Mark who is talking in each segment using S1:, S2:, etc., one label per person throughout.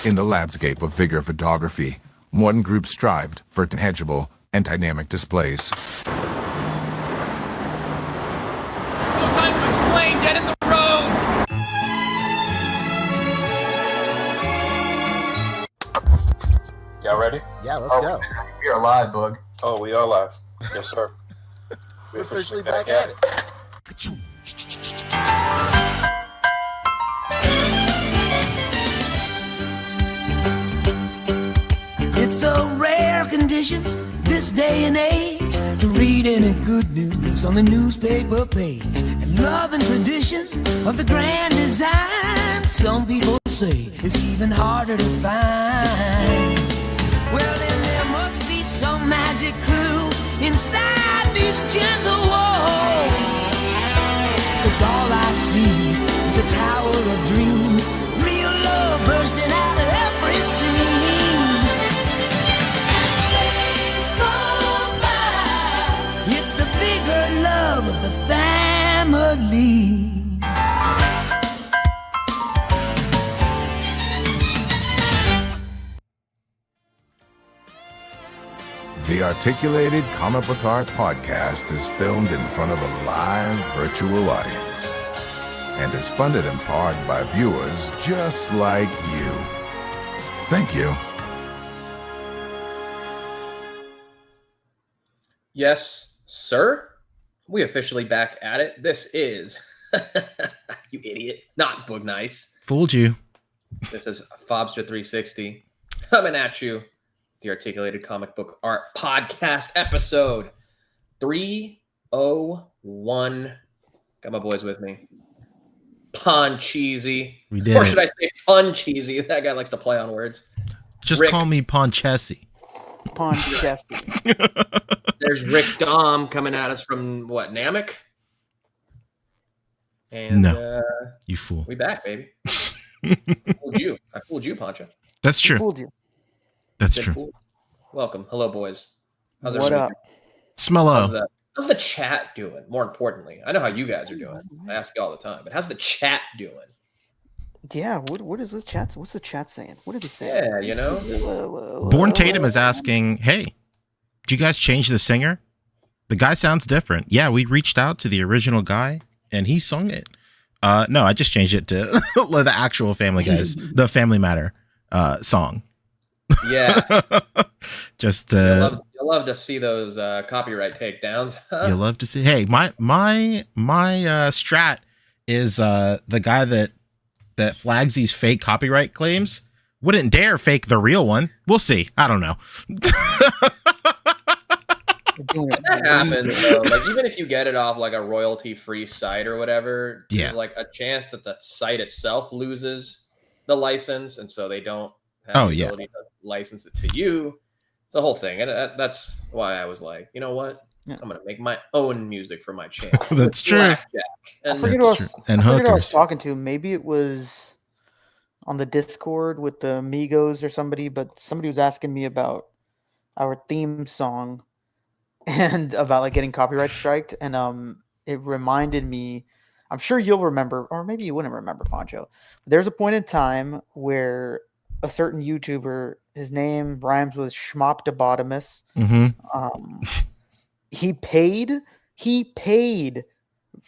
S1: In the landscape of figure photography, one group strived for tangible and dynamic displays.
S2: No time to explain, get in the rows!
S3: Y'all ready?
S4: Yeah, let's go.
S3: We are live, Boog. Oh, we are live. Yes, sir.
S4: We're officially back at it.
S5: It's a rare condition this day and age to read any good news on the newspaper page. And love and tradition of the grand design, some people say, is even harder to find. Well, then there must be some magic clue inside these gentle walls. 'Cause all I see is a tower of dreams, real love bursting out of every scene. As days go by, it's the bigger love of the family.
S1: The Articulated Comic Book Art Podcast is filmed in front of a live virtual audience and is funded in part by viewers just like you. Thank you.
S2: Yes, sir. We officially back at it. This is, you idiot, not Boog Nice.
S6: Fooled you.
S2: This is Fobster360 coming at you. The Articulated Comic Book Art Podcast episode 301. Got my boys with me. Pancheezey.
S6: We did.
S2: Or should I say Pancheezey? That guy likes to play on words.
S6: Just
S2: Rick.
S6: call me Pancheezey.
S7: Pancheezey.
S2: There's Rick Dom coming at us from what, Namek? And
S6: No. You fool.
S2: we back, baby. Fooled you. I fooled you, Pancho.
S6: That's true.
S7: Fooled you.
S6: That's
S2: Good
S6: true.
S2: fool. Welcome. Hello, boys. How's
S7: What
S2: everybody
S7: up?
S6: Smello.
S2: How's the chat doing? More importantly, I know how you guys are doing. I ask you all the time, but how's the chat doing?
S7: Yeah, what is this chat? What's the chat saying? What did he say?
S2: Yeah, you know.
S6: Born Tatum is asking, hey, did you guys change the singer? The guy sounds different. Yeah, we reached out to the original guy and he sung it. No, I just changed it to the actual Family Guys, the Family Matter song.
S2: Yeah,
S6: Just
S2: you'll love to see those copyright takedowns.
S6: you love to see. Hey, my strat is the guy that flags these fake copyright claims wouldn't dare fake the real one. We'll see. I don't know.
S2: That happens though. Like even if you get it off like a royalty-free site or whatever,
S6: Yeah.
S2: there's like a chance that the site itself loses the license, and so they don't have the ability to license it to you. It's a whole thing, and that's why I was like, you know what?
S7: Yeah.
S2: I'm gonna make my own music for my channel.
S6: That's true.
S2: Blackjack.
S7: I
S2: And
S7: forget
S6: That's
S7: who I was,
S6: true. And
S7: I forget who I was
S6: hookers.
S7: talking to. Maybe it was on the Discord with the Migos or somebody, but somebody was asking me about our theme song and about like getting copyright striked, and it reminded me. I'm sure you'll remember, or maybe you wouldn't remember, Pancho. There's a point in time where a certain YouTuber, his name rhymes with Schmoptobotamus.
S6: Mm-hmm.
S7: He paid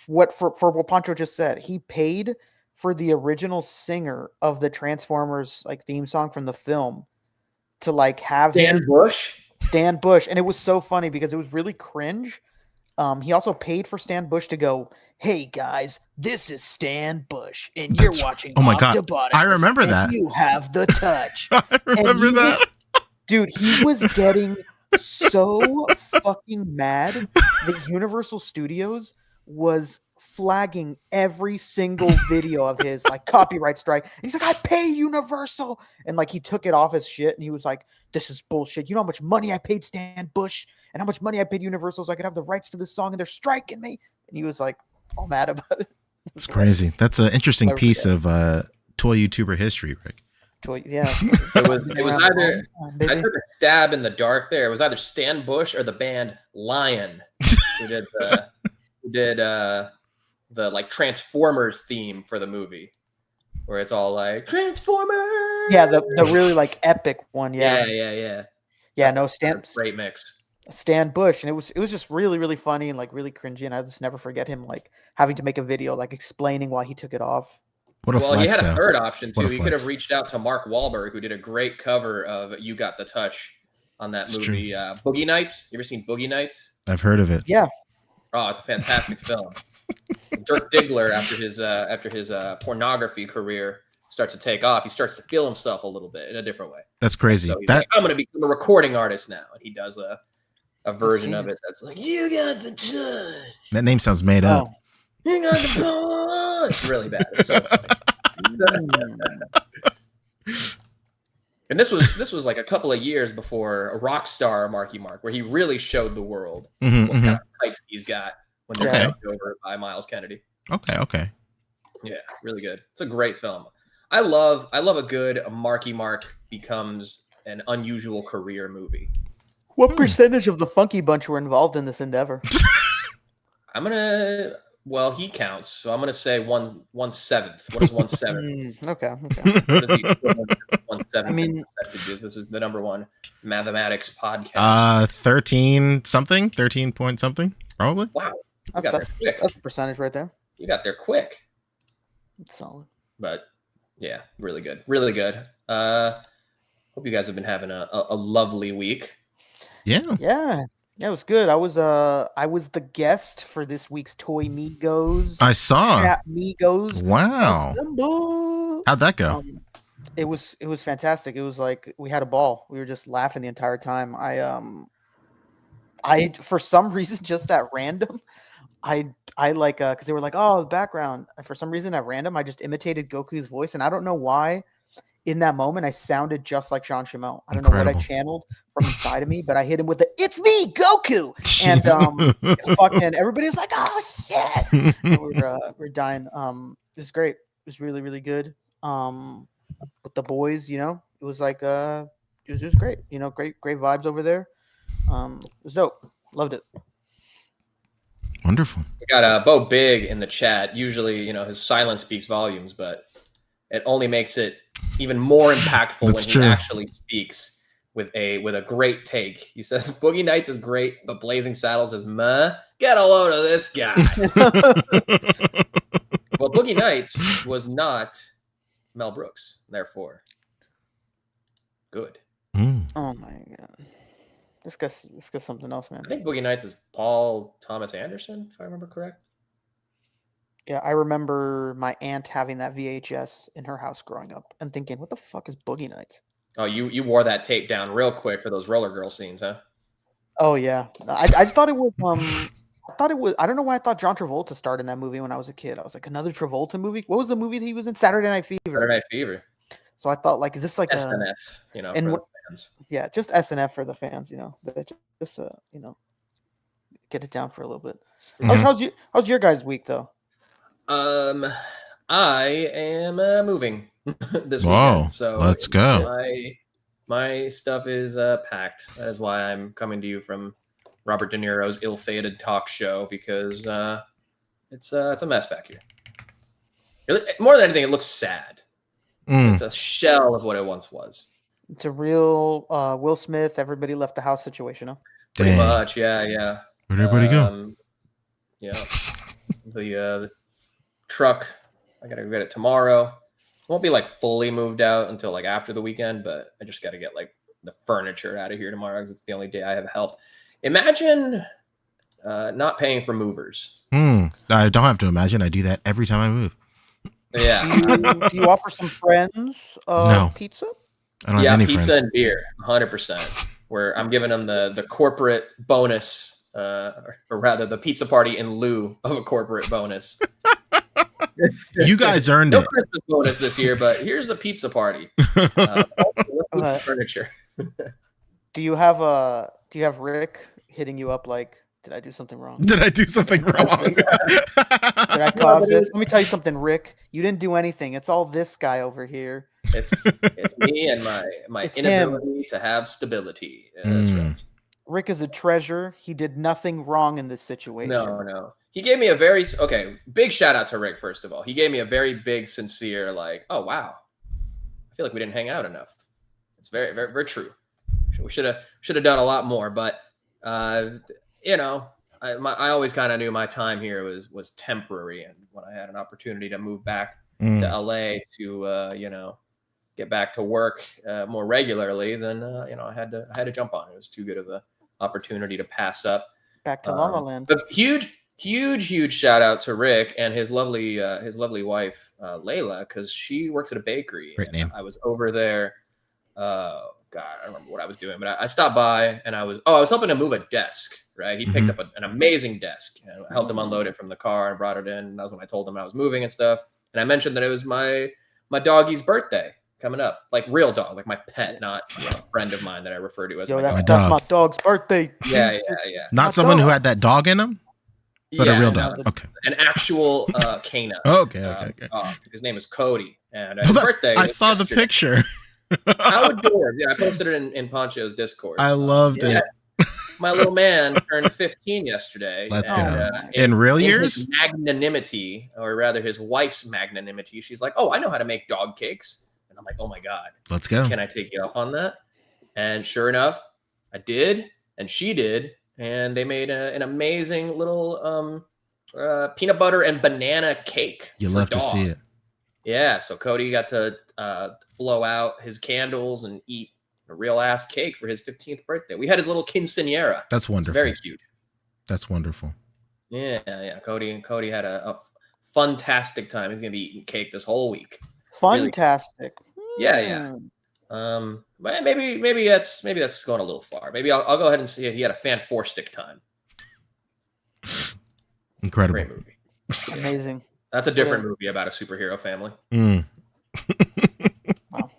S7: what for what Pancho just said. He paid for the original singer of the Transformers like theme song from the film to like have
S2: Stan Bush.
S7: Stan Bush, and it was so funny because it was really cringe. He also paid for Stan Bush to go, "Hey guys, this is Stan Bush, and you're watching."
S6: Oh my God,
S7: Octobotamus,
S6: I remember
S7: and
S6: that.
S7: You have the touch.
S6: I remember that.
S7: Dude, he was getting so fucking mad that Universal Studios was flagging every single video of his like copyright strike. And he's like, I pay Universal. And like he took it off his shit and he was like, this is bullshit. You know how much money I paid Stan Bush and how much money I paid Universal so I could have the rights to this song, and they're striking me. And he was like all mad about it.
S6: It's crazy. That's an interesting
S7: Never
S6: piece
S7: forget.
S6: of toy YouTuber history, Rick.
S7: Yeah.
S2: It was either I took a stab in the dark there. It was either Stan Bush or the band Lion who did the like Transformers theme for the movie. where it's all like Transformers.
S7: Yeah, the really like epic one. Yeah.
S2: That's
S7: No, Stan.
S2: Great mix.
S7: Stan Bush, and it was just really, really funny and like really cringy, and I just never forget him like having to make a video like explaining why he took it off.
S2: Well, he had a third option too. He could have reached out to Mark Wahlberg, who did a great cover of "You Got the Touch" on that movie, Boogie Nights. You ever seen Boogie Nights?
S6: I've heard of it.
S7: Yeah.
S2: Oh, it's a fantastic film. Dirk Diggler, after his pornography career starts to take off, he starts to feel himself a little bit in a different way.
S6: That's crazy.
S2: So he's like, I'm going to become a recording artist now, and he does a version of it that's like, "You got the touch."
S6: That name sounds made up.
S2: You got the touch. It's really bad. It's so funny. And this was like a couple of years before a rock star Marky Mark, where he really showed the world what kind of pipes he's got when he got over by Miles Kennedy.
S6: Okay.
S2: Yeah, really good. It's a great film. I love a good Marky Mark becomes an unusual career movie.
S7: What percentage of the Funky Bunch were involved in this endeavor?
S2: Well, he counts, so I'm gonna say 1/7. What is 1/7?
S7: Okay.
S2: What is the equivalent of 1/7 percentages? This is the number one mathematics podcast.
S6: 13 point something, probably.
S2: Wow,
S7: That's a percentage right there.
S2: You got there quick.
S7: It's solid.
S2: But yeah, really good. Hope you guys have been having a lovely week.
S7: Yeah, it was good. I was the guest for this week's Toy Migos.
S6: I saw
S7: Chat Migos.
S6: Wow.
S7: Assemble.
S6: How'd that go?
S7: It was fantastic. It was like we had a ball. We were just laughing the entire time. I for some reason just at random, I like because they were like, oh, the background. For some reason at random, I just imitated Goku's voice, and I don't know why. In that moment, I sounded just like Jean Chamel. I don't know what I channeled from inside of me, but I hit him with the "It's me, Goku," and fucking everybody was like, "Oh shit!" And we're dying. It was great. It was really, really good. With the boys, it was like it was just great. Great vibes over there. It was dope. Loved it.
S6: Wonderful.
S2: We got Bo Big in the chat. Usually, his silence speaks volumes, but it only makes it even more impactful when he actually speaks with a great take. He says Boogie Nights is great, but Blazing Saddles is meh. Get a load of this guy. Well, Boogie Nights was not Mel Brooks, therefore good.
S7: Oh my god. Let's get something else, man.
S2: I think Boogie Nights is Paul Thomas Anderson, if I remember correct.
S7: Yeah, I remember my aunt having that VHS in her house growing up and thinking, what the fuck is Boogie Nights?
S2: Oh, you wore that tape down real quick for those roller girl scenes, huh?
S7: Oh yeah. I thought it was I don't know why I thought John Travolta starred in that movie when I was a kid. I was like, another Travolta movie? What was the movie that he was in? Saturday Night Fever.
S2: Saturday Night Fever.
S7: So I thought, like, is this like
S2: SNF, for the fans.
S7: Yeah, just SNF for the fans, just get it down for a little bit. Mm-hmm. How's your guys' week though?
S2: I am moving this
S6: weekend,
S2: so
S6: let's go.
S2: My stuff is packed. That is why I'm coming to you from Robert De Niro's ill-fated talk show, because it's a mess back here. More than anything, it looks sad. It's a shell of what it once was.
S7: It's a real Will Smith, everybody left the house situation, huh?
S2: Pretty much, yeah.
S6: Where'd everybody go?
S2: Yeah. The truck, I gotta go get it tomorrow. It won't be like fully moved out until like after the weekend, but I just gotta get like the furniture out of here tomorrow because it's the only day I have help. Imagine not paying for movers.
S6: I don't have to imagine. I do that every time I move.
S2: Yeah.
S7: Do you offer some friends
S6: no
S7: pizza?
S6: I don't have any
S2: pizza
S6: friends.
S2: And beer, 100%. Where I'm giving them the corporate bonus, or rather the pizza party in lieu of a corporate bonus.
S6: You guys earned
S2: no
S6: it.
S2: Christmas bonus this year, but here's a pizza party. Also, furniture.
S7: Do you have Rick hitting you up like, did I do something wrong?
S6: Did I do something wrong?
S7: Did I cause this? Let me tell you something, Rick. You didn't do anything. It's all this guy over here.
S2: It's me and my inability to have stability. Yeah, that's right.
S7: Rick is a treasure. He did nothing wrong in this situation.
S2: No. he gave me a very big shout out to Rick. First of all, he gave me a very big, sincere like, oh wow, I feel like we didn't hang out enough. It's very, very, very true. We should have done a lot more, but you know, I always kind of knew my time here was temporary, and when I had an opportunity to move back to LA to you know, get back to work more regularly, then you know, I had to jump on it. It was too good of a opportunity to pass up.
S7: Back to La La Land.
S2: But huge shout out to Rick and his lovely wife Layla, because she works at a bakery.
S6: Great name.
S2: I was over there. God, I don't remember what I was doing, but I stopped by and I was helping him move a desk. Right, he picked up an amazing desk. And I helped him unload it from the car and brought it in. And that was when I told him I was moving and stuff. And I mentioned that it was my doggy's birthday coming up, like real dog, like my pet, not a friend of mine that I refer to as my dog.
S7: That's my dog's birthday.
S2: Yeah.
S6: Not someone who had that dog in him, but a real dog. Okay,
S2: an actual canine.
S6: Okay.
S2: His name is Cody, and his birthday.
S6: I saw the picture.
S2: How adorable! Yeah, I posted it in Poncho's Discord.
S6: I loved it.
S2: My little man turned 15 yesterday.
S6: Let's go. In real years?
S2: His magnanimity, or rather his wife's magnanimity, she's like, oh, I know how to make dog cakes. And I'm like, oh my God.
S6: Let's go.
S2: Can I take you up on that? And sure enough, I did. And she did. And they made an amazing little peanut butter and banana cake.
S6: You love to see it.
S2: Yeah. So Cody got to blow out his candles and eat a real ass cake for his 15th birthday. We had his little quinceañera.
S6: That's wonderful.
S2: It's very cute.
S6: That's wonderful.
S2: Yeah. Cody had a fantastic time. He's gonna be eating cake this whole week.
S7: Fantastic.
S2: Really. Yeah. But maybe that's going a little far. Maybe I'll go ahead and say he had a fan-4-stick time.
S6: Incredible.
S2: Great movie.
S7: Amazing.
S2: That's a different movie about a superhero family.
S7: Wow.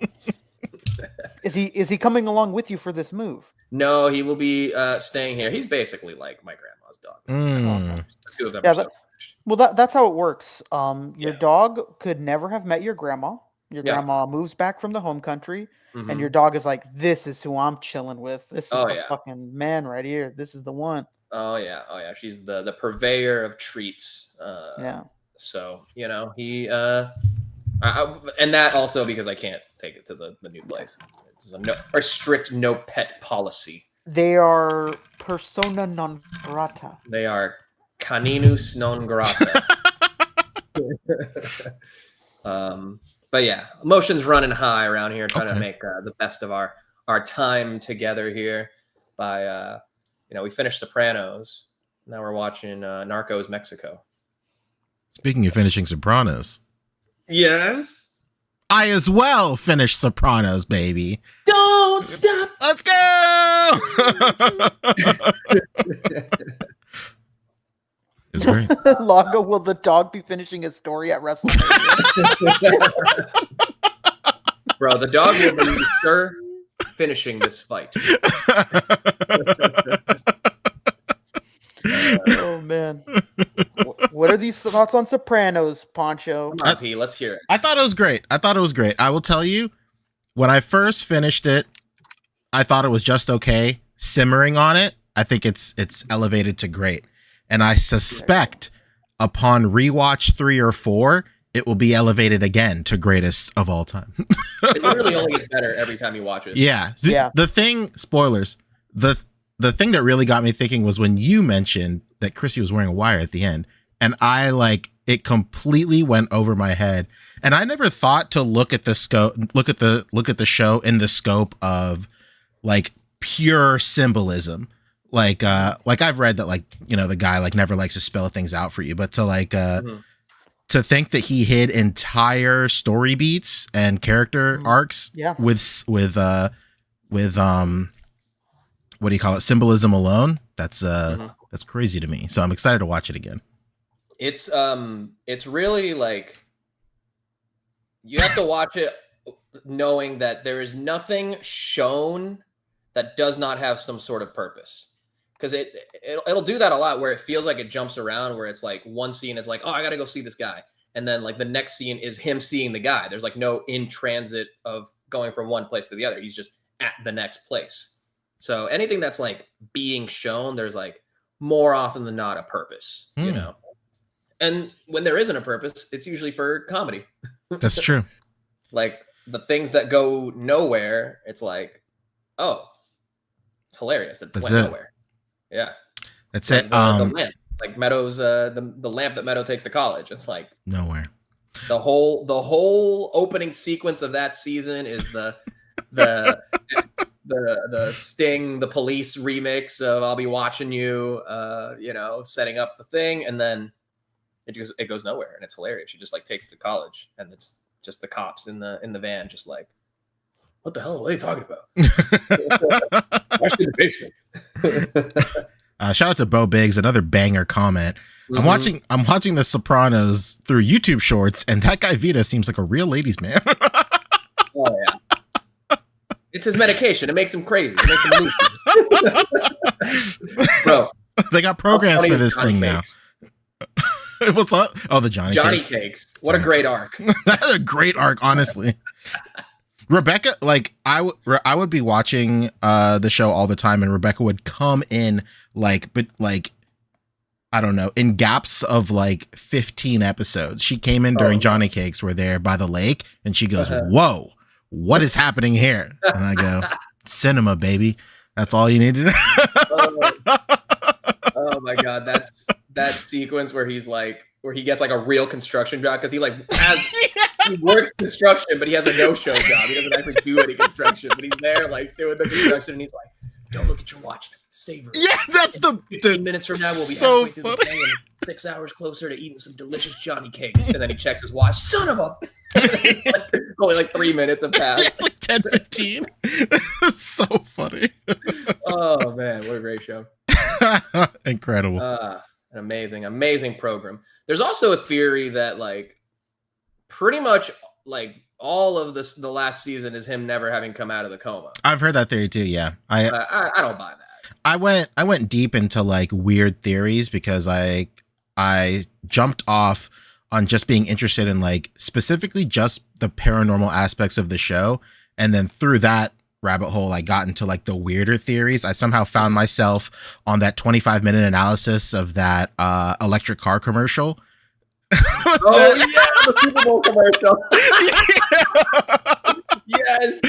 S7: Is he coming along with you for this move?
S2: No, he will be staying here. He's basically like my grandma's dog. The two of them.
S7: Yeah, that's how it works. Your dog could never have met your grandma. Your grandma moves back from the home country, and your dog is like, "This is who I'm chilling with. This is the fucking man right here. This is the one."
S2: Oh yeah. She's the purveyor of treats. So you know he and that also because I can't take it to the new place. It's a strict no pet policy.
S7: They are persona non grata.
S2: They are caninus non grata. But yeah, emotions running high around here, trying to make the best of our time together here. By we finished Sopranos. Now we're watching Narcos Mexico.
S6: Speaking of finishing Sopranos.
S2: Yes.
S6: I as well finished Sopranos, baby.
S2: Don't stop.
S6: Let's go. It's great.
S7: Lago, will the dog be finishing his story at WrestleMania?
S2: Bro, the dog will be finishing this fight.
S7: Oh man. What are these thoughts on Sopranos, Poncho?
S2: Come on, P, let's hear it.
S6: I thought it was great. I will tell you, when I first finished it, I thought it was just okay. Simmering on it, I think it's elevated to great. And I suspect upon rewatch 3 or 4, it will be elevated again to greatest of all time.
S2: It literally only gets better every time you watch it.
S6: Yeah. The thing, spoilers, the thing that really got me thinking was when you mentioned that Chrissy was wearing a wire at the end, and it completely went over my head. And I never thought to look at the show in the scope of like pure symbolism. Like I've read that the guy never likes to spell things out for you, but to to think that he hid entire story beats and character arcs with what do you call it? Symbolism alone. That's crazy to me. So I'm excited to watch it again.
S2: It's really like you have to watch it knowing that there is nothing shown that does not have some sort of purpose. Because it'll do that a lot where it feels like it jumps around, where it's like one scene is like, oh, I got to go see this guy. And then like the next scene is him seeing the guy. There's like no in transit of going from one place to the other. He's just at the next place. So anything that's like being shown, there's like more often than not a purpose, you know? And when there isn't a purpose, it's usually for comedy.
S6: That's true.
S2: Like the things that go nowhere, it's like, oh, it's hilarious. It
S6: That's
S2: went
S6: it.
S2: nowhere. Yeah.
S6: That's
S2: Like
S6: it.
S2: the lamp, like Meadows, the lamp that Meadow takes to college. It's like
S6: Nowhere.
S2: the whole opening sequence of that season is the Sting, the Police remix of "I'll Be Watching You," setting up the thing, and then it goes nowhere, and it's hilarious. She just like takes it to college, and it's just the cops in the van, just like, what the hell are they talking about? Actually, the basement.
S6: Shout out to Bo Biggs, another banger comment.
S2: Mm-hmm.
S6: I'm watching The Sopranos through YouTube Shorts, and that guy Vita seems like a real ladies' man.
S2: Oh yeah, it's his medication. It makes him crazy. It makes him loopy. Bro,
S6: They got programs for this
S2: Johnny
S6: thing
S2: Cakes.
S6: now. What's up? Oh, the Johnny
S2: Cakes. What a great arc.
S6: That's a great arc, honestly. Rebecca, like I would be watching the show all the time, and Rebecca would come in I don't know, in gaps of like 15 episodes. She came in during Johnny Cakes. We're there by the lake, and she goes, "Whoa, what is happening here?" And I go, "Cinema, baby. That's all you need to know."
S2: Oh my god, that's that sequence where he gets like a real construction job because he works construction, but he has a no-show job. He doesn't actually do any construction, but he's there like doing the construction, and he's like, "Don't look at your watch, savor it."
S6: Yeah, that's the
S2: 15 minutes from now we'll be
S6: so
S2: halfway through the day and 6 hours closer to eating some delicious Johnny Cakes. And then he checks his watch. Son of a only like 3 minutes have passed.
S6: It's like 10-15. It's so funny.
S2: Oh man, what a great show.
S6: Incredible.
S2: An amazing program. There's also a theory that like pretty much like all of this, the last season is him never having come out of the coma.
S6: I've heard that theory too. Yeah,
S2: I don't buy that.
S6: I went deep into like weird theories because I jumped off on just being interested in like specifically just the paranormal aspects of the show, and then through that rabbit hole I got into like the weirder theories. I somehow found myself on that 25-minute analysis of that electric car commercial.
S2: Oh yeah, the Super Bowl commercial. Yes.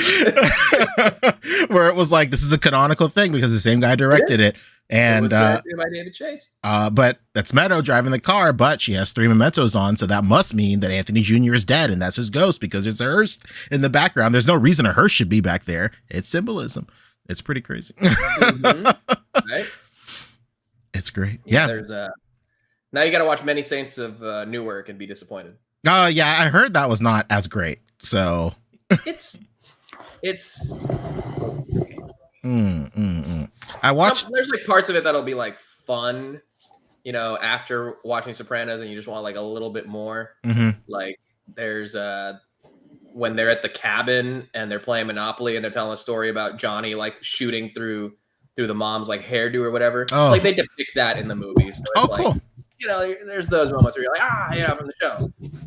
S6: Where it was like, this is a canonical thing because the same guy directed it. And
S2: it was directed by David Chase.
S6: But that's Meadow driving the car, but she has 3 mementos on, so that must mean that Anthony Jr. is dead, and that's his ghost because there's a hearse in the background. There's no reason a hearse should be back there. It's symbolism. It's pretty crazy.
S2: Mm-hmm. Right?
S6: It's great.
S2: Yeah. There's now you got to watch Many Saints of Newark and be disappointed.
S6: Yeah, I heard that was not as great. So
S2: it's.
S6: I watched.
S2: There's like parts of it that'll be like fun, after watching Sopranos, and you just want like a little bit more.
S6: Mm-hmm.
S2: Like there's when they're at the cabin and they're playing Monopoly and they're telling a story about Johnny like shooting through the mom's like hairdo or whatever.
S6: Oh.
S2: Like they depict that in the movies. So it's
S6: cool.
S2: There's those moments where you're like, from the show.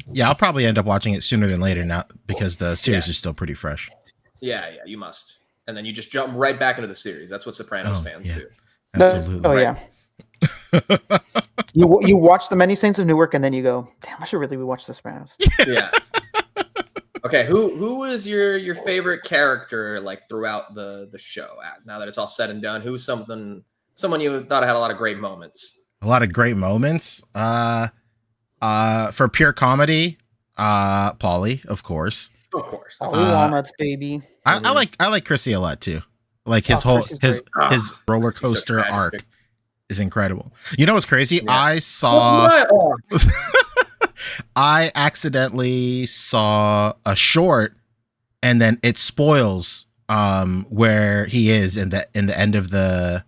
S6: Yeah, I'll probably end up watching it sooner than later now because the series is still pretty fresh.
S2: Yeah, you must. And then you just jump right back into the series. That's what Sopranos fans do.
S6: Absolutely.
S7: Oh yeah. You watch the Many Saints of Newark and then you go, damn, I should really rewatch The Sopranos.
S2: Yeah. Okay, who was your favorite character like throughout the show? Now that it's all said and done, who's someone you thought had a lot of great moments?
S6: A lot of great moments. For pure comedy, Paulie, of course.
S2: Of course.
S7: Walnuts, baby.
S6: I like Chrissy a lot too. Like his his roller coaster arc is incredible. You know what's crazy? Yeah. I accidentally saw a short, and then it spoils where he is at the end of the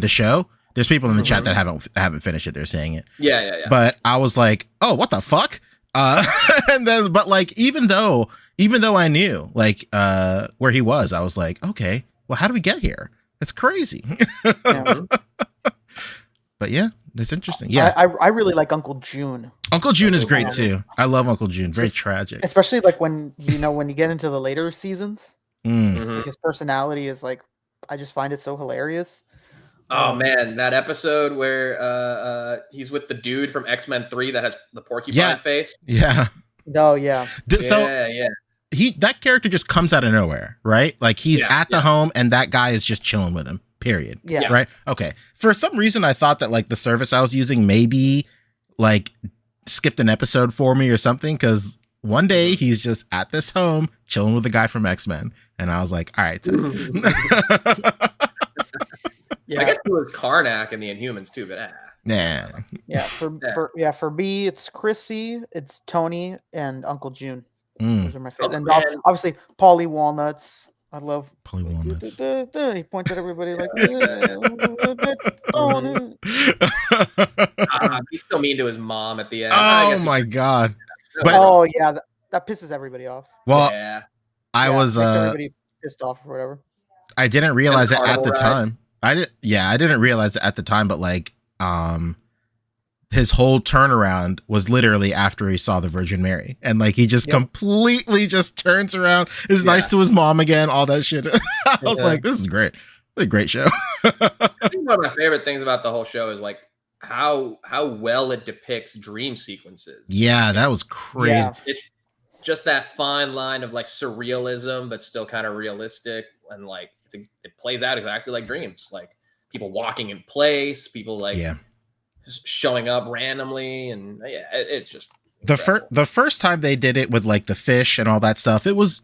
S6: show. There's people in the chat that haven't finished it. They're saying it.
S2: Yeah.
S6: But I was like, oh, what the fuck? And then, but like, even though I knew like where he was, I was like, okay, well, how do we get here? It's crazy.
S7: Yeah.
S6: But yeah, it's interesting. Yeah,
S7: I really like Uncle June.
S6: Uncle June is great too. I love Uncle June. Very tragic,
S7: especially like when you get into the later seasons.
S6: Mm.
S7: Like his personality is like, I just find it so hilarious.
S2: Oh man, that episode where he's with the dude from X-Men 3 that has the porcupine face.
S6: Yeah.
S7: Oh yeah.
S6: So that character just comes out of nowhere, right? Like he's at the home and that guy is just chilling with him. Period.
S7: Yeah.
S6: Right. Okay. For some reason, I thought that like the service I was using maybe like skipped an episode for me or something, because one day he's just at this home chilling with the guy from X-Men, and I was like, all right.
S7: Yeah.
S2: I guess it was Karnak and the Inhumans too, but
S7: For me, it's Chrissy, it's Tony, and Uncle June. Those are my favorites. And obviously, Paulie Walnuts. I love
S6: Paulie Walnuts.
S7: He points at everybody like.
S2: He's still mean to his mom at the end.
S6: Oh my god!
S7: But, that pisses everybody off.
S6: Well, I was
S7: everybody pissed off or whatever.
S6: I didn't realize it at the time. I didn't realize it at the time, but like, his whole turnaround was literally after he saw the Virgin Mary, and like he just completely just turns around, is nice to his mom again, all that shit. I was like, this is great. It's a great show.
S2: I think one of my favorite things about the whole show is like how well it depicts dream sequences.
S6: Yeah, that was crazy. Yeah.
S2: It's just that fine line of like surrealism, but still kind of realistic, and like it plays out exactly like dreams. Like people walking in place, people like showing up randomly, and it's just
S6: the first time they did it with like the fish and all that stuff. It was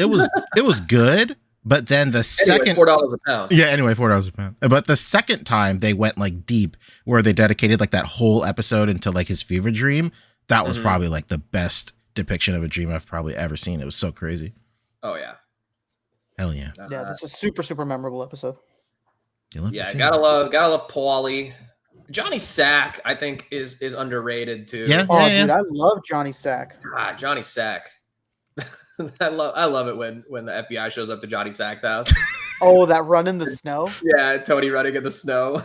S6: good, but then the second
S2: $4 a pound.
S6: Yeah, anyway, $4 a pound. But the second time they went like deep, where they dedicated like that whole episode into like his fever dream. That was probably like the best depiction of a dream I've probably ever seen. It was so crazy.
S2: Oh yeah.
S6: Hell yeah.
S7: Yeah, this was super memorable episode.
S2: Gotta love Paulie. Johnny Sack, I think, is underrated too.
S7: Dude, I love Johnny Sack.
S2: Johnny Sack. I love it when the FBI shows up to Johnny Sack's house.
S7: Oh, that run in the snow.
S2: Yeah, Tony running in the snow.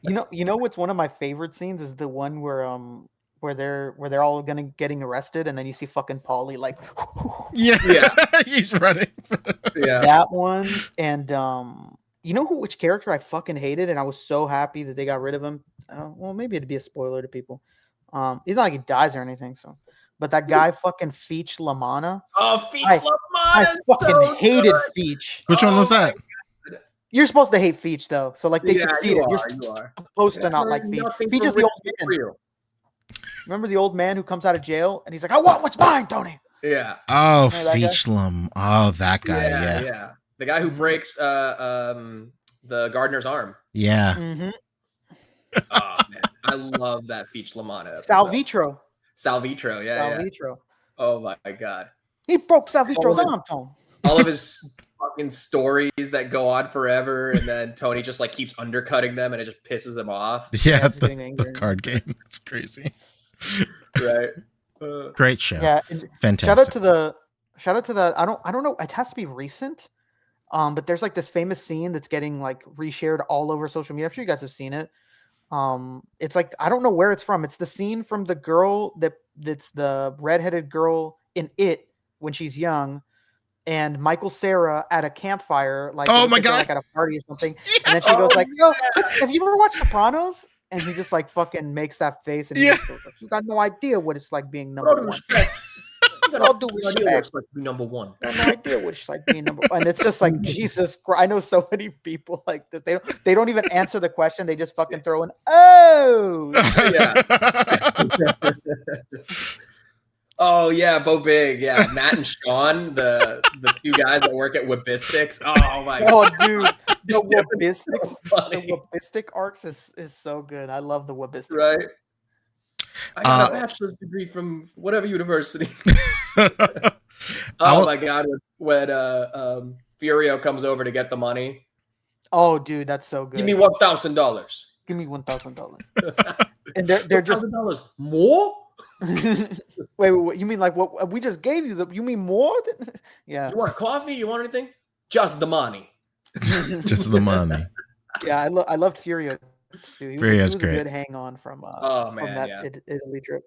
S7: You know what's one of my favorite scenes is the one where they're all getting arrested, and then you see fucking Paulie like
S6: he's running.
S7: That one, and you know which character I fucking hated, and I was so happy that they got rid of him. Well, maybe it'd be a spoiler to people. It's not like he dies or anything, so. But that guy fucking Feech Lamana.
S2: Oh, Feech Lamana!
S7: I fucking hated Feech.
S6: Which one was that?
S7: You're supposed to hate Feech though, so like they succeeded.
S2: You
S7: are supposed to not like Feech. Feech is the old man. Remember the old man who comes out of jail and he's like, "I want what's mine, Tony."
S2: Yeah.
S6: Oh, Feech Lam. Oh, that guy. Yeah.
S2: The guy who breaks the gardener's arm.
S6: Yeah.
S7: Mm-hmm.
S2: Oh man, I love that Feech Lamana.
S7: Salvitro.
S2: Salvitro, yeah. Oh my god.
S7: He broke Salvitro's arm, Tony.
S2: All of his fucking stories that go on forever, and then Tony just like keeps undercutting them, and it just pisses him off.
S6: Yeah, the card game. It's crazy.
S2: Right.
S6: Great show.
S7: Yeah.
S6: Fantastic.
S7: Shout out to the. I don't know. It has to be recent. But there's like this famous scene that's getting like reshared all over social media. I'm sure you guys have seen it. It's like, I don't know where it's from. It's the scene from the girl that's the redheaded girl in It when she's young, and Michael Cera at a campfire, like,
S6: oh my god,
S7: like at a party or something, and then she goes like, "Yo, have you ever watched Sopranos?" And he just like fucking makes that face, and he goes, "You got no idea what it's like being number one." I'll do respect.
S2: Like number one.
S7: I have no idea what it's like being number one. And it's just like, Jesus Christ. I know so many people like this. They don't even answer the question. They just fucking throw in, oh.
S2: Yeah. Oh yeah, Bo Big. Yeah. Matt and Sean, the two guys that work at Wabistics. Oh my god.
S7: Oh dude. The Wabistic arcs is so good. I love the Wabistic.
S2: Right. I got a bachelor's degree from whatever university. Oh my god, when Furio comes over to get the money.
S7: Oh dude, that's so good.
S2: Give me $1,000.
S7: Give me $1,000. And they're just
S2: $1,000 more?
S7: wait, you mean like what we just gave you? You mean more? Yeah.
S2: You want coffee? You want anything? Just the money.
S6: Just the money.
S7: Yeah, I loved Furio. Dude, he was great. A good hang on from that Italy trip.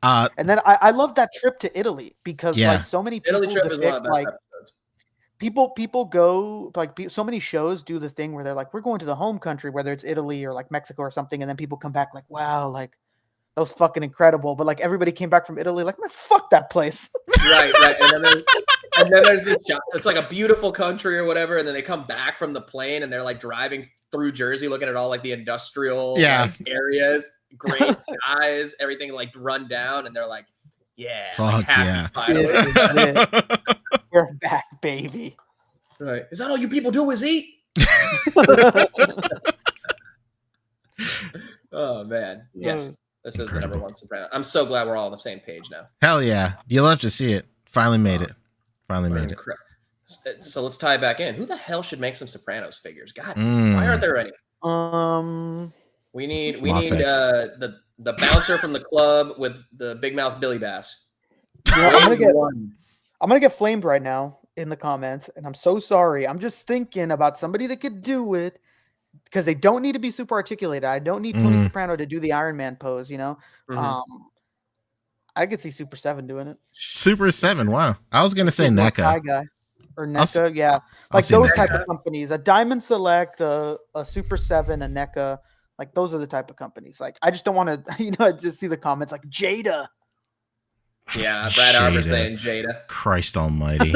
S7: And then I love that trip to Italy because like so many people depict, like people go like so many shows do the thing where they're like, we're going to the home country, whether it's Italy or like Mexico or something, and then people come back like, wow, like that was fucking incredible. But like everybody came back from Italy like, man, fuck that place.
S2: Right. And then there's this shot. It's like a beautiful country or whatever, and then they come back from the plane and they're like driving through Jersey, looking at all like the industrial like, areas, great guys, everything like run down, and they're like, yeah,
S6: fuck
S2: like,
S7: This is it. We're back, baby.
S2: Right. Is that all you people do is eat? Oh man. Yes. This is the number one Soprano. I'm so glad we're all on the same page now.
S6: Hell yeah. You love to see it. Finally made it.
S2: So let's tie it back in. Who the hell should make some Sopranos figures? God, why aren't there any? We need the bouncer from the club with the big mouth Billy Bass.
S7: I'm gonna get flamed right now in the comments, and I'm so sorry. I'm just thinking about somebody that could do it because they don't need to be super articulated. I don't need Tony Soprano to do the Iron Man pose, you know. I could see Super 7 doing it.
S6: Super 7, wow. I was gonna say NECA.
S7: Guy. Or NECA, yeah. Like those type of companies. A Diamond Select, a Super 7, a NECA. Like those are the type of companies. Like I just don't want to, just see the comments like Jada.
S2: Yeah, Brad Arbor saying Jada.
S6: Christ almighty.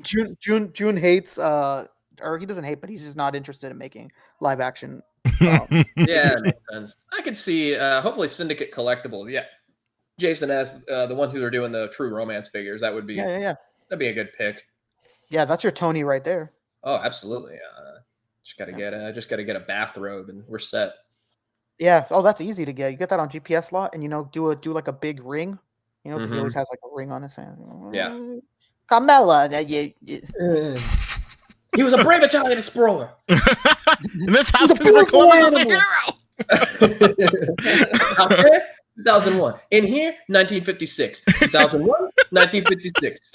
S7: June hates or he doesn't hate, but he's just not interested in making live action.
S2: Yeah, that makes sense. I could see hopefully Syndicate Collectibles. Yeah. Jason S, the ones who are doing the True Romance figures, that would be that'd be a good pick.
S7: Yeah, that's your Tony right there.
S2: Oh, absolutely. Just gotta get a bathrobe and we're set.
S7: Yeah. Oh, that's easy to get. You get that on GPS lot, and do like a big ring. You know, because he always has like a ring on his hand.
S2: Yeah.
S7: Carmela.
S2: He was a brave Italian explorer.
S6: In this house, Christopher Columbus is a hero.
S2: Out there, 2001. In here, 1956. 2001, 1956.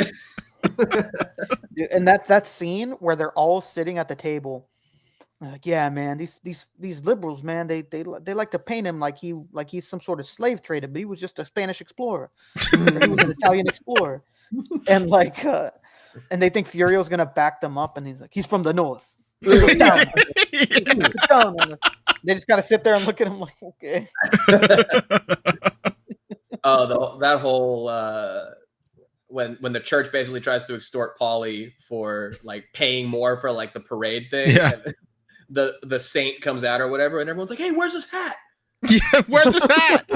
S7: And that scene where they're all sitting at the table, like, yeah, man, these liberals, man, they like to paint him like he's some sort of slave trader, but he was just a Spanish explorer. He was an Italian explorer, and like, and they think Furio's gonna back them up, and he's like, he's from the north. Down. Down. They just gotta sit there and look at him like, okay.
S2: Oh, that whole when the church basically tries to extort Paulie for like paying more for like the parade thing.
S6: Yeah.
S2: And the saint comes out or whatever, and everyone's like, "Hey, where's his hat?
S6: Yeah, where's his hat?"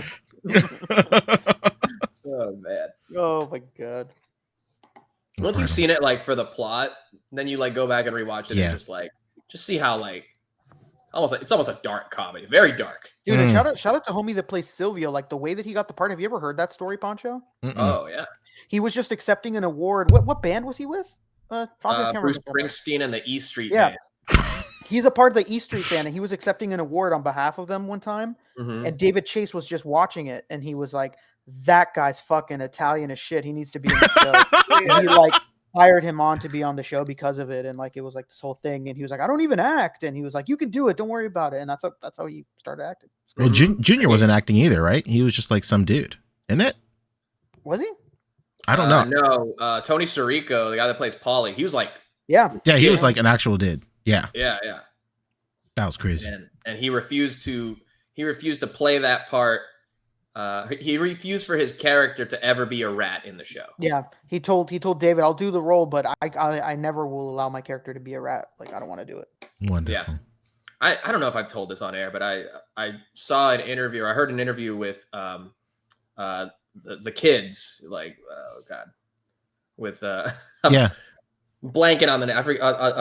S2: Oh man.
S7: Oh my god.
S2: Once you've seen it like for the plot, then you like go back and rewatch it and just see how like it's almost a dark comedy, very dark.
S7: Dude, and shout out to homie that plays Silvio, like the way that he got the part. Have you ever heard that story, Pancho?
S2: Oh yeah.
S7: He was just accepting an award. What band was he with?
S2: Bruce Springsteen and the E Street
S7: Band.
S2: Band.
S7: He's a part of the E Street Band, and he was accepting an award on behalf of them one time. And David Chase was just watching it, and he was like, that guy's fucking Italian as shit. He needs to be in the show. And he like hired him on to be on the show because of it, and like it was like this whole thing. And he was like, I don't even act, and he was like, you can do it, don't worry about it. And that's how he started acting.
S6: Well, Junior wasn't acting either, right? He was just like some dude, isn't it?
S7: Was he?
S6: I don't know.
S2: No, Tony Sirico, the guy that plays Paulie, he was like,
S6: he was like an actual dude. Yeah.
S2: That
S6: was crazy.
S2: And he refused to play that part. He refused for his character to ever be a rat in the show.
S7: Yeah, he told David, I'll do the role, but I never will allow my character to be a rat. Like, I don't want to do it.
S6: Wonderful.
S2: Yeah. I don't know if I've told this on air, but I saw an interview, or I heard an interview with the kids, like, oh god, with blanking on the name. I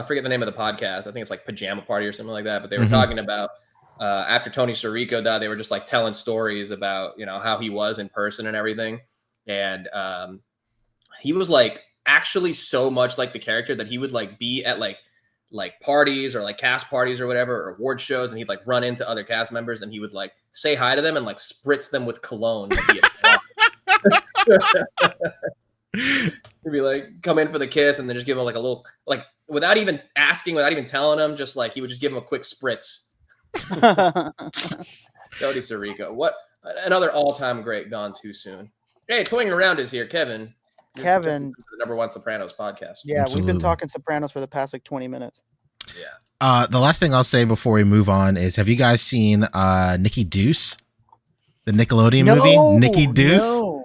S2: forget the name of the podcast. I think it's like Pajama Party or something like that. But they were talking about after Tony Sirico died, they were just like telling stories about how he was in person and everything. And he was like actually so much like the character that he would like be at like parties or like cast parties or whatever, or award shows, and he'd like run into other cast members and he would like say hi to them and like spritz them with cologne. He'd be like, come in for the kiss, and then just give him like a little, like, without even asking, without even telling him, just like he would just give him a quick spritz. Tony Sirico, what another all-time great gone too soon. Hey, Toying Around is here, Kevin.
S7: Kevin.
S2: The #1 Sopranos podcast.
S7: Yeah,
S6: Absolutely.
S7: we've been talking Sopranos for the past like 20 minutes.
S2: Yeah.
S6: The last thing I'll say before we move on is, have you guys seen Nikki Deuce? The Nickelodeon movie? Nikki Deuce?
S7: No.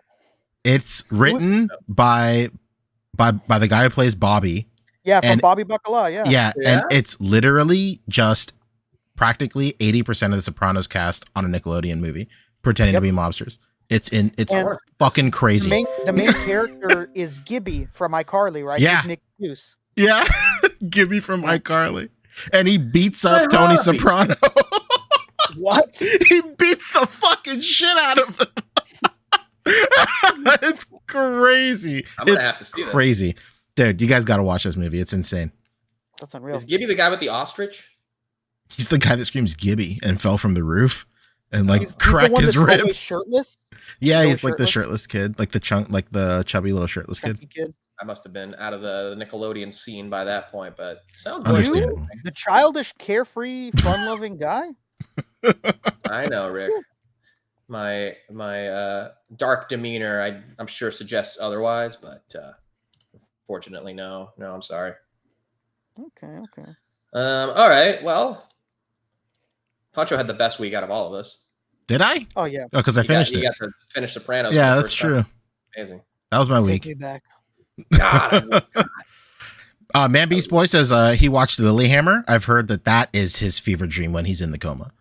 S6: It's written by the guy who plays Bobby.
S7: Yeah, from
S6: And-
S7: Bobby Bacala, yeah.
S6: Yeah,
S2: Yeah?
S6: and it's literally just practically 80% of the Sopranos cast on a Nickelodeon movie pretending to be mobsters. It's
S7: And
S6: fucking crazy.
S7: The main character is Gibby from iCarly, right?
S6: Yeah.
S7: He's Nick Hughes.
S6: Yeah, Gibby from iCarly, and he beats up Tony
S2: Hobby.
S6: Soprano.
S7: What?
S6: He beats the fucking shit out of him. It's crazy.
S2: I'm gonna
S6: It's
S2: have to see this.
S6: crazy, dude. You guys got to watch this movie. It's insane.
S7: That's unreal.
S2: Is Gibby the guy with the ostrich?
S6: He's the guy that screams Gibby and fell from the roof and like
S7: He's the
S6: cracked
S7: one
S6: his
S7: that's
S6: rib.
S7: always shirtless.
S6: Yeah,
S7: always
S6: he's like the
S7: shirtless?
S6: shirtless kid, like the chubby little shirtless kid.
S7: Chunky kid.
S2: I must have been out of the Nickelodeon scene by that point, but sounds
S6: Understand.
S2: good.
S7: The childish, carefree, fun-loving guy.
S2: I know, Rick. My dark demeanor, I'm sure suggests otherwise, but fortunately, no. I'm sorry.
S7: Okay.
S2: All right. Well, Pancho had the best week out of all of us.
S6: Did I?
S7: Oh yeah.
S6: Oh, because I finished
S2: You
S6: it.
S2: got to finish Sopranos.
S6: Yeah,
S2: for the
S6: that's
S2: first time.
S6: true.
S2: Amazing.
S6: That was my
S7: Take
S6: week.
S7: me back.
S2: God,
S6: Man Beast Boy says he watched Lilyhammer. I've heard that is his fever dream when he's in the coma.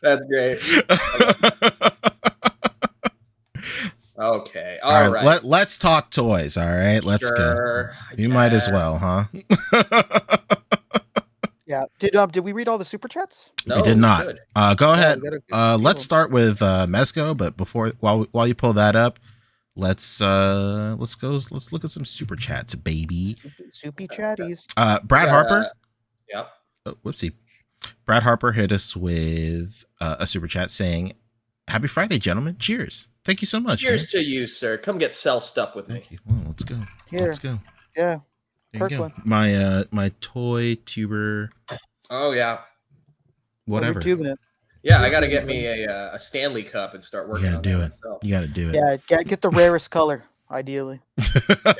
S2: That's great. Okay.
S6: All
S2: All
S6: right.
S2: right.
S6: Let's talk toys. All right. Let's go.
S2: Sure, I
S6: You might as
S2: guess.
S6: well, huh?
S7: Yeah. Did we read all the super chats?
S2: No,
S6: we did not.
S2: should.
S6: Go ahead.
S7: we gotta-
S6: Let's start with Mezco, but while you pull that up, let's look at some super chats, baby.
S7: Soupy chatties.
S6: Brad Harper.
S2: Yep.
S6: Oh, whoopsie. Brad Harper hit us with a super chat saying, "Happy Friday, gentlemen. Cheers. Thank you so much."
S2: Cheers to you, sir. Come get celled up with me.
S6: Thank you. Well, let's go.
S7: Here.
S6: Let's go.
S7: Yeah.
S6: There you go.
S7: Kirkland.
S6: My Toytuber,
S2: Oh yeah.
S6: whatever.
S7: We're tubing it.
S2: Yeah, I gotta get me a Stanley Cup and start
S6: You
S2: working
S6: gotta
S2: on
S6: do
S2: that
S6: it.
S2: myself.
S6: You gotta do it.
S7: Yeah. Get the rarest color, ideally.
S2: Yeah,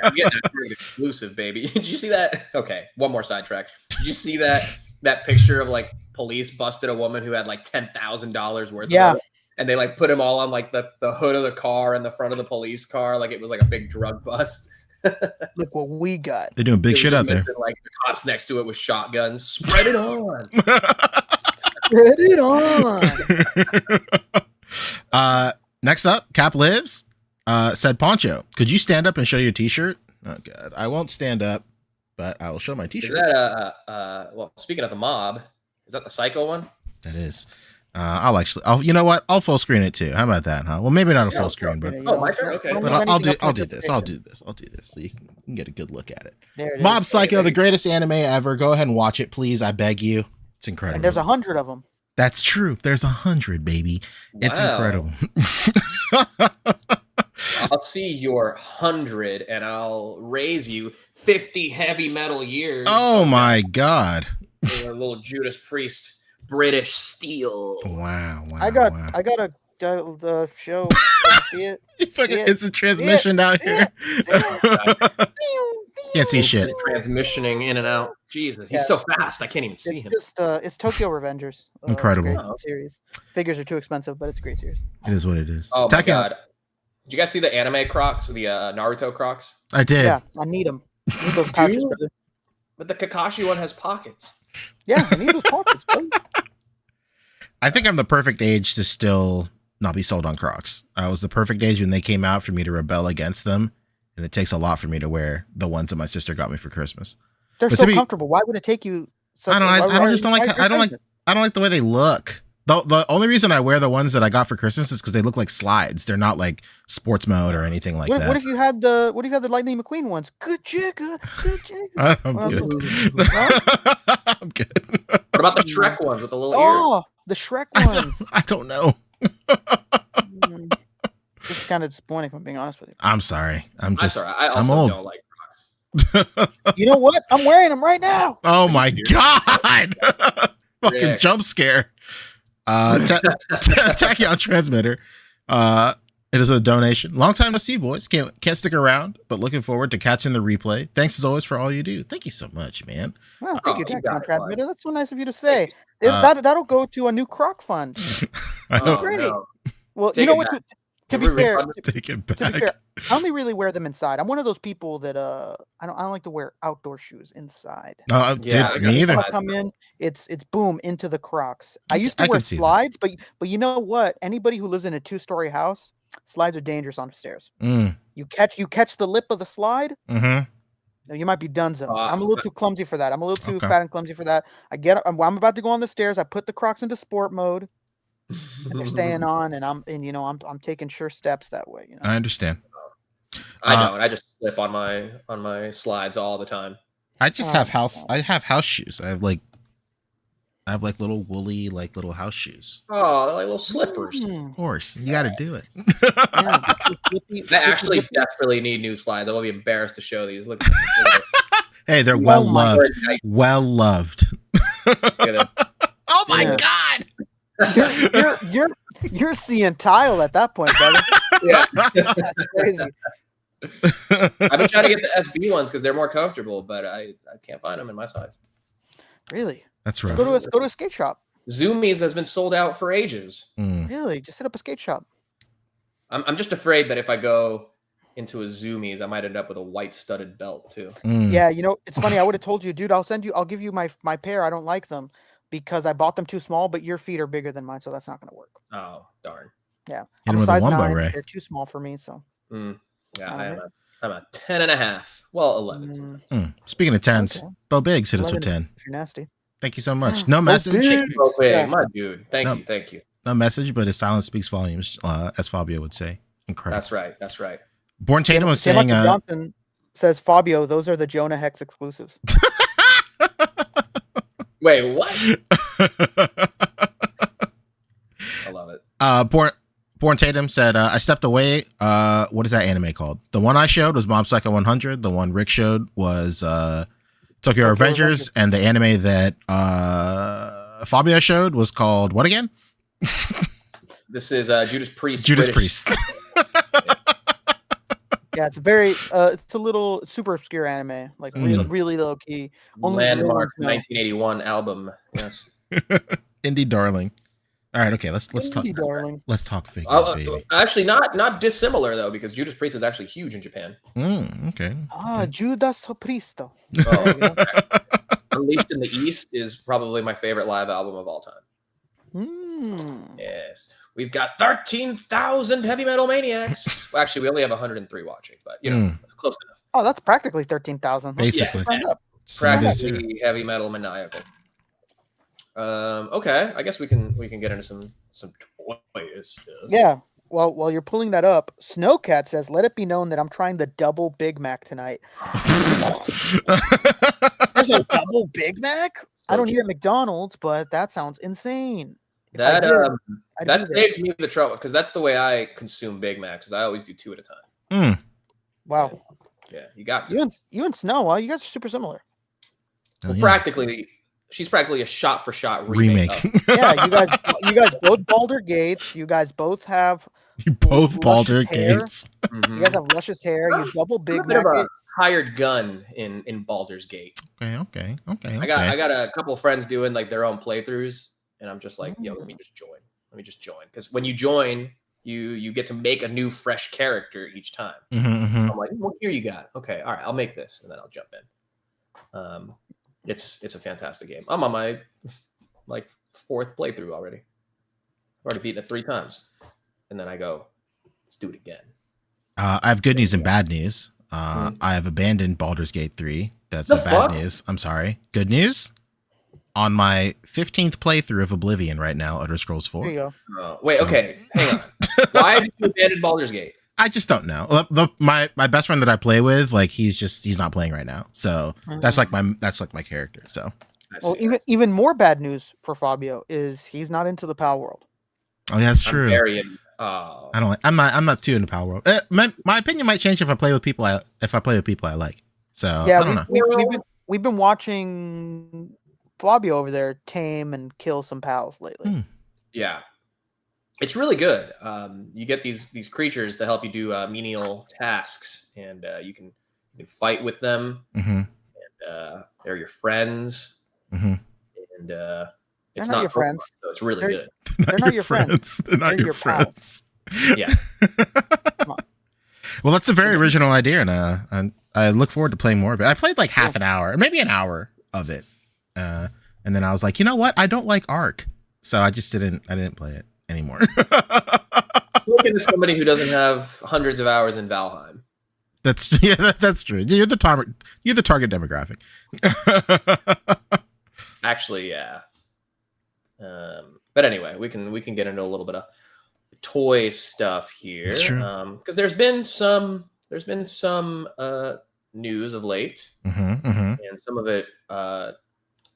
S2: I'm getting that very exclusive, baby. Did you see that? Okay, one more sidetrack. Did you see that picture of like police busted a woman who had like $10,000 worth
S7: Yeah.
S2: of it? And they like put him all on like the hood of the car and the front of the police car, like it was like a big drug bust.
S7: Look what we got.
S6: They're doing big
S2: It was
S6: shit
S2: just
S6: out there.
S2: missing, like the cops next to it with shotguns. Spread it on.
S7: Spread it on.
S6: Next up, Cap Lives said, Poncho, could you stand up and show your t-shirt? Oh god, I won't stand up, but I will show my
S2: Is
S6: t-shirt.
S2: that well, speaking of the mob, is that the psycho one?
S6: That is. You know what? I'll full screen it too. How about that, huh? Well, maybe not a full screen, but
S2: Oh, my turn? Okay.
S6: but I'll do this. I'll do this so you can get a good look at it.
S7: There it
S6: Mob
S7: is.
S6: Psycho, the greatest anime ever. Go ahead and watch it, please. I beg you. It's incredible.
S7: And there's 100 of them.
S6: That's true. There's 100, baby. It's
S2: Wow.
S6: incredible.
S2: I'll see your 100 and I'll raise you 50 heavy metal years.
S6: Oh my god.
S2: You're a little Judas Priest, British steel.
S6: Wow.
S7: I got the show. See it?
S6: It's a transmission out here. Can't see shit.
S2: Transmissioning in and out. Jesus, he's
S7: Yeah.
S2: so fast. I can't even see him.
S7: It's Tokyo Revengers.
S6: Incredible.
S7: It's a great series. Figures are too expensive, but it's a great series.
S6: It is what it is.
S2: Oh my
S6: Tekken-
S2: god. Did you guys see the anime Crocs, the Naruto Crocs?
S6: I did.
S7: Yeah, I need them. I need those pouches,
S2: you?
S7: brother.
S2: But the Kakashi one has pockets.
S7: Yeah, I need those pockets, bro.
S6: I think I'm the perfect age to still not be sold on Crocs. I was the perfect age when they came out for me to rebel against them, and it takes a lot for me to wear the ones that my sister got me for Christmas.
S7: They're
S6: But
S7: so
S6: to be-
S7: comfortable. Why would it take you?
S6: I don't like the way they look. The only reason I wear the ones that I got for Christmas is because they look like slides. They're not like sports mode or anything like that.
S7: What if you had the Lightning McQueen ones? Good jigger, good jigger.
S6: I'm
S7: Well,
S6: good.
S7: huh?
S6: I'm good.
S2: What about the Shrek ones with the little ear?
S7: Oh, the Shrek ones.
S6: I don't know.
S7: This is kind of disappointing, if I'm being honest with you.
S6: I'm sorry. I'm
S2: That's
S6: just.
S2: all right. I
S6: I'm
S2: also
S6: old.
S2: don't like Crocs.
S7: You know what? I'm wearing them right now.
S6: Oh my god! Fucking
S2: Rick.
S6: jump scare. Tachyon Transmitter It is a donation. Long time to see, boys. Can't stick around, but looking forward to catching the replay. Thanks as always for all you do. Thank you so much, man.
S7: Well, thank you,
S2: you
S7: Jack
S2: got it,
S7: Transmitter. That's so nice of you to say.
S6: Uh,
S7: That'll go to a new croc fund.
S6: I know.
S7: Great.
S2: No.
S7: Well,
S2: Take
S7: you know
S2: it
S7: what?
S2: back.
S7: To be
S2: Can we
S7: fair,
S2: refund
S6: Take it
S7: to be
S6: back.
S7: fair, I only really wear them inside. I'm one of those people that I don't like to wear outdoor shoes inside.
S2: Yeah,
S6: Dude,
S2: I
S6: me
S2: got
S6: either.
S7: When I come in, it's boom into the Crocs. I used
S6: I
S7: to wear
S6: can see that.
S7: slides, but you know what? Anybody who lives in a 2-story house, slides are dangerous on the stairs.
S6: Mm,
S7: You catch the lip of the slide,
S6: mm-hmm.
S7: you might be donezo. I'm a little too clumsy for that. I'm a little too fat and clumsy for that. I'm about to go on the stairs. I put the Crocs into sport mode, and they're staying on, and I'm taking sure steps that way. You know?
S6: I understand.
S2: I don't. I just slip on my slides all the time.
S6: I just have house. I have house shoes. I have like little woolly little house shoes.
S2: Oh, they're like little slippers.
S6: Of course, you got to do it.
S2: I actually desperately need new slides. I will be embarrassed to show these. Look.
S6: Hey, they're
S7: Oh
S6: well
S7: my
S6: loved. Well loved. Oh my
S7: Yeah.
S6: god!
S7: You're seeing tile at that point, brother.
S2: Yeah.
S7: That's crazy.
S2: I've been trying to get the SB ones because they're more comfortable, but I can't find them in my size.
S7: Really?
S6: That's rough.
S7: Go to a skate shop.
S2: Zoomies has been sold out for ages.
S7: Really? Just hit up a skate shop.
S2: I'm just afraid that if I go into a Zoomies, I might end up with a white studded belt too.
S7: Yeah, it's funny. I would have told you, dude. I'll give you my pair. I don't like them because I bought them too small, but your feet are bigger than mine, so that's not going to work.
S2: Oh darn.
S7: Yeah,
S6: Hit
S7: I'm
S6: him
S7: a
S6: with a
S7: size
S6: wombo
S7: 9.
S6: ray.
S7: They're too small for me, so.
S2: Yeah, I'm a 10.5. Well, 11.
S6: Speaking of 10s,
S7: Okay.
S6: Bo Biggs hit us with 10.
S7: If you're nasty.
S6: Thank you so much. No message.
S7: Biggs.
S2: Okay,
S7: Yeah.
S2: my dude. Thank you.
S6: No message, but his silence speaks volumes, as Fabio would say. Incredible.
S2: That's right.
S6: Born Tatum was
S7: Tim
S6: saying,
S7: Johnson says, Fabio, those are the Jonah Hex exclusives.
S2: Wait, what? I love it.
S6: Born Tatum said, I stepped away. What is that anime called? The one I showed was Mob Psycho 100. The one Rick showed was Tokyo Revengers. And the anime that Fabio showed was called what again?
S2: This is Judas Priest.
S6: Judas
S2: British.
S6: Priest.
S7: Yeah, it's it's a little super obscure anime, like really low key. Only real
S2: Landmark
S7: ones know.
S2: 1981 album. Yes.
S6: Indie darling. All right, okay, let's talk.
S7: Indie darling.
S6: Let's talk figures, baby.
S2: Actually, not dissimilar though, because Judas Priest is actually huge in Japan.
S6: Okay.
S7: Judas Priest.
S2: Oh, Unleashed in the East is probably my favorite live album of all time. Yes. We've got 13,000 heavy metal maniacs. Well, actually, we only have 103 watching, but close enough.
S7: Oh, that's practically 13,000.
S6: Basically.
S2: Practically heavy metal maniacal. Okay, I guess we can get into some toys.
S7: Yeah. Well, while you're pulling that up, Snowcat says, "Let it be known that I'm trying the double Big Mac tonight." There's a double Big Mac? I don't eat at McDonald's, but that sounds insane.
S2: That saves me the trouble because that's the way I consume Big Macs. I always do 2 at a time.
S7: Wow.
S2: Yeah, you got to.
S7: You and Snow, well, you guys are super similar.
S2: Well, practically, she's practically a shot for shot
S6: remake.
S7: Yeah, you guys both Baldur Gates. You guys both have.
S6: You both Baldur Gates.
S7: You guys have luscious hair. You double Big
S2: Mac.
S7: Mac.
S2: Hired gun in Baldur's Gate.
S6: Okay.
S2: I got a couple of friends doing like their own playthroughs, and I'm just like, yo, let me just join. Because when you join, you get to make a new fresh character each time. So I'm like, what gear you got? Okay, all right, I'll make this, and then I'll jump in. It's a fantastic game. I'm on my 4th playthrough already. I've already beaten it 3 times, and then I go, let's do it again.
S6: I have good news and bad news. I have abandoned Baldur's Gate 3. That's the bad news. I'm sorry. Good news. On my 15th playthrough of Oblivion right now, Elder Scrolls 4.
S7: There you go.
S2: Okay, hang on. Why did you abandon Baldur's Gate?
S6: I just don't know. My best friend that I play with, he's not playing right now. So that's like my character. So
S7: well, even more bad news for Fabio is he's not into the PAL world.
S6: Oh, yeah, that's true. I'm not too into Power World. My opinion might change if I play with people I like. So
S7: yeah,
S6: I don't know.
S7: We've been watching Fabio over there tame and kill some pals lately.
S2: Yeah. It's really good. You get these creatures to help you do menial tasks, and you can fight with them.
S6: Mm-hmm.
S2: And they're your friends.
S6: Mm-hmm.
S2: And it's
S7: not
S2: not
S7: your friends.
S2: Pokemon, so it's really good.
S7: They're not your friends.
S6: They're not
S7: They're
S6: your
S7: your
S6: friends.
S2: Yeah.
S6: Well, that's a very original idea, and I look forward to playing more of it. I played like half an hour, maybe an hour of it, and then I was like, you know what? I don't like Arc, so I just didn't play it anymore.
S2: Looking at somebody who doesn't have hundreds of hours in Valheim.
S6: That's true. You're the target demographic.
S2: Actually, yeah. But anyway, we can get into a little bit of toy stuff here.
S6: That's true.
S2: Because there's been some news of late, and some of it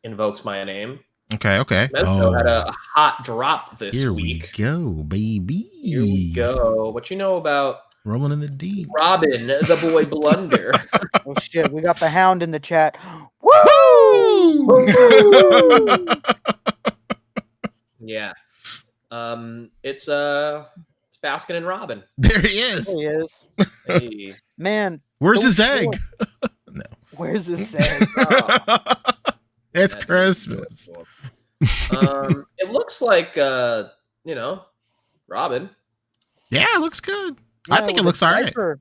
S2: invokes my name.
S6: Okay.
S2: Mezco had a hot drop this week.
S6: Here we go, baby.
S2: Here we go. What you know about
S6: rolling in the deep?
S2: Robin, the boy blunder.
S7: Oh shit, we got the Hound in the chat. Woo!
S2: Yeah. It's Baskin and Robin.
S6: There he is.
S7: There he is.
S2: Hey.
S7: Man,
S6: Where's
S7: those
S6: his egg?
S7: shorts- Where's his egg?
S6: It's Christmas.
S2: It looks like Robin.
S6: Yeah, it looks good.
S7: Yeah,
S6: I think it
S7: with
S6: looks
S7: a
S6: all right.
S7: diaper.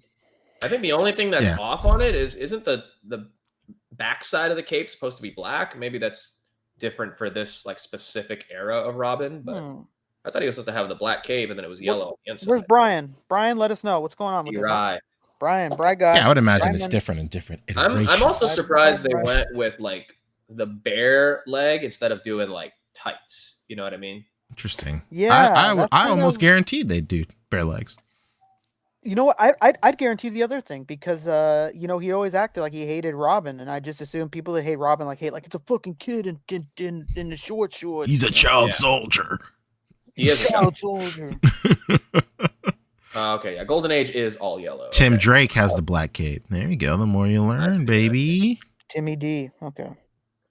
S2: I think the only thing that's off on it isn't the backside of the cape supposed to be black. Maybe that's different for this like specific era of Robin, but I thought he was supposed to have the black cape and then it was yellow on the inside.
S7: Where's Brian? Brian, let us know what's going on with
S2: You're
S7: this.
S2: right.
S7: Brian guy.
S6: Yeah, I would imagine it's
S7: Brian.
S6: different in different
S2: I'm
S6: iterations.
S2: also surprised they
S7: Right.
S2: went with like the bare leg instead of doing like tights. You know what I mean?
S6: Interesting.
S7: Yeah, that's
S6: I
S7: kind
S6: almost
S7: of-
S6: guaranteed they'd do bare legs.
S7: You know what? I'd guarantee the other thing because he always acted like he hated Robin, and I just assume people that hate Robin hate like it's a fucking kid in the short shorts.
S6: He's a child
S2: Yeah.
S6: soldier.
S2: He is.
S7: Child soldier.
S2: Okay, yeah. Golden Age is all yellow.
S6: Tim
S2: Okay.
S6: Drake has the black cape. There you go. The more you learn, baby.
S7: Timmy D. Okay.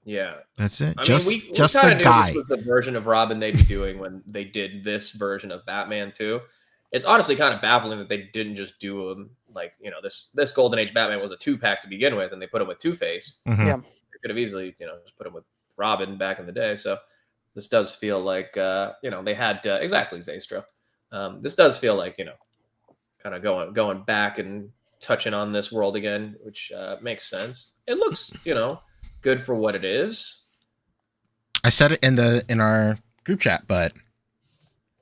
S2: Yeah.
S6: That's it.
S2: I
S6: just
S2: mean, we
S6: just
S2: kind
S6: the
S2: of knew
S6: guy.
S2: this was the version of Robin they'd be doing when they did this version of Batman too. It's honestly kind of baffling that they didn't just do him like this Golden Age Batman was a 2-pack to begin with, and they put him with Two-Face.
S6: Mhm.
S7: Yeah.
S2: They could have easily just put him with Robin back in the day. So this does feel like they had exactly Zaystra. This does feel like kind of going back and touching on this world again, which makes sense. It looks good for what it is.
S6: I said it in our group chat, but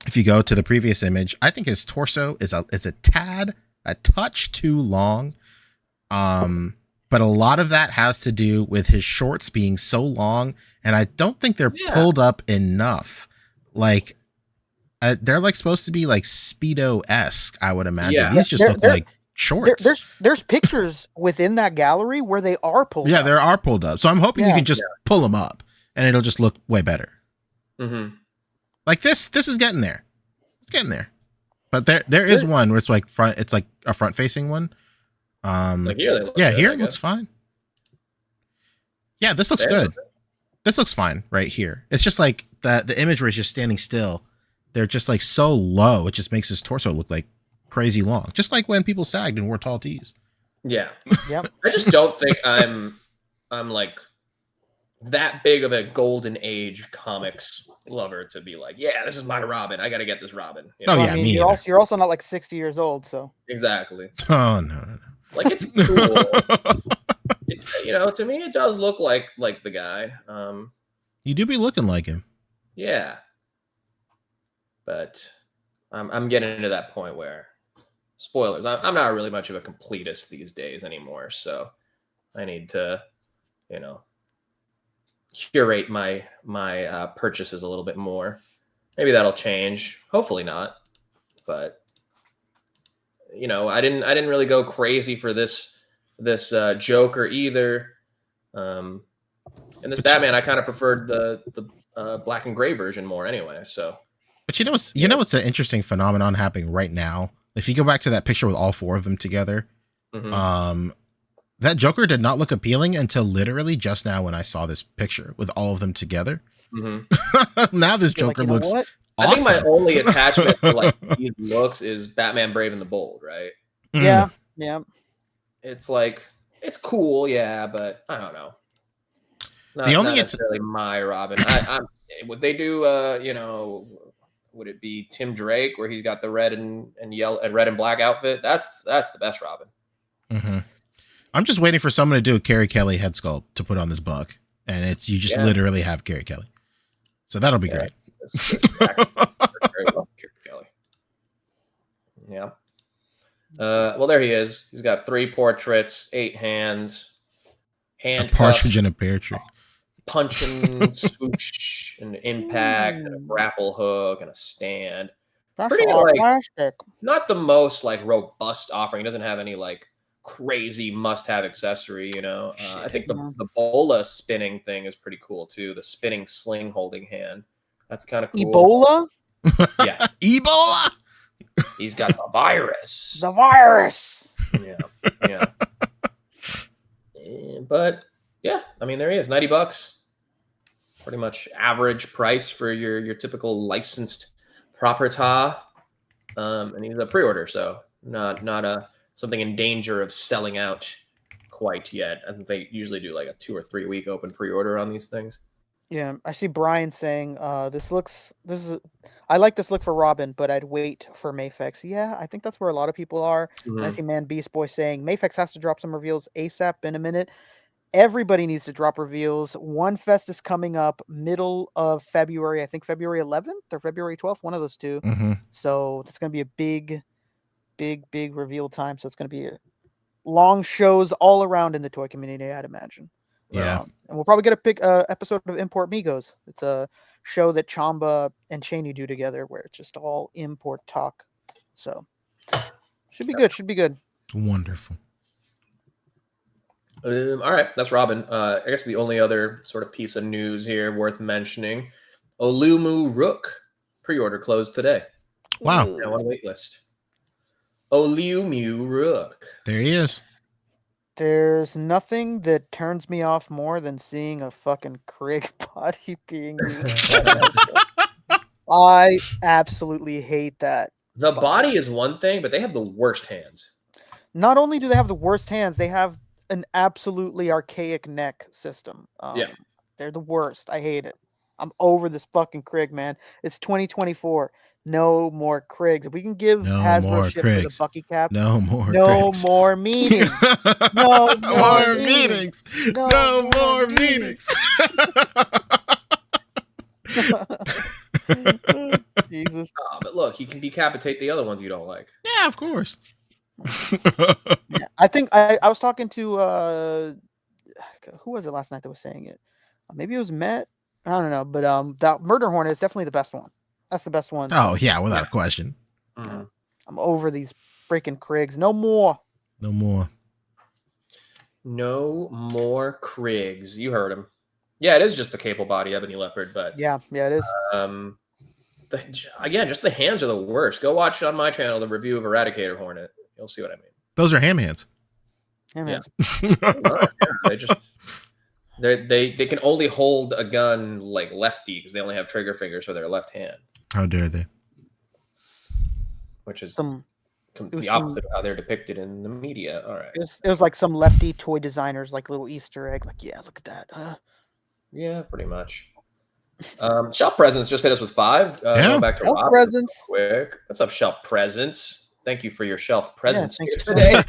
S6: if you go to the previous image, I think his torso is a touch too long. But a lot of that has to do with his shorts being so long, and I don't think they're pulled up enough. Like they're like supposed to be like Speedo-esque, I would imagine.
S2: Yeah.
S6: These just look like shorts.
S7: There's pictures within that gallery where they are pulled.
S6: Yeah,
S7: up.
S6: they are pulled up. So I'm hoping you can just pull them up, and it'll just look way better.
S2: Mm-hmm.
S6: Like this is getting there. It's getting there. But there is one where it's like front. It's like a front facing one.
S2: Like here, they look
S6: yeah,
S2: good,
S6: here
S2: I
S6: it looks
S2: guess.
S6: fine. Yeah, this looks
S2: There.
S6: good. This looks fine right here. It's just like the image where he's just standing still. They're just like so low. It just makes his torso look like crazy long. Just like when people sagged and wore tall tees.
S2: Yeah.
S7: Yep.
S2: I just don't think I'm like that big of a golden age comics lover to be like, yeah, this is my Robin. I got to get this Robin.
S6: Oh,
S7: Well,
S6: yeah,
S7: I mean,
S6: me
S7: you're
S6: either.
S7: also, you're also not like 60 years old, so
S2: Exactly.
S6: Oh no.
S2: Like it's cool. To me, it does look like the guy.
S6: You do be looking like him.
S2: Yeah. But I'm getting into that point where, spoilers, I'm not really much of a completist these days anymore. So I need to, curate my purchases a little bit more. Maybe that'll change. Hopefully not. But I didn't really go crazy for this Joker either. And this Batman, I kind of preferred the black and gray version more anyway. So.
S6: But you know what's an interesting phenomenon happening right now? If you go back to that picture with all four of them together, that Joker did not look appealing until literally just now when I saw this picture with all of them together. Now this Joker looks
S2: I think my
S6: awesome.
S2: only attachment to like these looks is Batman Brave and the Bold, right?
S7: Yeah, yeah.
S2: It's like it's cool, yeah, but I don't know.
S6: The
S2: Not
S6: only
S2: necessarily my Robin. I'm would they do would it be Tim Drake where he's got the red and yellow and red and black outfit? That's the best Robin.
S6: Mm-hmm. I'm just waiting for someone to do a Carrie Kelly head sculpt to put on this book, and it's you just literally have Carrie Kelly, so that'll be great.
S2: Very well, Carrie Kelly. Yeah. Well, there he is. He's got 3 portraits, 8 hands,
S6: A partridge in a pear tree.
S2: Punch and swoosh, and impact, and a grapple hook, and a stand.
S7: That's
S2: Pretty
S7: all
S2: like
S7: plastic.
S2: not the most like robust offering. It doesn't have any like crazy must-have accessory. You know, I think the bola spinning thing is pretty cool too. The spinning sling holding hand. That's kind of cool.
S7: Ebola?
S2: Yeah,
S6: Ebola.
S2: he's got the virus.
S7: The virus.
S2: Yeah. But yeah, I mean, there he is, $90. Pretty much average price for your typical licensed property. And he's a pre-order, so not something in danger of selling out quite yet. I think they usually do like a 2 or 3 week open pre-order on these things.
S7: Yeah, I see Brian saying, I like this look for Robin, but I'd wait for Mafex. Yeah, I think that's where a lot of people are.
S2: Mm-hmm.
S7: And I see Man Beast Boy saying Mafex has to drop some reveals ASAP in a minute. Everybody needs to drop reveals. One Fest is coming up middle of February. I think February 11th or February 12th, one of those two.
S6: Mm-hmm.
S7: So it's going to be a big reveal time. So it's going to be long shows all around in the toy community, I'd imagine.
S6: Yeah.
S7: And we'll probably get a episode of Import Migos. It's a show that Chamba and Cheney do together where it's just all import talk. So should be good.
S6: Wonderful.
S2: All right, that's Robin. I guess the only other sort of piece of news here worth mentioning, Olumu Rook pre-order closed today.
S6: Wow.
S2: Now on wait list. Olumu Rook.
S6: There he is.
S7: There's nothing that turns me off more than seeing a fucking Krieg body being used. I absolutely hate that.
S2: The body is one thing, but they have the worst hands.
S7: Not only do they have the worst hands, they have an absolutely archaic neck system. They're the worst. I hate it. I'm over this fucking Krieg, man. It's 2024. No more Kriegs. If we can give Hasbro shit for the Bucky cap,
S6: no more
S7: meetings. No more meetings.
S6: No more meetings.
S7: Jesus.
S2: But look, he can decapitate the other ones you don't like.
S6: Yeah, of course.
S7: Yeah, I think I was talking to who was it last night that was saying it? Maybe it was Matt. I don't know, but that Murder Hornet is definitely the best one. That's the best one.
S6: Oh yeah, without a question.
S2: Mm-hmm.
S7: I'm over these freaking Kriegs. No more.
S6: No more.
S2: No more Kriegs. You heard him. Yeah, it is just the cable body ebony leopard, but
S7: yeah, it is.
S2: Again, just the hands are the worst. Go watch on my channel the review of Eradicator Hornet. You'll see what I mean.
S6: Those are ham hands.
S7: Yeah.
S2: They can only hold a gun like lefty because they only have trigger fingers for their left hand.
S6: How dare they?
S2: Which is the opposite of how they're depicted in the media. All right.
S7: It was like some lefty toy designers, like little Easter egg. Like, yeah, look at that. Huh?
S2: Yeah, pretty much. Shelf Presence just hit us with 5. Going back to
S7: Shelf
S2: Rob
S7: Presence.
S2: Quick. What's up, Shelf Presence? Thank you for your Shelf Presence here today.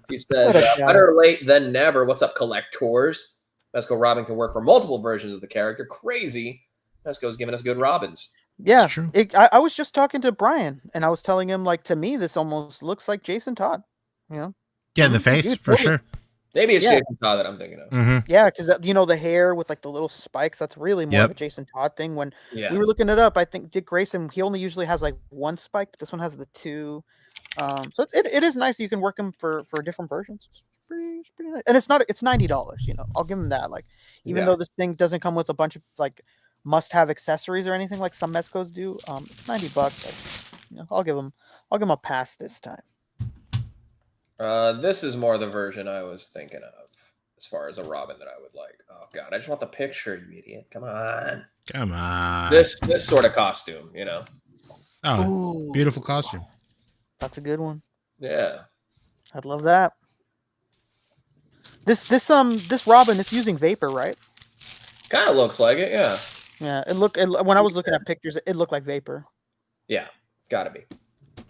S2: He says, better late than never. What's up, collectors? Mezco Robin can work for multiple versions of the character. Crazy. Mezco's giving us good Robins.
S7: Yeah,
S6: it's true.
S7: I was just talking to Brian, and I was telling him, like, to me, this almost looks like Jason Todd. You know?
S6: Yeah, the face, for sure.
S2: Maybe it's Jason Todd that I'm thinking of.
S6: Mm-hmm.
S7: Yeah, because, the hair with, like, the little spikes, that's really more of a Jason Todd thing. When we were looking it up, I think Dick Grayson, he only usually has, like, 1 spike, but this one has the 2. So it is nice that you can work him for different versions. It's pretty nice. And it's $90, I'll give him that. Like, even though this thing doesn't come with a bunch of, like, must-have accessories or anything like some Mezcos do, it's $90. I'll give him a pass this time.
S2: This is more the version I was thinking of. as far as a Robin that I would like. Oh god, I just want the picture, you idiot. Come on.
S6: Come on.
S2: This sort of costume, you know.
S6: Oh,
S7: Ooh,
S6: beautiful costume.
S7: that's a good one.
S2: Yeah.
S7: I'd love that. This Robin, it's using vapor, right?
S2: Kind of looks like it, yeah.
S7: Yeah, when I was looking at pictures, it looked like vapor.
S2: Yeah, gotta be.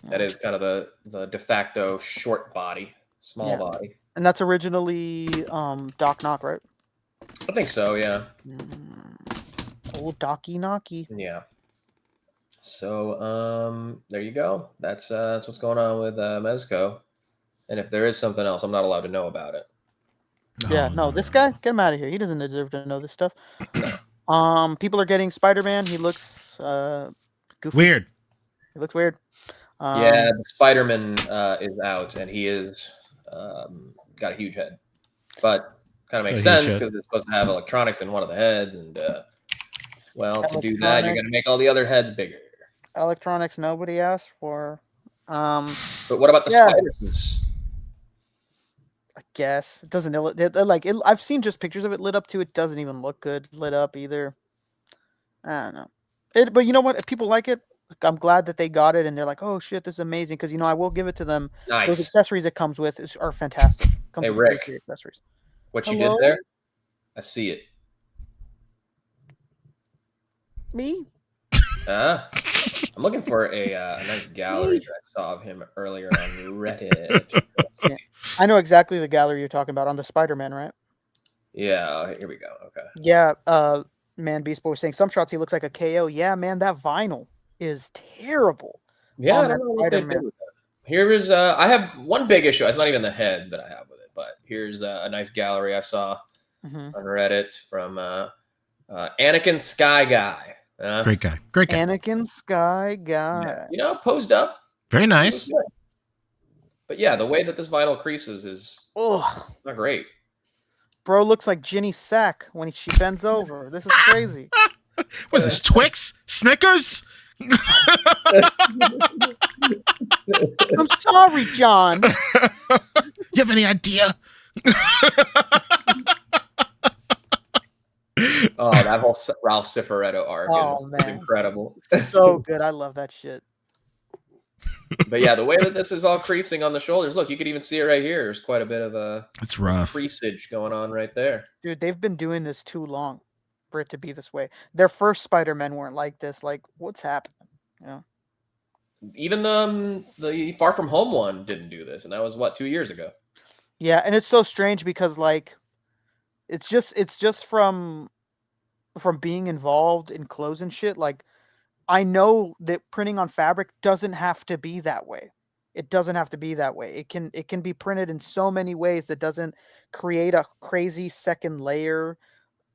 S2: That is kind of the de facto short body, small body.
S7: And that's originally Doc Knock, right?
S2: I think so, yeah.
S7: Oh, Docky Knocky.
S2: Yeah. So, there you go. That's what's going on with Mezco. And if there is something else, I'm not allowed to know about it.
S7: This guy, get him out of here. He doesn't deserve to know this stuff. People are getting Spider-Man. He looks goofy.
S6: Weird.
S7: He looks weird.
S2: Yeah, the Spiderman is out, and he is got a huge head. But kind of makes sense because it's supposed to have electronics in one of the heads, and to do that, you're going to make all the other heads bigger.
S7: Electronics nobody asked for.
S2: But what about the spiders?
S7: I guess it doesn't. I've seen just pictures of it lit up too. It doesn't even look good lit up either. I don't know. But you know what? If people like it, I'm glad that they got it, and they're like, "Oh shit, this is amazing!" Because I will give it to them.
S2: Nice.
S7: Those accessories it comes with are fantastic.
S2: Hey Rick,
S7: accessories.
S2: What you did there? I see it.
S7: Me?
S2: I'm looking for a nice gallery that I saw of him earlier on Reddit.
S7: Yeah. I know exactly the gallery you're talking about on the Spider-Man, right?
S2: Yeah, here we go. Okay.
S7: Yeah, man, Beast Boy was saying some shots he looks like a KO. Yeah, man, that vinyl is terrible.
S2: Yeah, I don't know what they did with that. Here is I have one big issue. It's not even the head that I have with it, but here's a nice gallery I saw on Reddit from Anakin Sky Guy.
S6: Great guy.
S7: Anakin Sky Guy.
S2: Yeah. Posed up.
S6: Very nice.
S2: But yeah, the way that this vinyl creases is not great.
S7: Bro looks like Ginny Sack when she bends over. This is crazy.
S6: What is this, Twix? Snickers?
S7: I'm sorry, John.
S6: You have any idea?
S2: Oh, that whole Ralph Cifaretto arc is incredible.
S7: So good. I love that shit.
S2: But yeah, the way that this is all creasing on the shoulders, look, you could even see it right here. There's quite a bit of
S6: it's rough
S2: creasage going on right there.
S7: Dude, they've been doing this too long for it to be this way. Their first Spider-Men weren't like this. Like, what's happening? Yeah.
S2: Even the Far From Home one didn't do this, and that was 2 years ago.
S7: Yeah, and it's so strange because like it's just from being involved in clothes and shit. Like, I know that printing on fabric doesn't have to be that way. It doesn't have to be that way. It can be printed in so many ways that doesn't create a crazy second layer.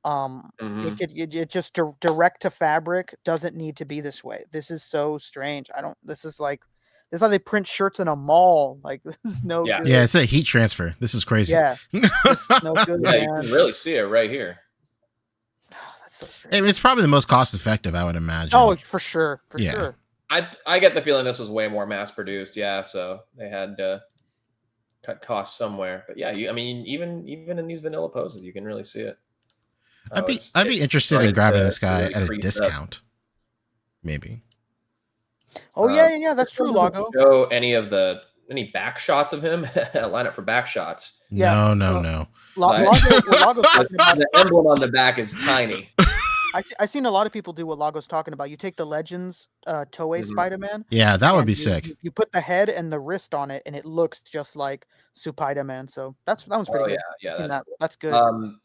S7: It just direct to fabric doesn't need to be this way. This is so strange. This is how they print shirts in a mall. Like, this is no good.
S6: Yeah, it's a heat transfer. This is crazy.
S7: Yeah. This is no good,
S2: yeah,
S7: man.
S2: you can really see it right here.
S7: So strange.
S6: It's probably the most cost effective, I would imagine.
S7: Oh, for sure. For sure.
S2: I get the feeling this was way more mass produced. Yeah, so they had to cut costs somewhere. But yeah, even in these vanilla poses, you can really see it.
S6: I'd be interested in grabbing this guy at a discount. Maybe.
S7: Oh yeah, that's true, Lago.
S2: Show any back shots of him? Line up for back shots.
S6: Yeah. No.
S7: Lago's talking about.
S2: The emblem on the back is tiny.
S7: I seen a lot of people do what Lago's talking about. You take the Legends Toei Spider-Man.
S6: Yeah, that would be sick.
S7: You put the head and the wrist on it, and it looks just like Spider-Man. So that one's pretty good.
S2: Yeah,
S7: that's good.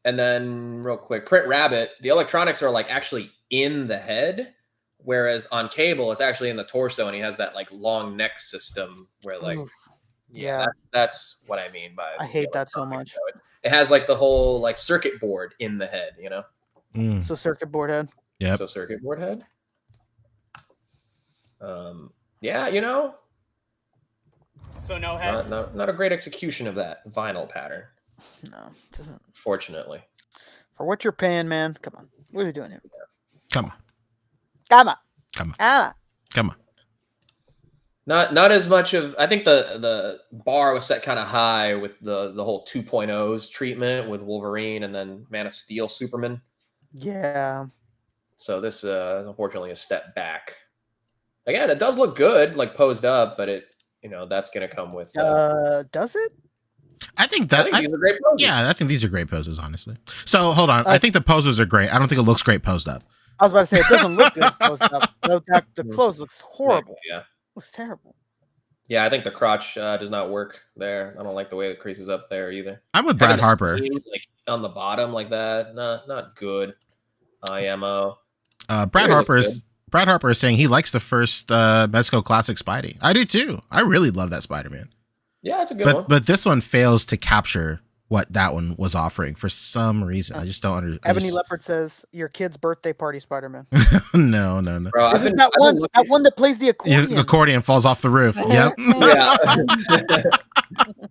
S2: And then real quick, Print Rabbit. The electronics are like actually in the head, whereas on Cable it's actually in the torso, and he has that like long neck system where like. Oof. Yeah, that's what I mean by.
S7: I hate that so much.
S2: It has like the whole like circuit board in the head, you know.
S7: So circuit board head.
S6: Yeah.
S2: So circuit board head. Yeah, you know.
S8: So no head.
S2: Not a great execution of that vinyl pattern.
S7: No, it doesn't.
S2: Fortunately.
S7: For what you're paying, man. Come on. What are you doing here?
S6: Come on.
S7: Come on.
S6: Come on.
S7: Ah.
S6: Come on.
S2: Not as much of. I think the bar was set kind of high with the whole 2.0s treatment with Wolverine and then Man of Steel Superman.
S7: Yeah.
S2: So this unfortunately a step back. Again, it does look good, like posed up, but it that's gonna come with.
S7: Does it?
S6: I think these are great poses. Yeah, I think these are great poses, honestly. So hold on, I think the poses are great. I don't think it looks great posed up.
S7: I was about to say it doesn't look good posed up. The clothes looks horrible.
S2: Yeah,
S7: looks terrible.
S2: Yeah, I think the crotch does not work there. I don't like the way it creases up there either.
S6: I'm with Brad Harper.
S2: Like on the bottom like that, not good. IMO.
S6: Brad Harper is saying he likes the first Mezco Classic Spidey. I do too. I really love that Spider-Man.
S2: Yeah, it's a good one.
S6: But this one fails to capture what that one was offering for some reason. I just don't understand.
S7: Ebony Leopard says your kid's birthday party Spider-Man.
S6: No.
S2: Bro,
S7: this is that one that plays the accordion.
S6: The accordion falls off the roof. Yep.
S2: Yeah.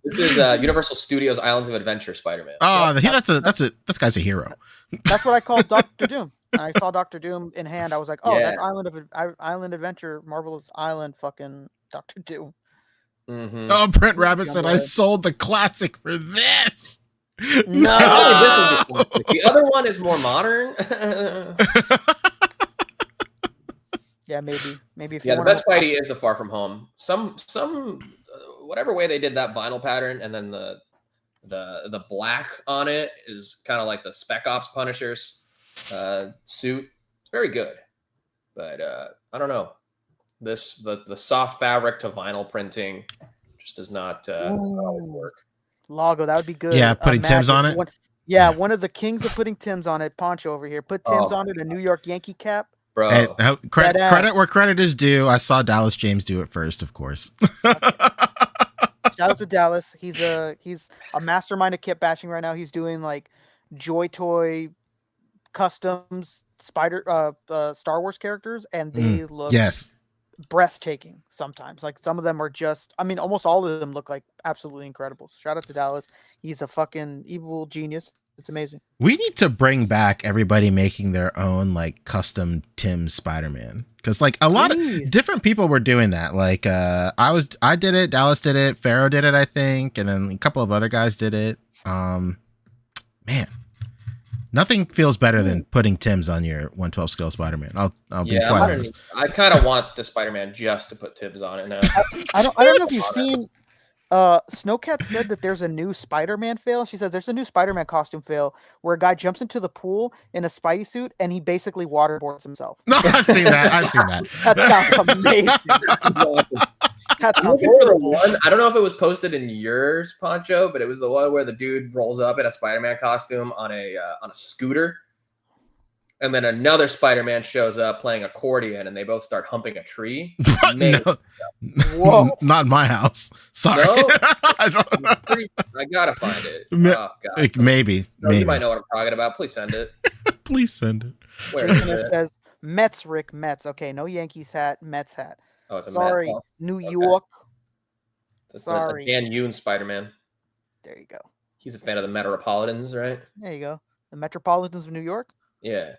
S2: This is Universal Studios Islands of Adventure Spider-Man.
S6: Oh, that guy's a hero.
S7: That's what I call Dr. Doom. I saw Dr. Doom in hand. I was like, that's Island Adventure, Marvelous Island, fucking Dr. Doom.
S2: Mm-hmm.
S6: Oh, Brent Rabbit said, I sold the classic for this.
S7: No.
S2: The other one is more modern.
S7: Yeah, maybe. If
S2: the best Spidey is the Far From Home. Some whatever way they did that vinyl pattern, and then the black on it is kind of like the Spec Ops Punisher's suit. It's very good, but I don't know. The soft fabric to vinyl printing just does not work.
S7: Logo, that would be good.
S6: Yeah, putting Tim's on it.
S7: One of the kings of putting Tim's on it. Poncho over here, put Tim's on it. A New York Yankee cap,
S2: bro.
S6: Hey, credit where credit is due. I saw Dallas James do it first, of course.
S7: Shout out to Dallas. He's a mastermind of kit bashing right now. He's doing like Joy Toy customs Star Wars characters, and they look breathtaking sometimes. Like some of them are just, almost all of them look like absolutely incredible. Shout out to Dallas. He's a fucking evil genius. It's amazing.
S6: We need to bring back everybody making their own like custom Tim Spider-Man, because like a lot of different people were doing that. Like I did it, Dallas did it, Pharaoh did it, I think, and then a couple of other guys did it. Man, nothing feels better than putting Tim's on your 112 scale Spider-Man. I'll be quite honest.
S2: I kind of want the Spider-Man just to put Tim's on it now.
S7: I don't know if you've seen. Snowcat said that there's a new Spider-Man fail. She says there's a new Spider-Man costume fail where a guy jumps into the pool in a Spidey suit and he basically waterboards himself.
S6: No, I've seen that.
S7: That sounds amazing. That sounds horrible.
S2: I don't know if it was posted in yours, Poncho, but it was the one where the dude rolls up in a Spider-Man costume on a scooter, and then another Spider-Man shows up playing accordion, and they both start humping a tree.
S6: No. Whoa! Not in my house. Sorry.
S2: No? I gotta find it. Oh god.
S6: Maybe.
S2: You might know what I'm talking about. Please send it.
S6: Please send it.
S7: Where is it? Says Mets, Rick Mets. Okay, no Yankees hat, Mets hat.
S2: Oh, it's a
S7: sorry,
S2: Mets.
S7: New York.
S2: That's
S7: sorry,
S2: the Dan Yoon Spider-Man.
S7: There you go.
S2: He's a fan of the Metropolitans, right?
S7: There you go. The Metropolitans of New York.
S2: Yeah.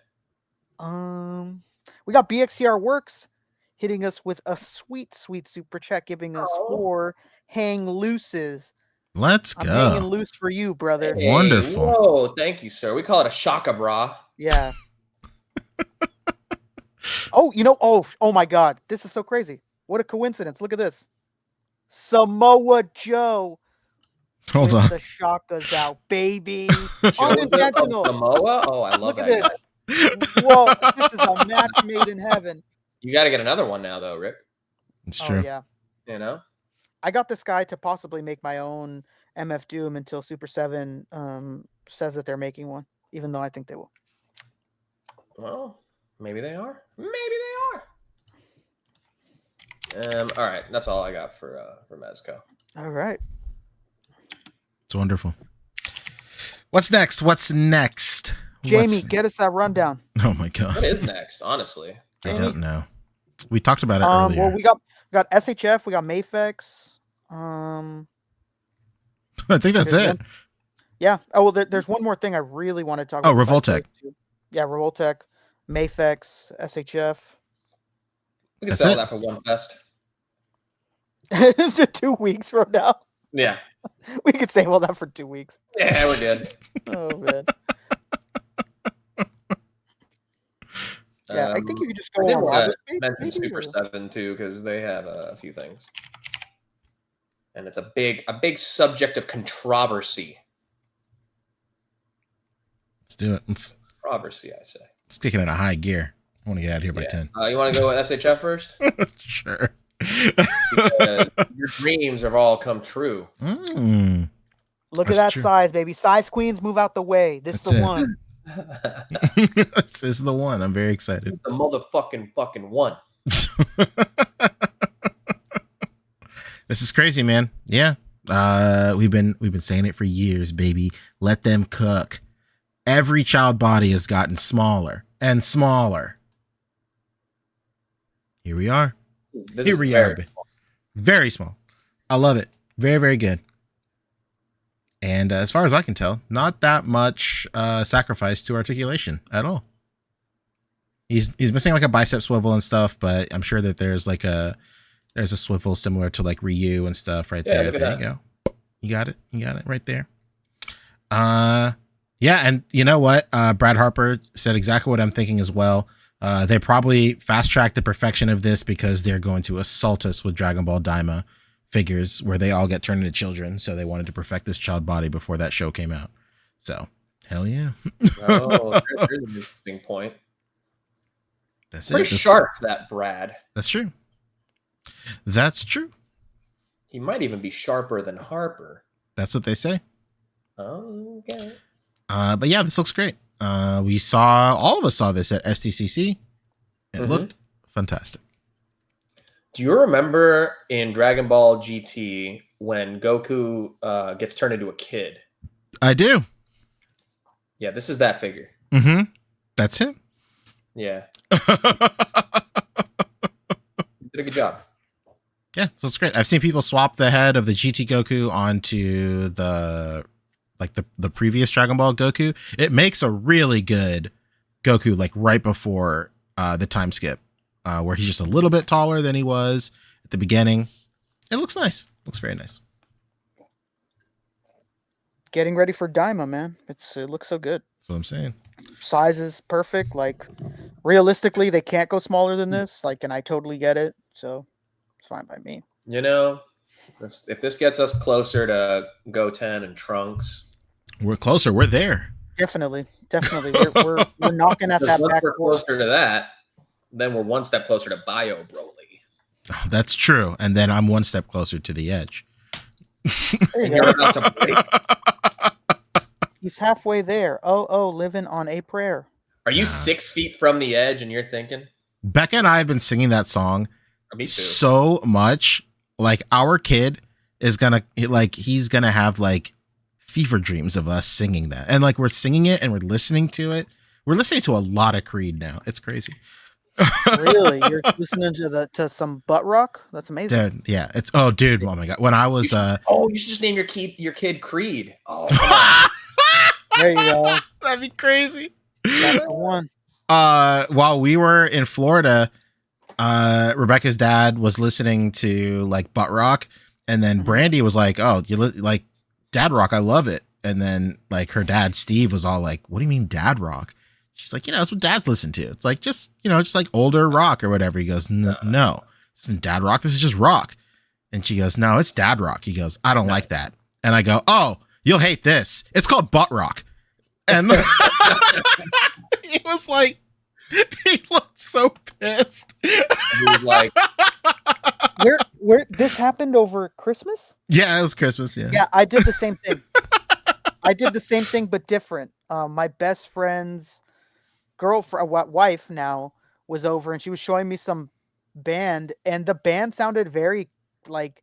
S7: We got BXCR Works hitting us with a sweet super chat, giving us 4 hang looses.
S6: Let's
S7: I'm
S6: go.
S7: hanging loose for you, brother.
S2: Hey,
S6: wonderful.
S2: Whoa, thank you, sir. We call it a shaka bra.
S7: Yeah. Oh my God. This is so crazy. What a coincidence. Look at this. Samoa Joe.
S6: Hold on.
S7: The shakas out, baby. Unintentional.
S2: Samoa? Oh, I love
S7: Look
S2: that.
S7: Look at this. Whoa, this is a match made in heaven.
S2: You got to get another one now, though, Rick.
S6: It's true.
S7: Oh, yeah.
S2: You know?
S7: I got this guy to possibly make my own MF Doom until Super 7 says that they're making one, even though I think they will.
S2: Well, maybe they are. Maybe they are. All right. That's all I got for Mezco.
S7: All right.
S6: It's wonderful. What's next?
S7: Jamie, get us that rundown.
S6: Oh my God.
S2: What is next, honestly?
S6: I don't know. We talked about it earlier.
S7: Well, we got SHF, we got Mafex.
S6: I think that's it.
S7: Yeah. Oh, well, there's one more thing I really want to talk about.
S6: Oh, Revoltech.
S7: Yeah, Revoltech, Mafex, SHF.
S2: We can sell that for one fest.
S7: 2 weeks from now.
S2: Yeah.
S7: We could save all that for 2 weeks.
S2: Yeah, we're good.
S7: Oh man. Yeah, I think you could just go
S2: I did
S7: on
S2: want
S7: Robert's
S2: to
S7: page.
S2: mention
S7: maybe,
S2: Super
S7: or-
S2: 7 too, because they have a few things. And it's a big subject of controversy.
S6: Let's do it. Let's
S2: Controversy, I say.
S6: kick it in a high gear. I want to get out of here by 10.
S2: You want to go with SHF first?
S6: Sure.
S2: Because your dreams have all come true.
S7: Look
S6: That's
S7: at that
S6: true.
S7: size, baby. Size queens, move out the way. This is
S6: That's
S7: the
S6: it.
S7: one.
S6: This is the one. I'm very excited.
S2: The motherfucking fucking one.
S6: This is crazy, man. Yeah. We've been saying it for years, baby. Let them cook. Every child body has gotten smaller and smaller. Here we are.
S2: This
S6: Here
S2: is
S6: we
S2: very
S6: are. Very small. I love it. Very, very good. And as far as I can tell, not that much sacrifice to articulation at all. He's missing like a bicep swivel and stuff, but I'm sure that there's a swivel similar to like Ryu and stuff right there.
S2: Look at
S6: There you
S2: that.
S6: go. You got it. You got it right there. Yeah, and you know what? Brad Harper said exactly what I'm thinking as well. They probably fast-tracked the perfection of this because they're going to assault us with Dragon Ball Daima figures where they all get turned into children. So they wanted to perfect this child body before that show came out. So, hell yeah.
S2: Oh, there's an interesting point.
S6: That's
S2: Pretty
S6: it.
S2: sharp, that Brad.
S6: That's true. That's true.
S2: He might even be sharper than Harper.
S6: That's what they say.
S2: Oh, okay.
S6: But yeah, this looks great. All of us saw this at SDCC. It looked fantastic.
S2: Do you remember in Dragon Ball GT when Goku gets turned into a kid?
S6: I do.
S2: Yeah, this is that figure.
S6: Mm-hmm. That's him.
S2: Yeah. Did a good job.
S6: Yeah, so it's great. I've seen people swap the head of the GT Goku onto the previous Dragon Ball Goku. It makes a really good Goku, like right before the time skip, where he's just a little bit taller than he was at the beginning. It looks nice. Looks very nice.
S7: Getting ready for Daima, man. It looks so good.
S6: That's what I'm saying.
S7: Size is perfect. Like realistically, they can't go smaller than this. Like, and I totally get it. So it's fine by me.
S2: You know, if this gets us closer to Goten and Trunks,
S6: We're closer. We're there.
S7: Definitely. We're knocking at that
S2: once
S7: back
S2: we're
S7: door.
S2: closer to that, then we're one step closer to Bio Broly.
S6: Oh, that's true. And then I'm one step closer to the edge.
S7: There
S2: And
S7: you
S2: you're
S7: go.
S2: about to break.
S7: He's halfway there. Oh, living on a prayer.
S2: Are you 6 feet from the edge and you're thinking?
S6: Becca and I have been singing that song
S2: Me too.
S6: so much. Like our kid is he's gonna have like fever dreams of us singing that. And like we're singing it and we're listening to it. We're listening to a lot of Creed now. It's crazy.
S7: Really? You're listening to some butt rock? That's amazing.
S6: Dude, yeah. Dude, oh my god. When I was
S2: you should just name your kid Creed. Oh, come on.
S7: There you go.
S6: that'd be crazy.
S7: That's the one.
S6: While we were in Florida, Rebecca's dad was listening to like butt rock, and then Brandy was like, "Oh, you like dad rock? I love it." And then like her dad Steve was all like, "What do you mean dad rock?" She's like, "That's what dads listen to. It's like just like older rock or whatever." He goes, "No, this isn't dad rock. This is just rock." And she goes, "No, it's dad rock." He goes, "I don't like that." And I go, "Oh, you'll hate this. It's called butt rock." And he was like, he looked so pissed.
S2: He was like,
S7: Where this happened over Christmas?
S6: Yeah, it was Christmas. Yeah.
S7: Yeah, I did the same thing. I did the same thing, but different. My best friend's wife now was over, and she was showing me some band, and the band sounded very like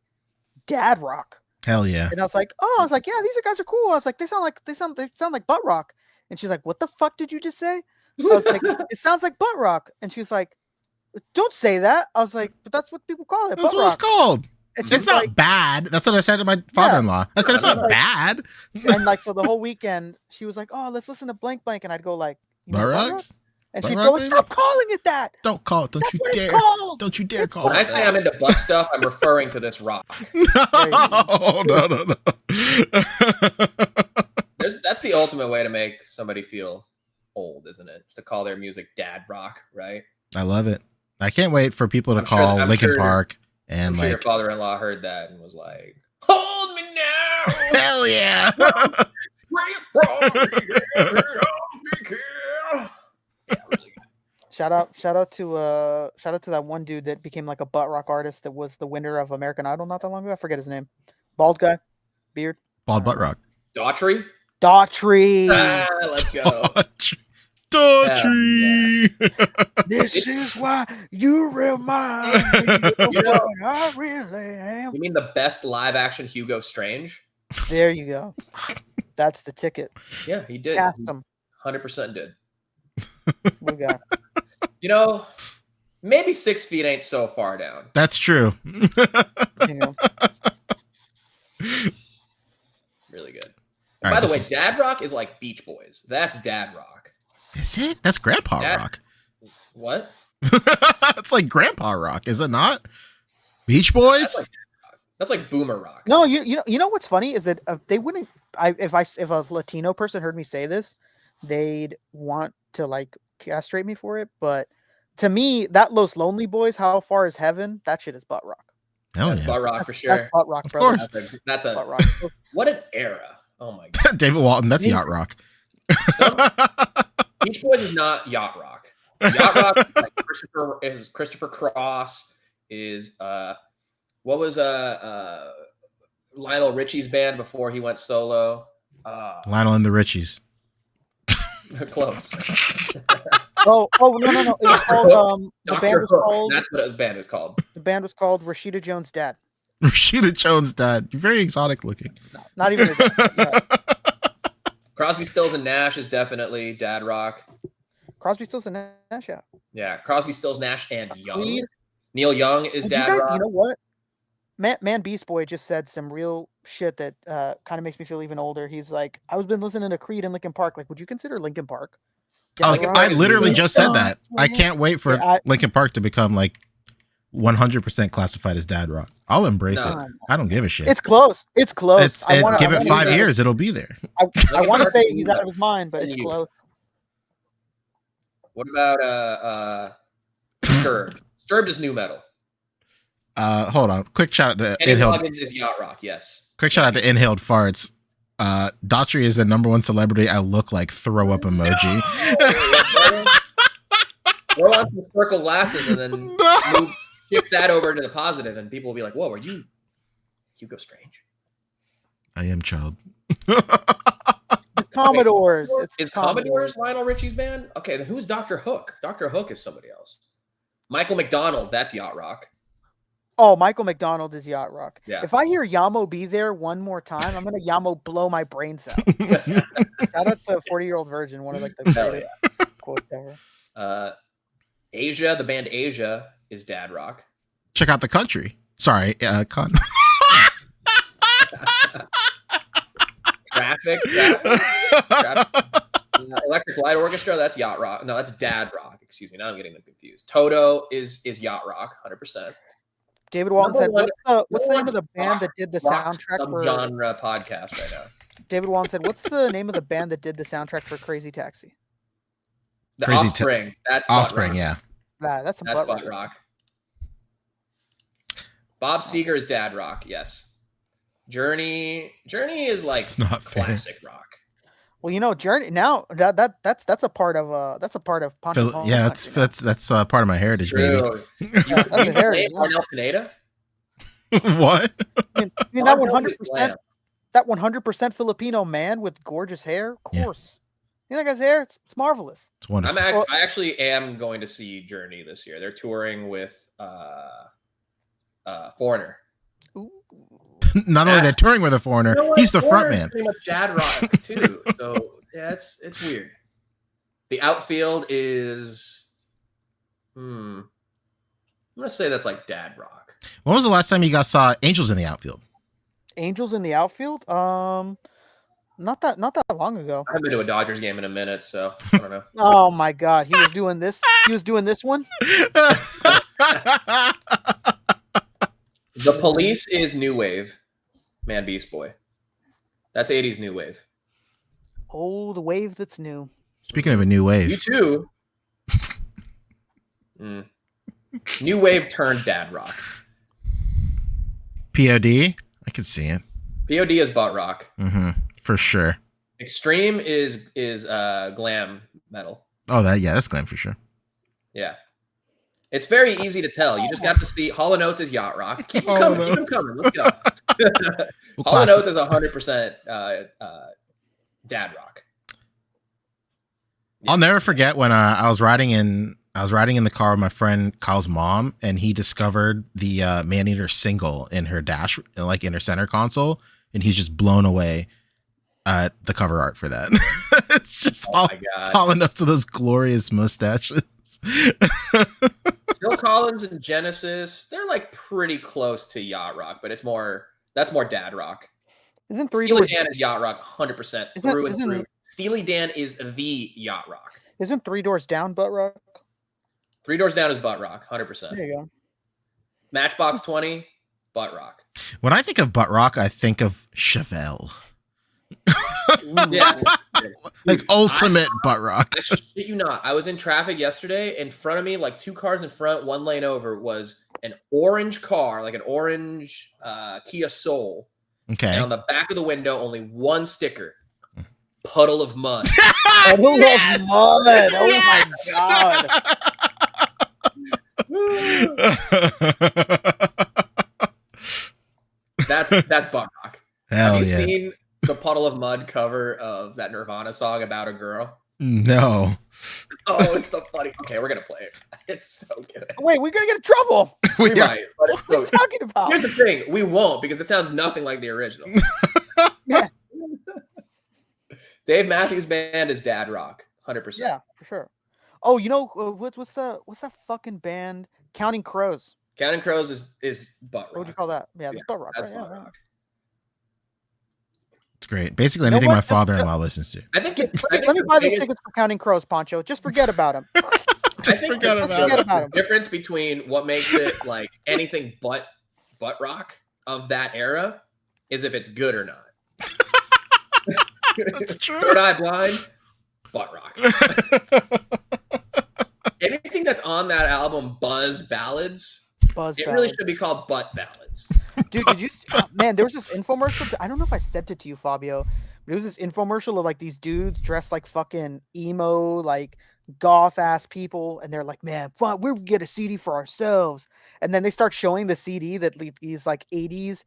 S7: dad rock.
S6: Hell yeah.
S7: And I was like, yeah, these guys are cool. I was like, they sound like butt rock. And she's like, what the fuck did you just say? I was like, it sounds like butt rock. And she's like, don't say that. I was like, but that's what people call it.
S6: That's
S7: butt
S6: what
S7: rock.
S6: it's called.
S7: And she's
S6: It's not
S7: like,
S6: bad. That's what I said to my father-in-law. I said, it's not
S7: Like-
S6: bad.
S7: and like, so the whole weekend she was like, oh, let's listen to blank blank. And I'd go like, you know
S6: Butt
S7: butt
S6: rock?
S7: And
S6: Butt
S7: she'd
S6: rock,
S7: go like,
S6: baby?
S7: "Stop calling it that."
S6: Don't call it. Don't
S7: That's
S6: you
S7: what it's
S6: dare.
S7: called.
S6: Don't you dare call
S2: When I
S6: it.
S2: say I'm into butt stuff, I'm referring to this rock.
S6: No.
S2: That's the ultimate way to make somebody feel old, isn't it? It's to call their music dad rock, right?
S6: I love it. I can't wait for people to
S2: I'm
S6: call
S2: sure- I'm
S6: Linkin
S2: sure-
S6: Park
S2: I'm
S6: and
S2: sure your
S6: like,
S2: father-in-law heard that and was like, "Hold me now."
S6: hell yeah.
S7: Shout out to that one dude that became like a butt rock artist that was the winner of American Idol not that long ago. I forget his name. Bald guy, beard.
S6: Bald butt rock.
S2: Daughtry?
S7: Daughtry.
S2: Let's go.
S6: Daughtry.
S7: This is why you remind me of
S2: You know-
S7: what I really am.
S2: You mean the best live-action Hugo Strange?
S7: There you go. That's the ticket.
S2: Yeah, he did.
S7: Cast him.
S2: 100% did.
S7: We got.
S2: You know, maybe 6 feet ain't so far down.
S6: That's true.
S7: You know.
S2: Really good.
S6: All
S2: By
S6: right,
S2: the way,
S6: this-
S2: dad rock is like Beach Boys. That's dad rock.
S6: Is it? That's grandpa
S2: Dad-
S6: rock.
S2: What?
S6: It's like grandpa rock, is it not? Beach Boys?
S2: That's like boomer rock.
S7: No, you know what's funny is that they wouldn't. If a Latino person heard me say this, they'd want to like castrate me for it. But to me, that Los Lonely Boys, How Far Is Heaven? That shit is butt rock.
S6: Hell
S2: That's
S6: yeah.
S2: butt rock for
S7: That's
S2: sure.
S7: butt rock,
S6: Of
S7: brother.
S6: course.
S2: That's a
S7: Butt rock.
S2: what an era. Oh my god.
S6: David Walton, that's yacht rock.
S2: Beach Boys is not yacht rock. Yacht rock is like Christopher Cross is what was Lionel Richie's band before he went solo?
S6: Lionel and the Richies.
S2: Close.
S7: No. It was called the
S2: Dr.
S7: band was
S2: Hook.
S7: called
S2: That's what his band was called.
S7: Rashida Jones' dad.
S6: Rashida Jones' dad. You're very exotic looking.
S7: No, not even a dad. Yeah.
S2: Crosby, Stills, and Nash is definitely dad rock.
S7: Crosby, Stills, and Nash. Yeah.
S2: Yeah, Crosby, Stills, Nash, and Young.
S7: Creed.
S2: Neil Young is
S7: Did
S2: dad
S7: you guys,
S2: rock.
S7: you know what? Man Beast Boy just said some real shit that kind of makes me feel even older. He's like, I was been listening to Creed in Linkin Park. Like, would you consider Linkin Park?
S6: Oh,
S7: Dad rock?
S6: I literally just said that. I can't wait for
S7: Yeah,
S6: Linkin Park to become like 100% classified as dad rock. I'll embrace
S2: No.
S6: it. I don't give a shit.
S7: It's close. It's close.
S6: Give it 5 years, it'll be there.
S7: I want to
S2: Park
S7: say
S2: is
S7: he's
S2: like
S7: out of his mind, but it's
S2: 10 years.
S7: close.
S2: What about Disturbed? Disturbed is new metal.
S6: Hold on. Quick shout out to
S2: Kenny
S6: Inhaled.
S2: Loggins is yacht rock. Yes.
S6: Quick shout out to Inhaled Farts. Daughtry is the #1 celebrity I look like throw up emoji.
S2: Throw on some circle glasses and then
S6: No.
S2: shift that over to the positive, and people will be like, "Whoa, are you Hugo Strange?"
S6: I am child.
S7: The Commodores. It's
S2: Is
S7: the
S2: Commodores Lionel Richie's band? Okay, then who's Dr. Hook? Dr. Hook is somebody else. Michael McDonald, that's yacht rock.
S7: Oh, Michael McDonald is yacht rock.
S2: Yeah.
S7: If I hear Yamo be there one more time, I'm gonna Yamo blow my brains out. Shout out to 40-Year-Old Virgin, one of like the
S2: Hell
S7: greatest quotes ever.
S2: Asia, the band Asia is dad rock.
S6: Check out the country. Sorry, con.
S2: Traffic. Electric Light Orchestra, that's yacht rock. No, that's dad rock. Excuse me. Now I'm getting them confused. Toto is yacht rock, 100%.
S7: David Walton said,
S2: Number
S7: "What's the name of the band that did the soundtrack for?"
S2: genre podcast right now.
S7: David Walton said, "What's the name of the band that did the soundtrack for Crazy Taxi?"
S2: The
S6: Crazy
S2: Offspring. That's butt
S6: Offspring,
S2: rock.
S6: yeah.
S7: That's some
S2: That's
S7: butt
S2: butt
S7: rock.
S2: rock. Bob Seger is dad rock. Yes. Journey is like
S6: It's not fair.
S2: classic rock.
S7: Well, you know, Journey now that's a part of Poncho
S6: Yeah, that's part of my heritage, baby.
S2: True.
S7: That's
S2: You
S7: a heritage,
S2: play Arnel Pineda?
S6: What?
S7: I mean that
S2: Arnel is
S7: 100%.
S2: glam.
S7: That 100% Filipino man with gorgeous hair, of
S6: Yeah.
S7: course. You think that guy's hair? It's marvelous.
S6: It's wonderful.
S2: I actually am going to see Journey this year. They're touring with Foreigner.
S7: Ooh.
S6: Not only they're touring with a foreigner,
S2: You know what?
S6: he's the front
S2: Foreigner's
S6: man.
S2: Pretty much dad rock too. So yeah, it's weird. The outfield is, I'm gonna say that's like dad rock.
S6: When was the last time you guys saw Angels in the Outfield?
S7: Angels in the outfield? Not that long ago.
S2: I haven't been to a Dodgers game in a minute, so I don't know.
S7: Oh my God, he was doing this. He was doing this one.
S2: The Police is new wave. Man, Beast Boy. That's 80s new wave.
S7: Old wave that's new.
S6: Speaking of a new wave,
S2: You too. New wave turned dad rock.
S6: POD, I can see it.
S2: POD is butt rock.
S6: For sure.
S2: Extreme is glam metal.
S6: Oh, that's glam for sure.
S2: Yeah. It's very easy to tell. You just got to see Hall & Oates is yacht rock. Keep them coming. Keep them coming. Let's go. Hall & Oates is 100% dad rock.
S6: I'll never forget when I was riding in the car with my friend Kyle's mom, and he discovered the Maneater single in her dash, like in her center console, and he's just blown away at the cover art for that. It's just Hall & Oates with those glorious mustaches.
S2: Phil Collins and Genesis, they're like pretty close to yacht rock, but that's more dad rock.
S7: Isn't Three
S2: Steely
S7: Doors
S2: Dan is yacht rock 100% through and through. Steely Dan is the yacht rock.
S7: Isn't Three Doors Down butt rock?
S2: Three Doors Down is butt rock, 100%.
S7: There you go.
S2: Matchbox 20, butt rock.
S6: When I think of butt rock, I think of Chevelle.
S2: Yeah.
S6: Like ultimate butt rock.
S2: I shit you not. I was in traffic yesterday. In front of me, like 2 cars in front, 1 lane over, was an orange car, like an orange Kia Soul.
S6: Okay.
S2: And on the back of the window, only 1 sticker. Puddle of mud.
S7: Puddle of mud. Oh my God.
S2: That's butt rock.
S6: Hell
S2: Have you
S6: yeah.
S2: seen the Puddle of Mud cover of that Nirvana song about a girl?
S6: No.
S2: Oh, it's the funny. Okay, we're gonna play it. It's so good.
S7: Wait, we're gonna get in trouble.
S2: We might, but it's
S7: What are you
S2: so,
S7: talking about?
S2: here's the thing: we won't, because it sounds nothing like the original.
S7: Yeah.
S2: Dave Matthews Band is dad rock, 100%.
S7: Yeah, for sure. Oh, you know what's that fucking band? Counting Crows.
S2: Counting Crows is butt rock.
S7: What would you call that? Yeah, that's butt rock.
S2: That's
S7: Right? Yeah,
S2: butt
S7: right.
S2: rock.
S6: It's great. Basically
S7: You know
S6: anything
S7: what?
S6: my father-in-law listens to.
S2: I think.
S7: Let me buy those tickets for Counting Crows, Poncho. Just forget about them.
S2: Forget
S7: about
S2: the difference between what makes it like anything but butt rock of that era is if it's good or not.
S6: That's true.
S2: Third Eye Blind, butt rock. Anything that's on that album, Buzz Ballads, it really should be called Butt Ballads.
S7: Dude, did you? Man, there was this infomercial. I don't know if I sent it to you, Fabio. There was this infomercial of like these dudes dressed like fucking emo, like goth ass people, and they're like, "Man, we'll get a CD for ourselves." And then they start showing the CD that these like 80s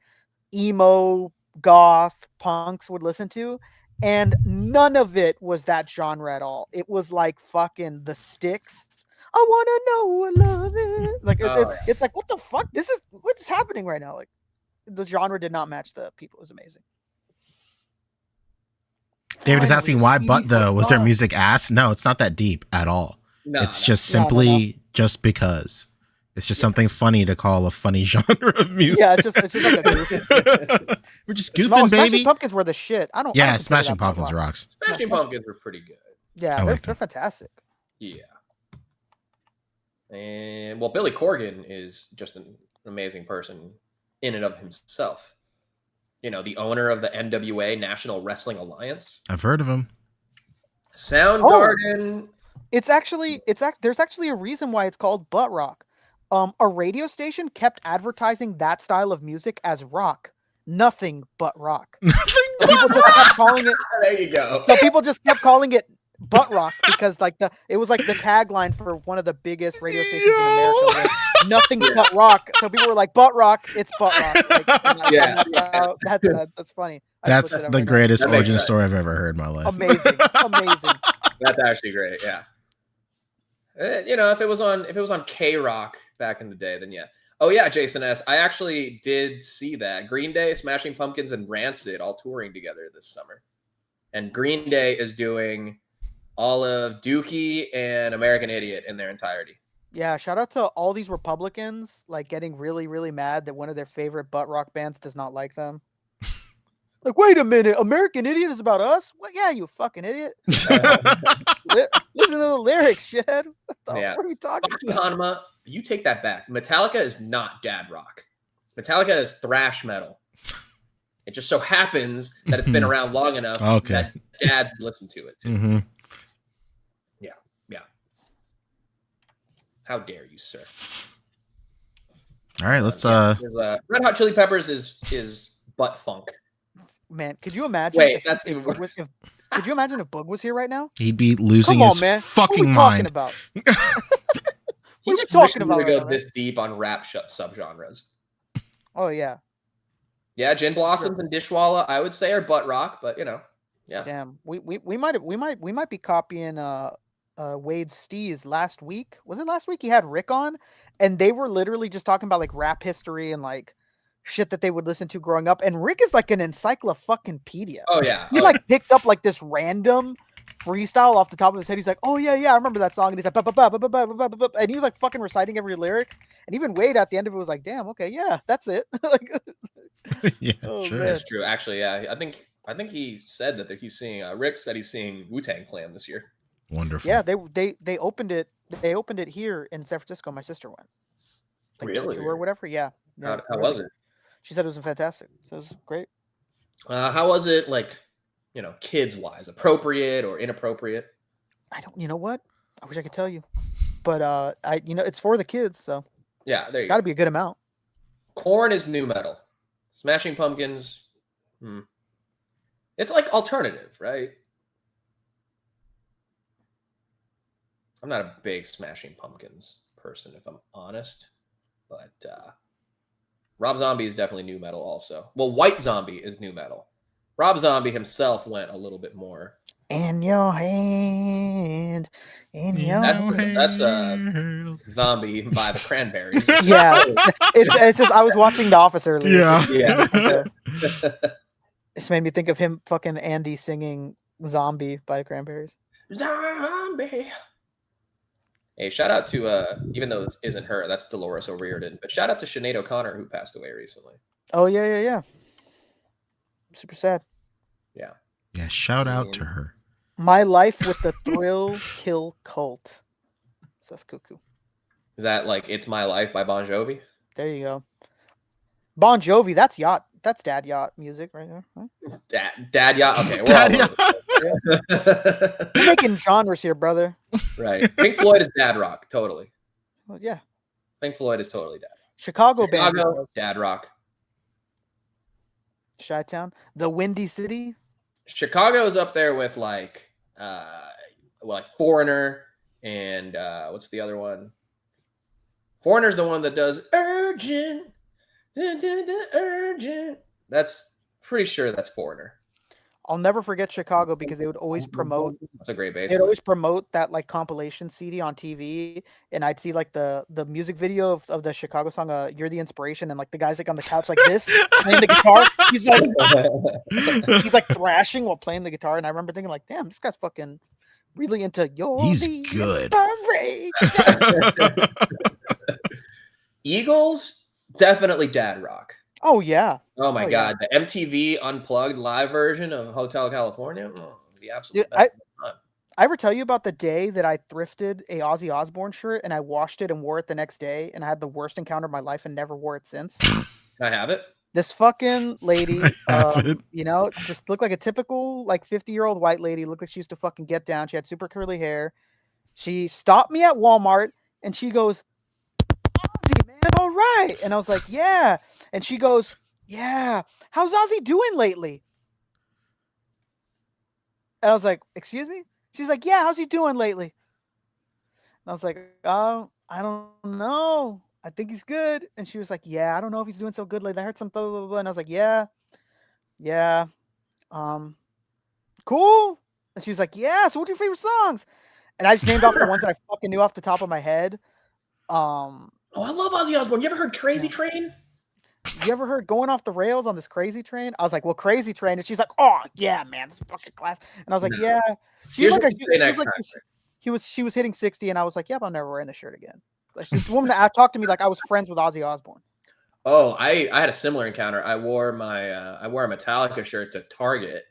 S7: emo goth punks would listen to, and none of it was that genre at all. It was like fucking The Styx. I wanna know what love is. Like it's like, what the fuck? What is happening right now? Like the genre did not match the people. It was amazing.
S6: David is asking why butt though. Was their music ass? No, it's not that deep at all.
S2: No,
S6: it's just simply just because. It's just something funny to call a funny genre of music.
S7: Yeah, it's just like a goofy.
S6: We're just goofing, baby.
S7: Smashing Pumpkins were the shit. I don't
S6: Smashing Pumpkins rocks.
S2: Smashing Pumpkins were pretty good.
S7: Yeah, they're fantastic.
S2: Yeah. And well, Billy Corgan is just an amazing person in and of himself. You know, the owner of the NWA, National Wrestling Alliance.
S6: I've heard of him.
S2: Soundgarden.
S7: There's actually a reason why it's called butt rock. A radio station kept advertising that style of music as rock. Nothing but rock. So people just kept calling it.
S2: There you go.
S7: So people just kept calling it butt rock because it was like the tagline for one of the biggest radio stations in America. Like, nothing but rock. So people were like, butt rock, it's butt rock. Like, that's funny.
S6: That's the greatest origin story I've ever heard in my life.
S7: Amazing.
S2: That's actually great. Yeah. You know, if it was on K-Rock back in the day, then yeah. Oh yeah, Jason S. I actually did see that. Green Day, Smashing Pumpkins, and Rancid all touring together this summer. And Green Day is doing all of Dookie and American Idiot in their entirety.
S7: Yeah, shout out to all these Republicans like getting really, really mad that one of their favorite butt rock bands does not like them. Like, wait a minute, American Idiot is about us? Well, yeah, you fucking idiot. Listen to the lyrics, shit. What are you talking about?
S2: Hanma, you take that back. Metallica is not dad rock. Metallica is thrash metal. It just so happens that it's been around long enough that dads listen to it too.
S6: Mm-hmm.
S2: Yeah. How dare you, sir?
S6: All right, let's
S2: Red Hot Chili Peppers is butt funk.
S7: Man, could you imagine?
S2: Wait, that's even worse.
S7: Could you imagine if Boog was here right now?
S6: He'd be losing his fucking mind.
S7: About?
S2: He's just talking about to go this deep on rap subgenres.
S7: Oh yeah.
S2: Yeah, Gin Blossoms and Dishwalla, I would say, are butt rock, but yeah.
S7: Damn, we might be copying Wade Steez last week. Was it last week? He had Rick on, and they were literally just talking about like rap history and like shit that they would listen to growing up. And Rick is like an encyclopedia.
S2: Oh yeah.
S7: He like picked up like this random freestyle off the top of his head. He's like, oh yeah, I remember that song. And he's like, and he was like fucking reciting every lyric. And even Wade at the end of it was like, damn, okay, yeah, that's it. Like,
S6: yeah, sure.
S2: That's true. Actually, yeah, I think he said that he's seeing. Rick said he's seeing Wu-Tang Clan this year.
S6: Wonderful.
S7: Yeah, they opened it. They opened it here in San Francisco. My sister went. Like,
S2: really?
S7: or whatever. Yeah.
S2: How was it?
S7: She said it was fantastic. So it was great.
S2: How was it, like, kids wise, appropriate or inappropriate?
S7: I don't. You know what? I wish I could tell you, but it's for the kids, so
S2: yeah, there you
S7: got to be a good amount.
S2: Korn is new metal. Smashing Pumpkins, it's like alternative, right? I'm not a big Smashing Pumpkins person, if I'm honest, but Rob Zombie is definitely new metal also. Well, White Zombie is new metal. Rob Zombie himself went a little bit more.
S7: In your hand,
S2: That's Zombie by the Cranberries.
S7: Yeah, it's just I was watching The Office earlier.
S2: Yeah.
S7: This made me think of him fucking Andy singing "Zombie" by the Cranberries.
S2: Zombie. Hey, shout out to even though this isn't her, that's Dolores O'Riordan, but shout out to Sinead O'Connor who passed away recently.
S7: Oh yeah. Super sad.
S2: Yeah.
S6: Yeah, shout out to her.
S7: My Life with the Thrill Kill Cult. So that's cuckoo.
S2: Is that like It's My Life by Bon Jovi?
S7: There you go. Bon Jovi, that's yacht. That's dad yacht music right there. Huh?
S2: Dad yacht. Okay,
S6: dad yacht.
S7: We're making genres here, brother.
S2: Right. Pink Floyd is dad rock, totally.
S7: Well, yeah.
S2: Pink Floyd is totally dad.
S7: Chicago band.
S2: Dad rock.
S7: Chi-Town. The Windy City.
S2: Chicago is up there with like Foreigner and what's the other one? Foreigner's the one that does urgent. Urgent. That's pretty sure that's Foreigner.
S7: I'll never forget Chicago because they would always promote.
S2: That's a great bass.
S7: They'd always promote that like compilation CD on TV, and I'd see like the music video of the Chicago song "You're the Inspiration," and like the guy's like on the couch like this playing the guitar. He's like thrashing while playing the guitar, and I remember thinking like, "Damn, this guy's fucking really into
S6: He's good."
S2: Eagles. Definitely dad rock.
S7: Oh yeah.
S2: Oh my god, yeah. The MTV Unplugged live version of Hotel California. The absolute
S7: best. I ever tell you about the day that I thrifted a Ozzy Osbourne shirt and I washed it and wore it the next day and I had the worst encounter of my life and never wore it since?
S2: Can I have it?
S7: This fucking lady, just looked like a typical like 50-year-old white lady. Looked like she used to fucking get down. She had super curly hair. She stopped me at Walmart and she goes, "Man, all right." And I was like, "Yeah." And she goes, "Yeah. How's Ozzy doing lately?" And I was like, "Excuse me?" She's like, "Yeah, how's he doing lately?" And I was like, "Oh, I don't know. I think he's good." And she was like, "Yeah, I don't know if he's doing so good lately. I heard some blah, blah, blah." And I was like, "Yeah. Cool." And she was like, "Yeah, so what's your favorite songs?" And I just named off the ones that I fucking knew off the top of my head.
S2: Oh, I love Ozzy Osbourne. You ever heard Crazy Train?
S7: You ever heard Going Off the Rails on this Crazy Train? I was like, well, Crazy Train. And she's like, "Oh, yeah, man, this is fucking class." And I was like, "Yeah." She was hitting 60, and I was like, "Yep, I'm never wearing this shirt again." Like, this woman talked to me like I was friends with Ozzy Osbourne.
S2: Oh, I had a similar encounter. I wore a Metallica shirt to Target,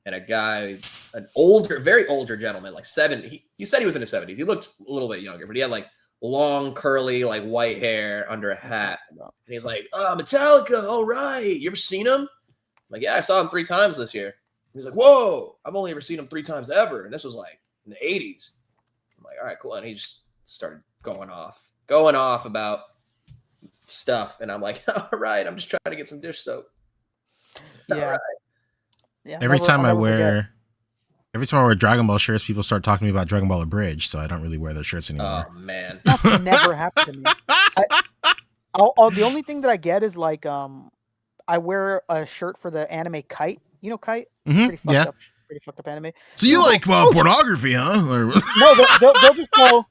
S2: and a guy, an older, very older gentleman, like 70. He said he was in his 70s. He looked a little bit younger, but he had like long, curly, like white hair under a hat. And he's like, Metallica, all right. You ever seen him? I'm like, yeah, I saw him 3 times this year. He's like, whoa, I've only ever seen him 3 times ever. And this was like in the 80s. I'm like, all right, cool. And he just started going off about stuff. And I'm like, all right, I'm just trying to get some dish soap.
S7: Yeah.
S2: Right.
S7: Yeah.
S6: Every time I wear Dragon Ball shirts, people start talking to me about Dragon Ball Abridged, so I don't really wear those shirts anymore.
S2: Oh, man.
S7: That's never happened to me. The only thing that I get is like, I wear a shirt for the anime Kite. You know Kite?
S6: Mm-hmm.
S7: Pretty fucked up anime.
S6: So you like pornography, huh? Or...
S7: No, they'll just go.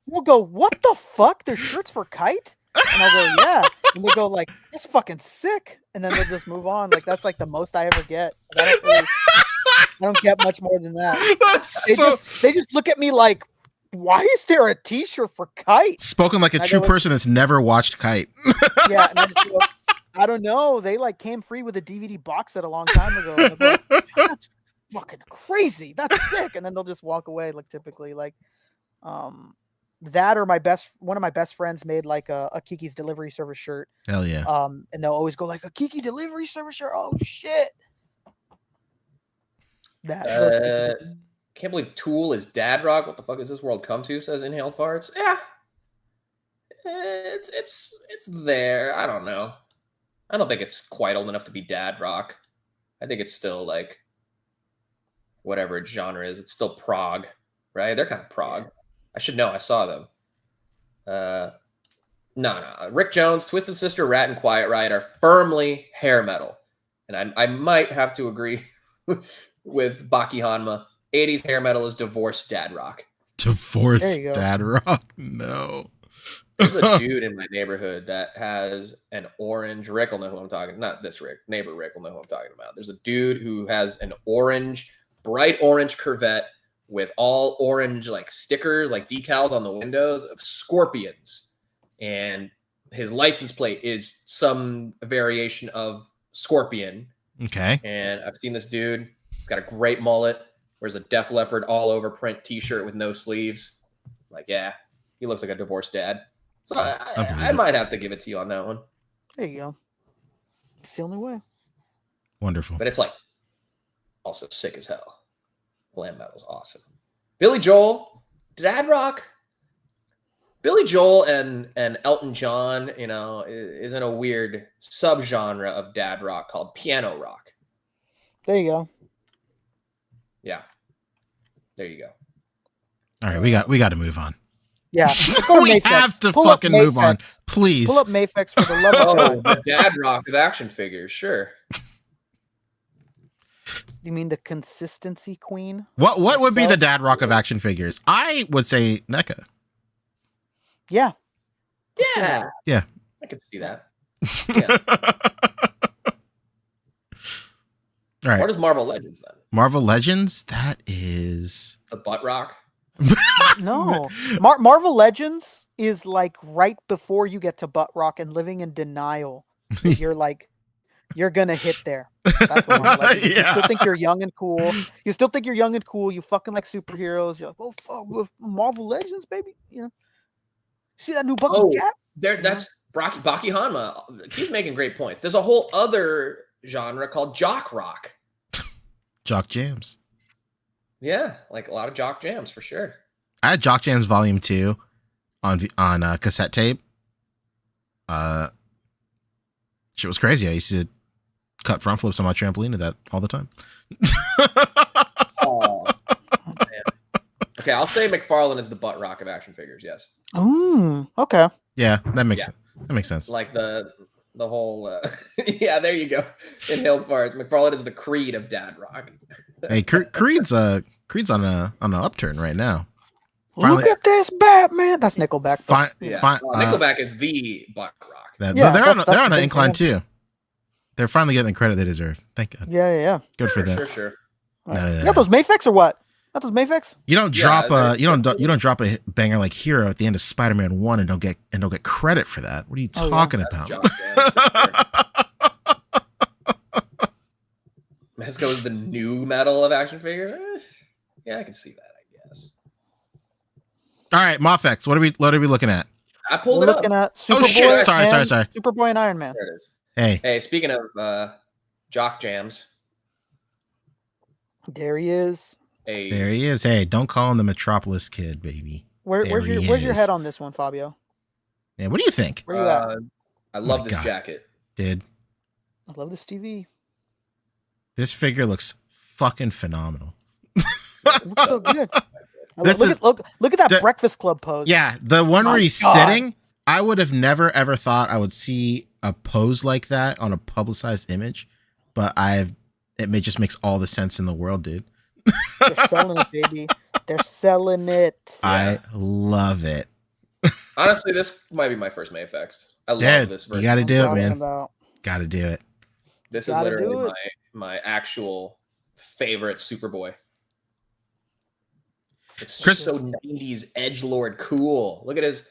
S7: We'll go. What the fuck? There's shirts for Kite, and I'll go, yeah. And they go like, "It's fucking sick," and then they'll just move on. Like that's like the most I ever get. I don't get much more than that. They just look at me like, why is there a T-shirt for Kite?
S6: Spoken like a true person that's never watched Kite.
S7: Yeah, and I just go, I don't know. They like came free with a DVD box set a long time ago. And they'll go, that's fucking crazy. That's sick. And then they'll just walk away. Like typically, like that or one of my best friends made like a Kiki's Delivery Service shirt.
S6: Hell yeah.
S7: And they'll always go like, a Kiki Delivery Service shirt. Oh shit.
S2: Can't believe Tool is dad rock. What the fuck is this world come to? Says Inhaled Farts. Yeah. It's there. I don't know. I don't think it's quite old enough to be dad rock. I think it's still like whatever its genre is. It's still prog, right? They're kind of prog. I should know. I saw them. No. Rick Jones, Twisted Sister, Rat, and Quiet Riot are firmly hair metal. And I might have to agree with Baki Hanma. 80s hair metal is divorced dad rock. Divorced
S6: dad rock? No.
S2: There's a dude in my neighborhood that has an orange. Rick will know who I'm talking. Not this Rick. Neighbor Rick will know who I'm talking about. There's a dude who has an bright orange Corvette with all orange like stickers, like decals on the windows of scorpions, and his license plate is some variation of scorpion.
S6: Okay.
S2: And I've seen this dude. He's got a great mullet. Wears a Def Leppard all over print T-shirt with no sleeves. Like, yeah, he looks like a divorced dad. So I might have to give it to you on that one.
S7: There you go. It's the only way.
S6: Wonderful.
S2: But it's like also sick as hell. Glam metal's awesome. Billy Joel, dad rock. Billy Joel and Elton John, is in a weird subgenre of dad rock called piano rock.
S7: There you go.
S2: Yeah. There you go.
S6: All right, we got to move on.
S7: Yeah,
S6: we have to fucking move on, please.
S7: Pull up Mafex for the love of God.
S2: The dad rock of action figures, sure.
S7: You mean the consistency queen?
S6: What would be the dad rock of action figures? I would say NECA.
S7: Yeah.
S2: Yeah.
S6: Yeah.
S2: I could see that. Yeah.
S6: All right.
S2: What is Marvel Legends then?
S6: Marvel Legends? That is
S2: the butt rock.
S7: No. Marvel Legends is like right before you get to butt rock and living in denial. You're like, you're gonna hit there. That's what Marvel Legends is. You still think you're young and cool. You fucking like superheroes. You're like, oh fuck, Marvel Legends, baby. See that new Bucky Cap?
S2: That's Baki Hanma. Keeps making great points. There's a whole other genre called jock rock.
S6: Jock jams.
S2: Yeah, like a lot of jock jams for sure.
S6: I had Jock Jams Volume 2 on cassette tape. Shit was crazy. I used to cut front flips on my trampoline to that all the time.
S2: Oh, man. Okay, I'll say McFarlane is the butt rock of action figures. Yes.
S7: Okay.
S6: Yeah, that makes sense.
S2: Like the whole. Yeah, there you go. Inhaled farts. McFarlane is the Creed of dad rock.
S6: Hey, Creed's on an upturn right now. Finally,
S7: look at this Batman. That's Nickelback.
S2: Nickelback is the butt rock.
S6: They're on an incline too. They're finally getting the credit they deserve. Thank God.
S7: Yeah.
S6: Good for them.
S2: Sure.
S7: You got those Mafex or what? That was Mafex.
S6: You don't drop you don't drop a banger like Hero at the end of Spider-Man 1 and don't get credit for that. What are you talking about?
S2: Mezco is the new metal of action figure. Yeah, I can see that, I guess.
S6: All right, Mafex, what are we looking at?
S2: I pulled
S7: We're
S2: it up.
S7: looking at Superboy.
S6: Oh shit! Sorry.
S7: Superboy and Iron Man.
S2: There it is.
S6: Hey,
S2: speaking of jock jams.
S7: There he is.
S6: There he is. Hey, don't call him the Metropolis Kid, baby.
S7: Where's your head on this one, Fabio?
S6: Yeah, what do you think?
S7: Where you at?
S2: I love this jacket.
S6: Dude.
S7: I love this TV.
S6: This figure looks fucking phenomenal.
S7: It looks so good. Look at that Breakfast Club pose.
S6: Yeah, the one where he's sitting, I would have never ever thought I would see a pose like that on a publicized image, but it just makes all the sense in the world, dude.
S7: They're selling it, baby. They're selling it.
S6: I love it.
S2: Honestly, this might be my first Mafex. I love this version.
S6: You got to do it, man. Got to do it.
S2: This is literally my actual favorite Superboy. It's just so 90s edgelord cool. Look at his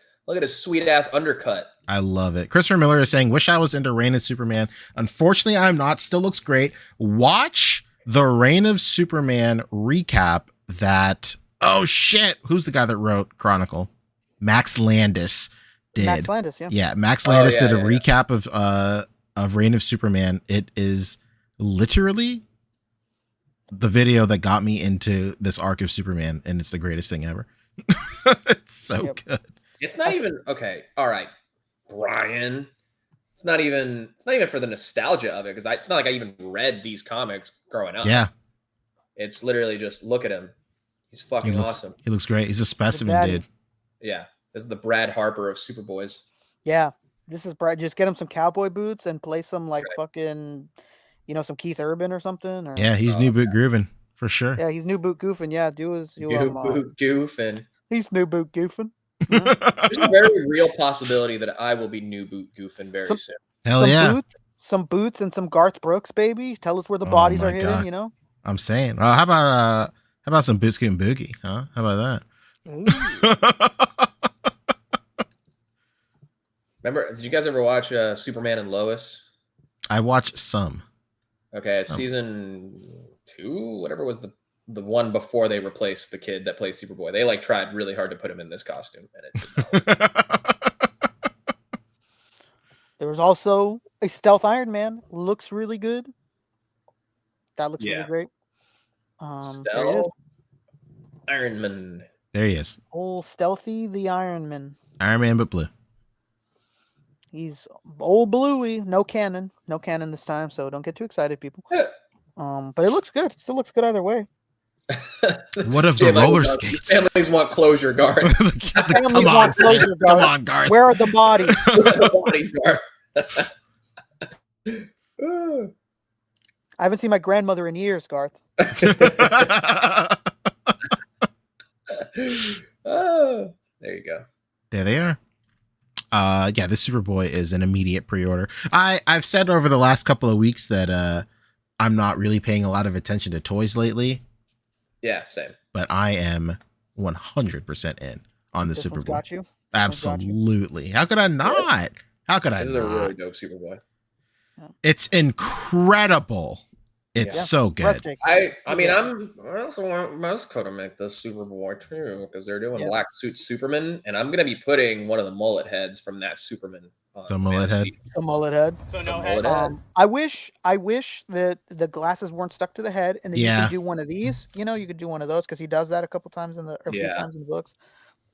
S2: sweet ass undercut.
S6: I love it. Christopher Miller is saying, "Wish I was into Reign of Superman. Unfortunately, I'm not. Still looks great. Watch the Reign of Superman recap that." Oh shit! Who's the guy that wrote Chronicle? Max Landis did.
S7: Max Landis, yeah.
S6: Yeah, Max Landis did a recap of Reign of Superman. It is literally the video that got me into this arc of Superman, and it's the greatest thing ever. It's so good.
S2: It's not even okay. All right, Brian. It's not even for the nostalgia of it, because it's not like I even read these comics growing up.
S6: Yeah,
S2: it's literally just look at him. He's fucking awesome.
S6: He looks great. He's a specimen, dude.
S2: Yeah, this is the Brad Harper of Superboys.
S7: Yeah, this is Brad. Just get him some cowboy boots and play some fucking, some Keith Urban or something. Or,
S6: yeah, he's new boot grooving for sure.
S7: Yeah, he's new boot goofing. Yeah,
S2: new boot goofing.
S7: He's new boot goofing.
S2: There's a very real possibility that I will be new boot goofing very soon.
S6: Hell yeah.
S7: Some boots and some Garth Brooks, baby. Tell us where the bodies are hidden,
S6: I'm saying. How about some Boot Scoot and Boogie, huh? How about that?
S2: Remember, did you guys ever watch Superman and Lois?
S6: I watched some.
S2: Okay, it's season 2, whatever was the one before they replaced the kid that plays Superboy. They tried really hard to put him in this costume, and it did not.
S7: There was also a Stealth Iron Man. Looks really good. That looks really great.
S2: Stealth Iron Man.
S6: There he is.
S7: Old Stealthy the Iron Man.
S6: Iron Man, but blue.
S7: He's old bluey. No cannon this time, so don't get too excited, people. But it looks good. It still looks good either way.
S6: What of the roller skates?
S2: Families want closure, Garth.
S7: Families want closure, Garth.
S6: Come on, Garth.
S7: Where are the bodies?
S2: Where are the bodies, Garth?
S7: I haven't seen my grandmother in years, Garth.
S2: There you go.
S6: There they are. Yeah, this Superboy is an immediate pre-order. I've said over the last couple of weeks that I'm not really paying a lot of attention to toys lately.
S2: Yeah, same.
S6: But I am 100% in on the Superboy.
S7: Got you.
S6: Absolutely. How could I not? How could I not?
S2: This is a really dope Superboy.
S6: It's incredible. It's so good.
S2: I mean, I also want Mezco to make this Superboy too, because they're doing Black Suit Superman, and I'm gonna be putting one of the mullet heads from that Superman.
S6: The mullet head.
S7: The mullet head.
S8: So no head.
S7: I wish that the glasses weren't stuck to the head, and that you could do one of these. You could do one of those because he does that a few times in the books.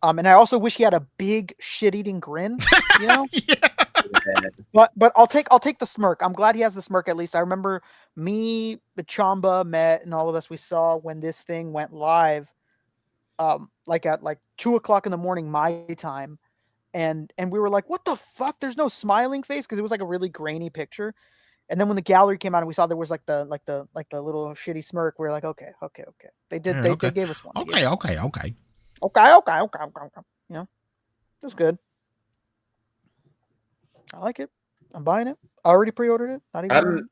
S7: And I also wish he had a big shit-eating grin. But I'll take the smirk. I'm glad he has the smirk at least. I remember me, Chamba, Matt, and all of us, we saw when this thing went live, at 2:00 in the morning my time, and we were like, what the fuck? There's no smiling face, because it was like a really grainy picture. And then when the gallery came out and we saw there was like the little shitty smirk, we were like, okay. They gave us one.
S6: Okay.
S7: It was good. I like it. I'm buying it. I already pre-ordered it. I'm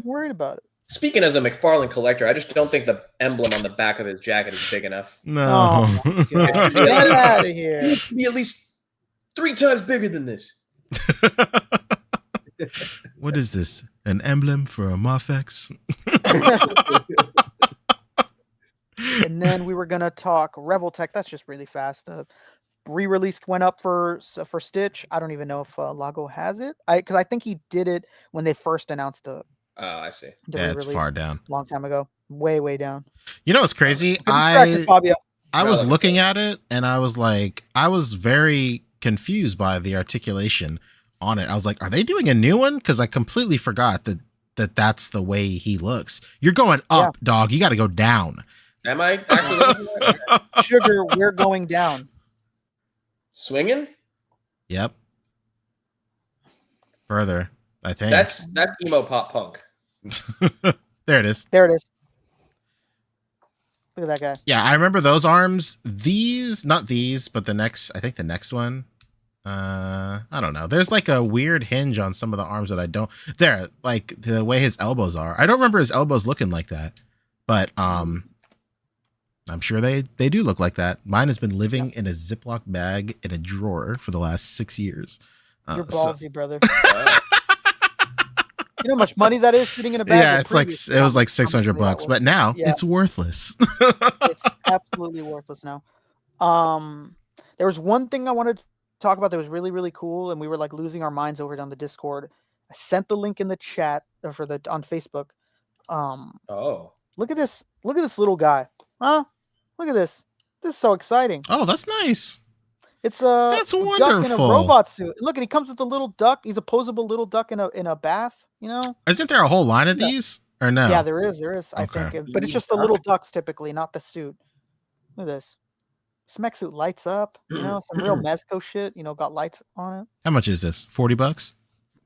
S7: worried about it.
S2: Speaking as a McFarlane collector, I just don't think the emblem on the back of his jacket is big enough.
S6: No.
S7: Oh, God. Get out of here.
S2: It needs to be at least 3 times bigger than this.
S6: What is this? An emblem for a Mafex?
S7: And then we were gonna talk Revoltech. That's just really fast. The re-release went up for Stitch. I don't even know if Lago has it. Because I think he did it when they first announced the.
S2: Oh, I see.
S7: The
S6: Yeah, it's far down.
S7: Long time ago. Way down.
S6: You know what's crazy?
S7: Fabio.
S6: I was looking at it and I was like, I was very confused by the articulation on it. I was like, are they doing a new one? Because I completely forgot that's the way he looks. You're going up, dog. You got to go down.
S2: Am I actually
S7: Sugar, we're going down.
S2: Swinging?
S6: Yep. Further, I think.
S2: That's emo pop punk.
S6: There it is.
S7: There it is. Look at that guy.
S6: Yeah, I remember those arms. These, not these, but I think the next one. I don't know. There's like a weird hinge on some of the arms that I don't. There, like the way his elbows are. I don't remember his elbows looking like that, but I'm sure they do look like that. Mine has been living in a Ziploc bag in a drawer for the last 6 years.
S7: You're ballsy, brother. You know how much money that is sitting in a bag?
S6: Yeah, it's like it was like $600, but now it's worthless.
S7: It's absolutely worthless now. There was one thing I wanted to talk about that was really, really cool, and we were like losing our minds over it on the Discord. I sent the link in the chat on Facebook. Look at this little guy. Huh? Look at this. This is so exciting.
S6: Oh, that's nice.
S7: It's
S6: that's
S7: duck in a
S6: wonderful.
S7: robot suit. Look, and he comes with a little duck. He's a posable little duck in a bath. You know?
S6: Isn't there a whole line of these or no?
S7: Yeah, there is. I think, but it's just the little ducks typically, not the suit. Look at this. This mechsuit lights up. You know, some real Mezco shit. You know, got lights on it.
S6: How much is this? $40?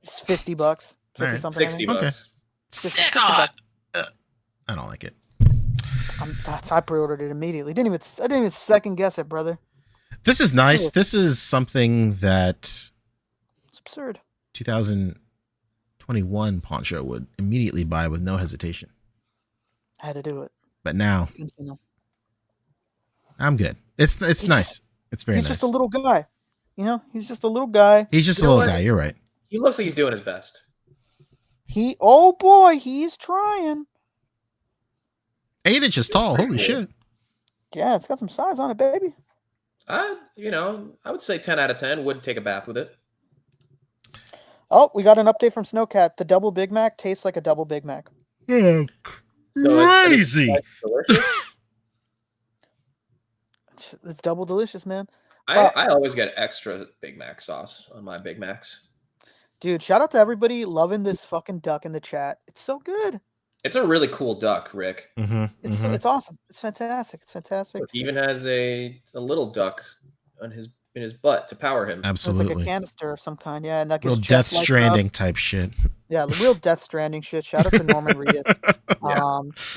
S7: It's $50. 50 something.
S2: $60. Okay.
S6: Sick on. I don't like it.
S7: I pre-ordered it immediately. I didn't even second guess it, brother.
S6: This is nice. This is something that
S7: it's absurd.
S6: 2021 Poncho would immediately buy with no hesitation.
S7: I had to do it.
S6: But now I'm good. It's nice. It's very nice.
S7: He's just a little guy. You know, he's just a little guy.
S6: He's just a little guy. You're right.
S2: He looks like he's doing his best.
S7: Oh boy, he's trying.
S6: 8 inches tall. Holy shit.
S7: Yeah, it's got some size on it, baby.
S2: I would say 10 out of 10 would take a bath with it.
S7: Oh, we got an update from Snowcat. The double Big Mac tastes like a double Big Mac.
S6: Yeah. Crazy.
S7: It's double delicious, man.
S2: I always get extra Big Mac sauce on my Big Macs.
S7: Dude, shout out to everybody loving this fucking duck in the chat. It's so good.
S2: It's a really cool duck, Rick.
S7: It's awesome. It's fantastic. It's fantastic.
S2: He even has a little duck on in his butt to power him.
S6: Absolutely.
S7: It's like a canister of some kind, yeah. And that
S6: real Death Stranding type shit.
S7: Yeah, real Death Stranding shit. Shout out to Norman Reedus.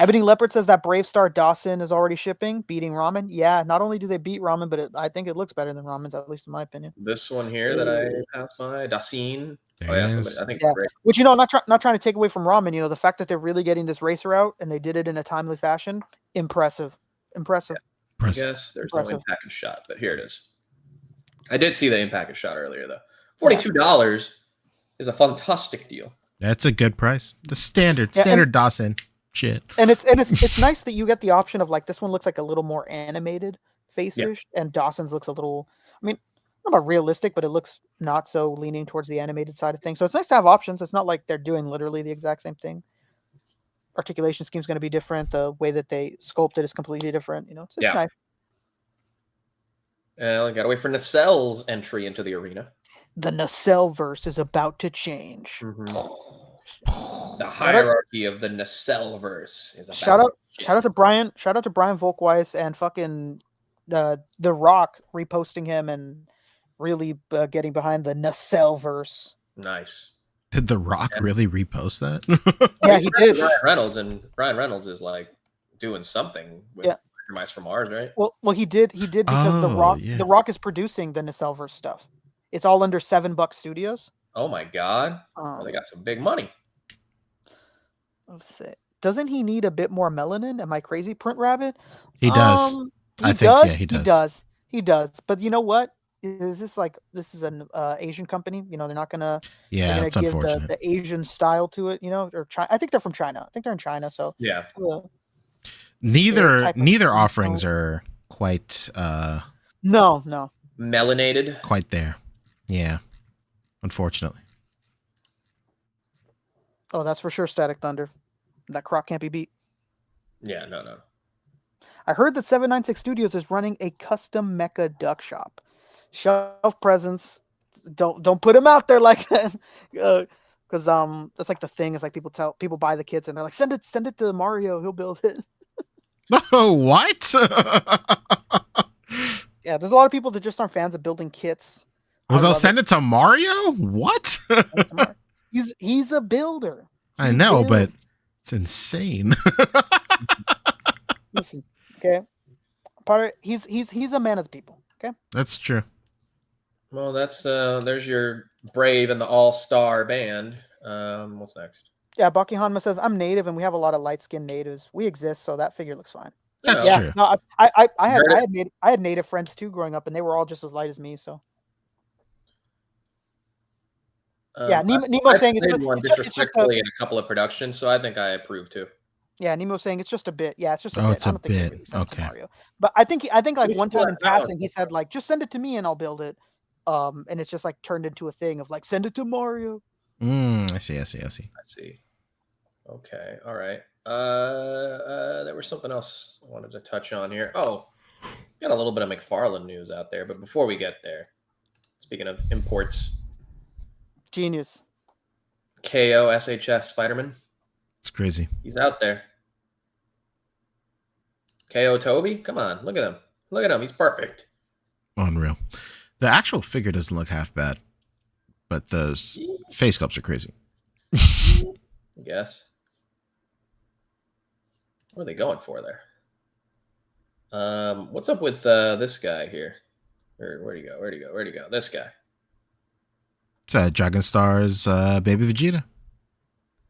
S7: Ebony Leopard says that BraveStar Dasin is already shipping, beating ramen. Yeah, not only do they beat ramen, but I think it looks better than ramen's, at least in my opinion.
S2: This one here that I passed by, Dasin.
S6: I
S2: think.
S7: Yeah. Which, you know, not trying to take away from ramen. You know, the fact that they're really getting this racer out and they did it in a timely fashion, impressive.
S2: I guess there's no in-package shot, but here it is. I did see the in-package shot earlier though. $42 is a fantastic deal.
S6: That's a good price. The standard Dasin shit.
S7: And it's nice that you get the option of like this one looks like a little more animated face-ish, and Dawson's looks a little. I mean, not about realistic, but it looks not so leaning towards the animated side of things. So it's nice to have options. It's not like they're doing literally the exact same thing. Articulation scheme is going to be different. The way that they sculpt it is completely different. You know, it's nice.
S2: I got to wait for Nacelle's entry into the arena.
S7: The Nacelle-verse is about to change.
S2: The hierarchy of the Nacelle-verse is about
S7: shout out to Brian Volkweiss and fucking the Rock reposting him and really getting behind the Nacelle-verse.
S2: Nice.
S6: Did The Rock really repost that?
S7: Yeah, he did.
S2: Ryan Reynolds is like doing something with Mice from Mars, right?
S7: Well, he did because the Rock is producing the Nacelle-verse stuff. It's all under $7 Studios.
S2: Oh my god! They got some big money.
S7: Let's see. doesn't he need a bit more melanin? Am I crazy, Print Rabbit?
S6: He does. I think, yeah, he does.
S7: He does. But you know what? Is this like this is an Asian company? You know, they're not gonna
S6: It's
S7: give
S6: unfortunate.
S7: the Asian style to it. You know, or China. I think they're from China. I think they're in China. So
S2: Yeah.
S6: Neither offerings are quite
S7: no
S2: Melanated.
S6: quite there. Yeah, unfortunately.
S7: Oh, that's for sure. Static Thunder. That croc can't be beat.
S2: Yeah, no.
S7: I heard that 796 Studios is running a custom mecha duck shop. Shelf presence. Don't put them out there like that. Because that's like the thing. Is like people buy the kits and they're like, send it to Mario. He'll build it.
S6: Oh, what?
S7: Yeah, there's a lot of people that just aren't fans of building kits.
S6: Well, they'll send it to Mario? What?
S7: He's a builder.
S6: I know, but it's insane.
S7: Listen, okay. He's a man of the people. Okay.
S6: That's true.
S2: Well, that's there's your Brave and the All-Star band. What's next?
S7: Yeah, Baki Hanma says I'm native and we have a lot of light-skinned natives. We exist, so that figure looks fine.
S6: That's
S7: yeah,
S6: true.
S7: No, I had native friends too growing up, and they were all just as light as me. So yeah, Nemo saying
S2: it's just in a couple of productions, so I think I approve too.
S7: Yeah, Nemo's saying it's just a bit. Yeah, it's just a
S6: bit.
S7: It's
S6: a bit.
S7: Think okay. Mario. But I think like one time in passing, he said like, just send it to me and I'll build it. And it's just like turned into a thing of like, send it to Mario.
S6: I see.
S2: Okay, all right. There was something else I wanted to touch on here. Oh, got a little bit of McFarlane news out there, but before we get there, speaking of imports,
S7: genius.
S2: KO SHF Spiderman.
S6: It's crazy.
S2: He's out there. KO Toby, come on, look at him. Look at him. He's perfect.
S6: Unreal. The actual figure doesn't look half bad, but those face sculpts are crazy.
S2: I guess. What are they going for there? What's up with this guy here? Where'd he go? This guy.
S6: It's Dragon Star's baby Vegeta.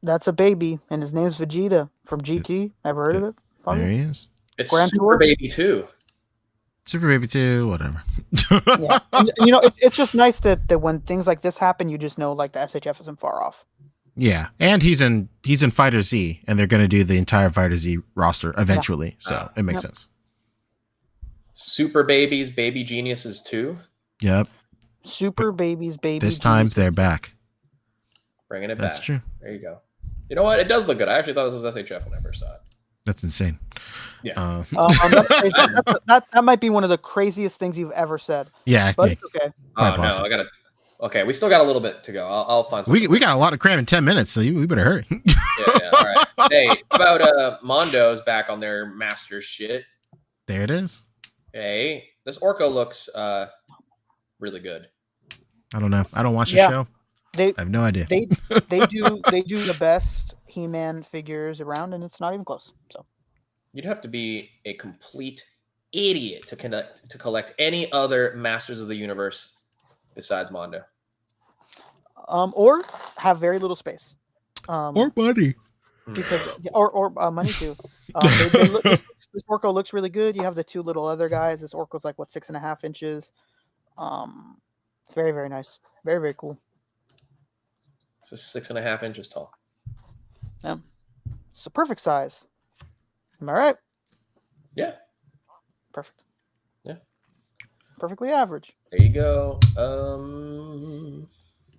S7: That's a baby, and his name's Vegeta from GT. Ever heard of it?
S6: There he is.
S2: It's Grand Super Tour? Baby 2.
S6: Super Baby 2, whatever.
S7: Yeah. And, it's just nice that when things like this happen, you just know like the SHF isn't far off.
S6: Yeah, and he's in Fighter Z, and they're going to do the entire Fighter Z roster eventually, so it makes sense.
S2: Super Babies, Baby Geniuses 2.
S6: Yep.
S7: Super Babies, Baby
S6: This time they're back.
S2: Bringing it back.
S6: That's true.
S2: There you go. You know what? It does look good. I actually thought this was SHF when I first saw it.
S6: That's insane.
S2: Yeah.
S7: That might be one of the craziest things you've ever said.
S6: Yeah.
S7: But it's okay.
S2: Oh, no, I got to... Okay, we still got a little bit to go. I'll find something.
S6: We got a lot of cram in 10 minutes, so we better hurry.
S2: Yeah, all right. Hey, how about Mondo's back on their master shit?
S6: There it is.
S2: Hey, this Orko looks really good.
S6: I don't know. I don't watch the show. I have no idea.
S7: They do the best He-Man figures around, and it's not even close. So
S2: you'd have to be a complete idiot to collect any other Masters of the Universe besides Mondo.
S7: Or have very little space.
S6: Or money.
S7: Because or money too. This Orko looks really good. You have the two little other guys. This Orko's like 6.5 inches. It's very, very nice. Very, very cool.
S2: It's 6.5 inches tall.
S7: Yeah. It's the perfect size. Am I right?
S2: Yeah.
S7: Perfect.
S2: Yeah.
S7: Perfectly average.
S2: There you go.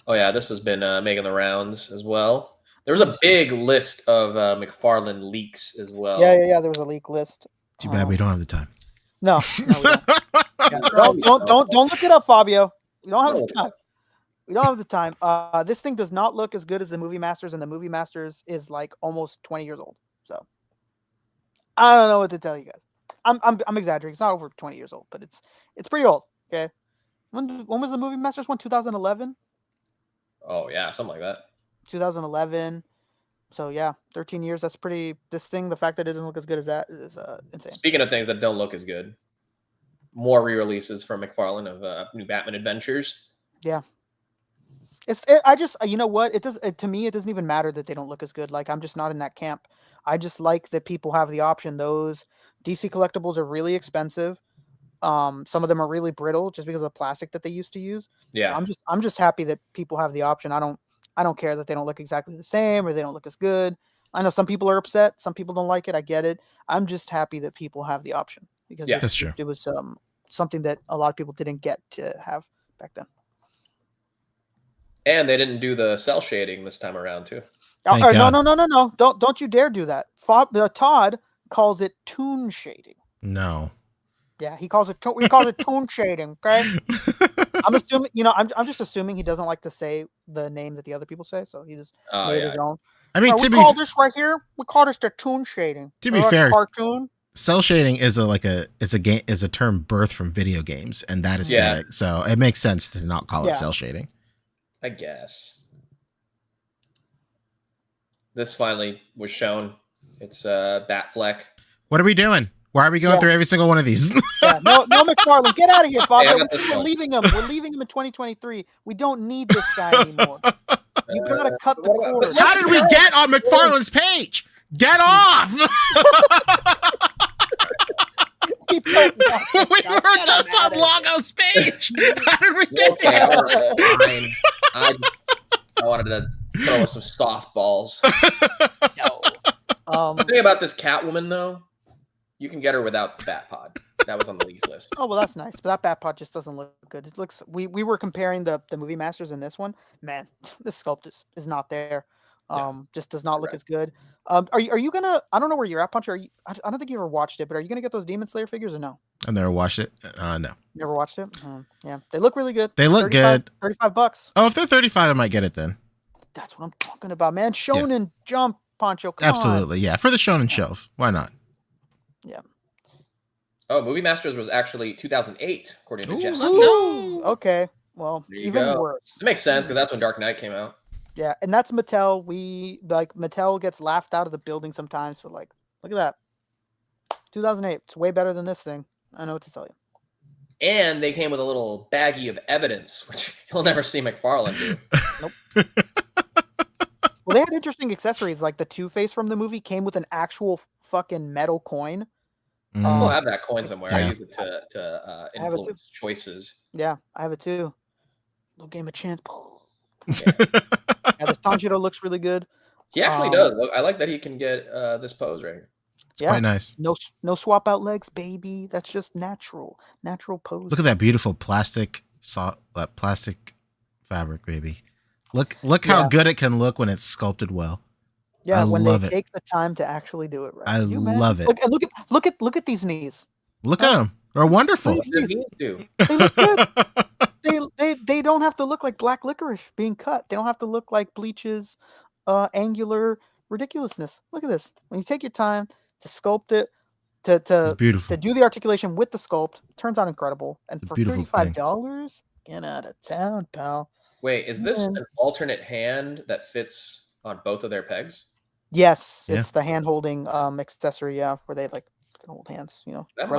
S2: Oh yeah, this has been making the rounds as well. There was a big list of McFarlane leaks as well.
S7: Yeah. There was a leak list.
S6: Too bad we don't have the time.
S7: No, we don't. Don't look it up, Fabio. We don't have the time. We don't have the time. This thing does not look as good as the Movie Masters, and the Movie Masters is like almost 20 years old. So I don't know what to tell you guys. I'm exaggerating. It's not over 20 years old, but it's pretty old. Okay. When was the Movie Masters one? 2011.
S2: Oh yeah, something like that.
S7: 2011. So yeah, 13 years. That's pretty. This thing, the fact that it doesn't look as good as that is insane.
S2: Speaking of things that don't look as good, more re-releases from McFarlane of new Batman Adventures.
S7: Yeah. I just, you know what? To me, it doesn't even matter that they don't look as good. Like, I'm just not in that camp. I just like that people have the option. Those DC collectibles are really expensive. Some of them are really brittle just because of the plastic that they used to use.
S2: Yeah.
S7: I'm just happy that people have the option. I don't care that they don't look exactly the same or they don't look as good. I know some people are upset, some people don't like it. I get it. I'm just happy that people have the option because
S2: Yeah.
S6: That's true.
S7: it was something that a lot of people didn't get to have back then.
S2: And they didn't do the cell shading this time around too.
S6: Thank
S7: No,
S6: God.
S7: don't you dare do that. Todd calls it tune shading.
S6: No.
S7: Yeah, he calls it tune shading. Okay, I'm assuming. I'm just assuming he doesn't like to say the name that the other people say, so he just made his own.
S6: I mean,
S7: we call this right here. We call this the tune shading.
S6: To be fair,
S7: cartoon.
S6: Cell shading is a term birthed from video games and that aesthetic. So it makes sense to not call it cell shading.
S2: I guess. This finally was shown. It's Batfleck.
S6: What are we doing? Why are we going through every single one of these?
S7: No, McFarlane, get out of here, Fabio.
S2: Hey,
S7: We're leaving him. We're leaving him in 2023. We don't need this guy anymore. You gotta cut the cord.
S6: How did we get on McFarlane's page? Get off! We were just on Logos' page. How did we get
S2: there? Fine. I wanted to throw us some softballs. The thing about this Catwoman, though, you can get her without the Bat Pod. That was on the leaf list.
S7: Oh, well, that's nice. But that Bat Pod just doesn't look good. It looks. We were comparing the movie masters in this one. Man, this sculpt is not there. Just does not look as good. Are you gonna? I don't know where you're at, Puncher. I don't think you ever watched it, but are you gonna get those Demon Slayer figures or no?
S6: I never watched it. No.
S7: Never watched it. Yeah, they look really good.
S6: They look good.
S7: $35.
S6: Oh, if they're 35, I might get it then.
S7: That's what I'm talking about, man. Shonen Jump, Poncho. Come
S6: Absolutely,
S7: on.
S6: yeah. For the Shonen shelf, why not?
S7: Yeah.
S2: Oh, Movie Masters was actually 2008, according to Jesse.
S7: Okay. Well, even worse.
S2: It makes sense because that's when Dark Knight came out.
S7: Yeah, and that's Mattel. Mattel gets laughed out of the building sometimes for look at that. 2008. It's way better than this thing. I know what to tell you.
S2: And they came with a little baggie of evidence, which you'll never see McFarlane do.
S7: Nope. Well, they had interesting accessories. Like the Two-Face from the movie came with an actual fucking metal coin.
S2: I still have that coin somewhere.
S6: Yeah.
S2: I use it to influence choices.
S7: Yeah, I have it too. Little game of chance. Yeah, the Tanjiro looks really good.
S2: He actually does. I like that he can get this pose right here.
S6: It's quite nice.
S7: No swap out legs, baby. That's just natural pose.
S6: Look at that beautiful plastic fabric, baby. Look how good it can look when it's sculpted well.
S7: Yeah, when they
S6: it.
S7: take the time to actually do it right.
S6: I love it.
S7: Look at these knees.
S6: Look at them. They're wonderful.
S2: What do knees do?
S7: They look good. They don't have to look like black licorice being cut. They don't have to look like Bleach's angular ridiculousness. Look at this. When you take your time to sculpt it, to do the articulation with the sculpt, turns out incredible. And for $35, get out of town, pal.
S2: Wait, is this an alternate hand that fits on both of their pegs?
S7: Yes, it's the hand holding accessory, where they hold hands,
S2: That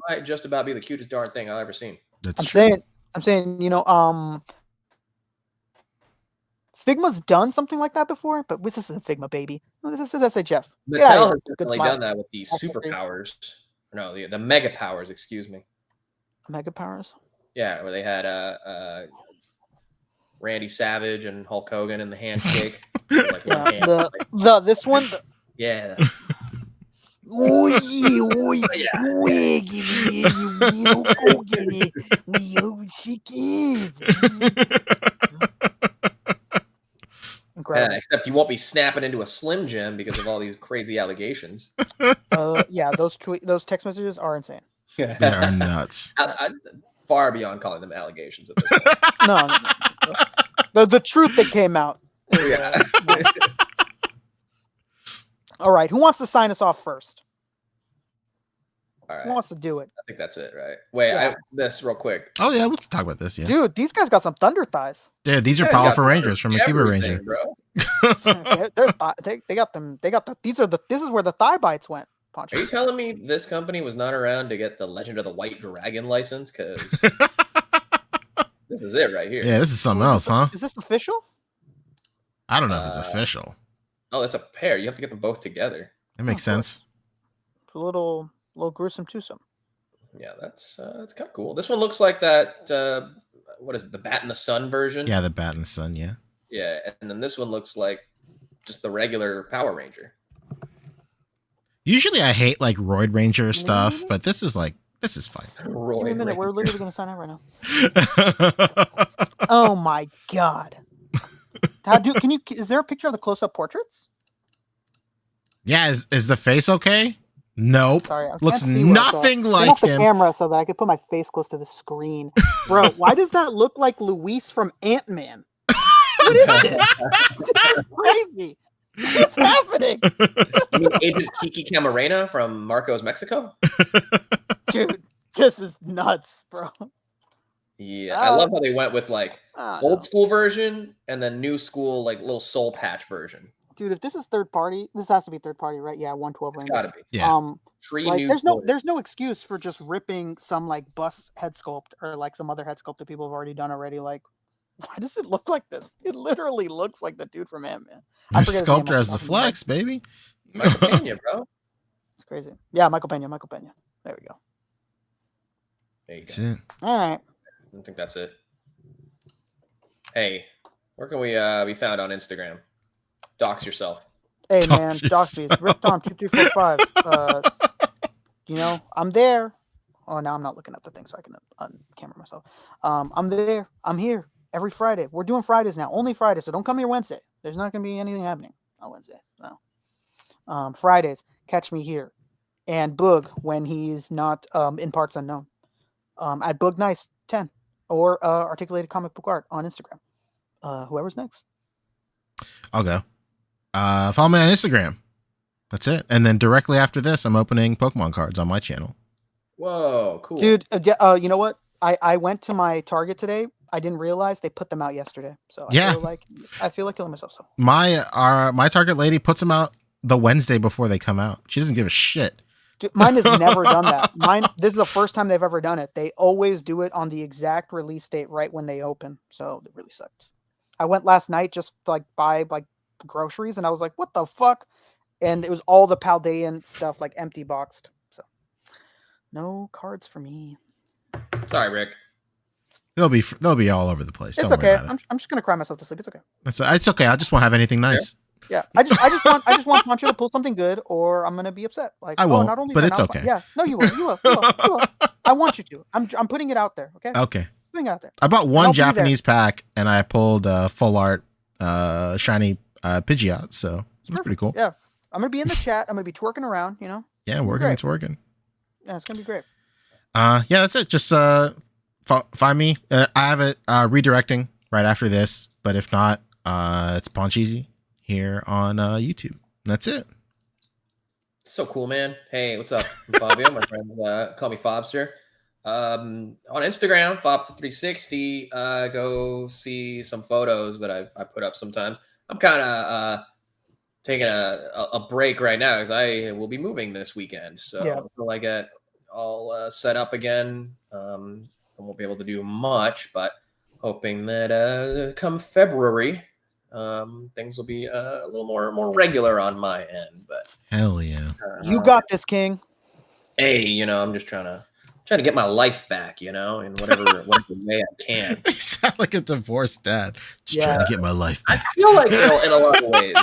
S2: might just about be the cutest darn thing I've ever seen.
S7: I'm saying, Figma's done something like that before, but this isn't Figma, baby. This is SHF.
S2: Mattel has definitely done that with the superpowers. No, the mega powers, excuse me.
S7: Mega powers?
S2: Yeah, where they had Randy Savage and Hulk Hogan in the handshake.
S7: This one.
S2: Yeah.
S7: Incredible.
S2: Except you won't be snapping into a Slim Jim because of all these crazy allegations.
S7: Those text messages are insane.
S6: They are nuts.
S2: Far beyond calling them allegations at this point.
S7: No. The truth that came out.
S2: Yeah.
S7: All right. Who wants to sign us off first?
S2: All right.
S7: Who wants to do it?
S2: I think that's it, right? Wait, this real quick.
S6: Oh yeah, we can talk about this. Yeah,
S7: dude, these guys got some thunder thighs.
S6: Dude, these are powerful Rangers from A.C.B.A. Ranger,
S2: bro.
S7: They got them. They got the. This is where the thigh bites went. Poncho.
S2: Are you telling me this company was not around to get the Legend of the White Dragon license? Because this is it right here.
S6: Yeah, this is something else, huh?
S7: Is this official?
S6: I don't know if it's official.
S2: Oh, that's a pair. You have to get them both together.
S6: That makes sense.
S7: It's a little gruesome twosome.
S2: Yeah, that's kind of cool. This one looks like that. What is it? The Bat in the Sun version?
S6: Yeah, the Bat in the Sun. Yeah.
S2: Yeah, and then this one looks like just the regular Power Ranger.
S6: Usually, I hate like Roid Ranger stuff, but this is fine.
S7: Give me a minute. We're literally going to sign out right now. Oh my god! Is there a picture of the close-up portraits?
S6: Yeah, is the face okay? Nope.
S7: Sorry, I
S6: looks
S7: can't see where it's
S6: nothing
S7: at.
S6: like
S7: Turn off the
S6: him.
S7: camera so that I could put my face close to the screen, bro. Why does that look like Luis from Ant-Man? What is this? That is crazy. What's happening?
S2: You mean Agent Kiki Camarena from Marco's Mexico?
S7: Dude, this is nuts, bro.
S2: Yeah, I love how they went with like old school version and then new school like little soul patch version.
S7: Dude, if this is third party, this has to be third party, right? Yeah, 112.
S2: It's gotta be.
S6: Yeah.
S7: There's no excuse for just ripping some like bust head sculpt or like some other head sculpt that people have already done already. Like, why does it look like this? It literally looks like the dude from Ant-Man.
S6: The sculptor has the flex, baby.
S2: Michael Pena, bro.
S7: It's crazy. Yeah, Michael Pena. There we go.
S2: There you
S6: That's
S2: go.
S6: it.
S7: All right.
S2: I think that's it. Hey, where can we be found on Instagram? Dox yourself.
S7: Hey
S6: Dox
S7: man,
S6: yourself.
S7: Dox Beats, Rick Tom 2245. I'm there. Oh, now I'm not looking at the thing, so I can on-camera myself. I'm there. I'm here every Friday. We're doing Fridays now, only Fridays. So don't come here Wednesday. There's not going to be anything happening on Wednesday. No. Fridays, catch me here, and Boog when he's not in parts unknown. At Boog Nice 10 or Articulated Comic Book Art on Instagram. Whoever's next.
S6: I'll go. Follow me on Instagram. That's it. And then directly after this, I'm opening Pokemon cards on my channel.
S2: Whoa, cool.
S7: Dude, you know what? I went to my Target today. I didn't realize they put them out yesterday. So I feel like killing myself. So
S6: my Target lady puts them out the Wednesday before they come out. She doesn't give a shit.
S7: Dude, mine has never done that. This is the first time they've ever done it. They always do it on the exact release date right when they open. So it really sucked. I went last night just to, like buy like groceries, and I was like, "What the fuck?" And it was all the Paldean stuff like empty boxed. So no cards for me.
S2: Sorry, Rick.
S6: They'll be all over the place.
S7: It's
S6: Don't
S7: okay.
S6: worry about it.
S7: I'm just gonna cry myself to sleep. It's okay.
S6: It's okay. I just won't have anything nice.
S7: Yeah. I just want Pancho to pull something good, or I'm gonna be upset. Like
S6: I won't,
S7: not only
S6: but
S7: that,
S6: it's okay.
S7: Yeah. No, you will. You will. I want you to. I'm putting it out there. Okay.
S6: Okay.
S7: Putting it out there.
S6: I bought one
S7: I'll be
S6: Japanese pack and I pulled full art shiny Pidgeot, so it's pretty cool.
S7: Yeah. I'm gonna be in the chat. I'm gonna be twerking around. You know.
S6: Yeah, working. It's working.
S7: Yeah, it's gonna be great.
S6: Yeah, that's it. Just find me. I have it redirecting right after this, but if not, it's Pancheezey here on YouTube. That's it.
S2: So cool, man. Hey, what's up? I'm Fabio. My friends call me Fobster. On Instagram, Fob360. Go see some photos that I put up sometimes. I'm kind of taking a break right now because I will be moving this weekend. So until I get all set up again, I won't be able to do much, but hoping that come February, things will be a little more regular on my end. But
S6: hell yeah,
S7: you got this, King.
S2: Hey, I'm just trying to get my life back, in whatever way I can.
S6: You sound like a divorced dad. Just trying to get my life back.
S2: I feel like in a lot of ways.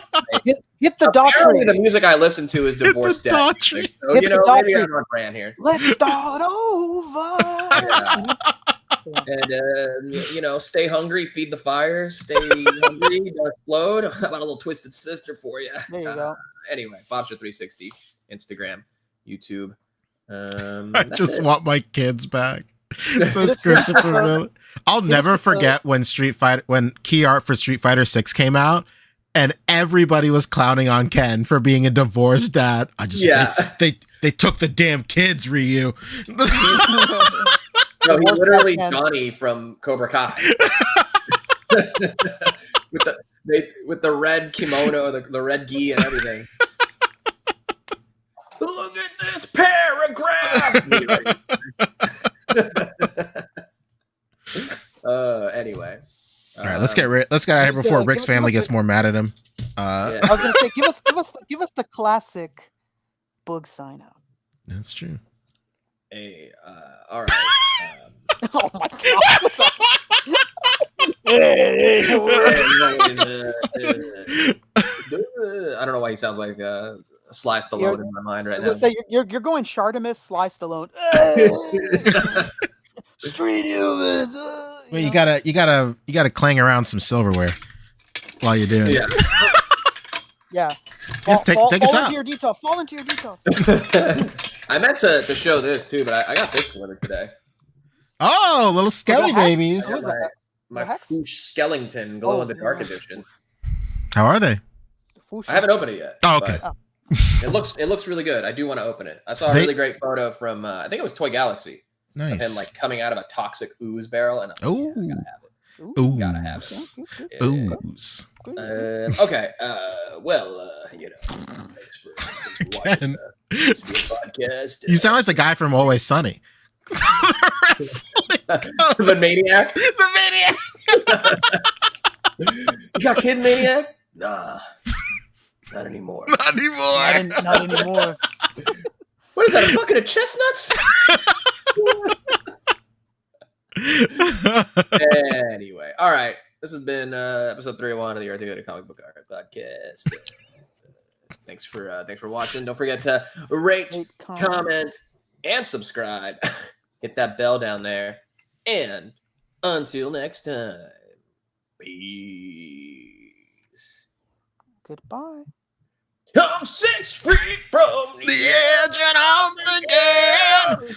S7: Hit the
S2: Apparently
S7: doctrine.
S2: the music I listen to is divorced dad music. So, maybe I'm on brand here.
S7: Let's start over.
S2: And stay hungry, feed the fire, stay hungry, don't explode. How about a little Twisted Sister for you?
S7: There you go.
S2: Anyway, Bobster360, Instagram, YouTube.
S6: I just want my kids back. Says Christopher Miller. I'll never forget when key art for Street Fighter 6 came out, and everybody was clowning on Ken for being a divorced dad. They took the damn kids, Ryu.
S2: No, he's literally Johnny from Cobra Kai. with the red kimono, the red gi and everything. Look at this paragraph. Anyway.
S6: All right, let's get out of here before Rick's family gets more mad at him.
S7: I was gonna say, give us the classic Boog sign out.
S6: That's true.
S2: Hey, all right.
S7: Oh my god! What's up?
S2: I don't know why he sounds like Sly Stallone in my mind right
S7: I
S2: now.
S7: was gonna say you're going Shartimus, Sly Stallone. Street humans.
S6: Well, you gotta clang around some silverware while you're doing it.
S7: Yeah.
S6: Yes, take us out.
S7: Fall into your detail.
S2: I meant to show this too, but I got this delivered today.
S6: Oh, little Skelly babies.
S2: My Foosh Skellington glow in the dark edition.
S6: How are they?
S2: I haven't opened it yet.
S6: Oh, okay.
S2: It looks really good. I do want to open it. I saw a really great photo from I think it was Toy Galaxy.
S6: Nice.
S2: Of him like coming out of a toxic ooze barrel, and I'm like, I gotta have it.
S6: Ooh.
S2: Gotta have it.
S6: Ooze.
S2: Okay. Well, thanks for watching this podcast.
S6: You sound like the guy from Always Sunny.
S2: The Maniac.
S6: The Maniac.
S2: You got kids, Maniac? Nah, not anymore.
S6: Not anymore.
S7: Not anymore.
S2: What is that? A bucket of chestnuts? Anyway, all right. This has been episode 301 of the Articulated Comic Book Art Podcast. Thanks for watching. Don't forget to rate, comment, and subscribe. Hit that bell down there. And until next time, peace.
S7: Goodbye.
S2: I'm 6 feet from the edge and I'm thinking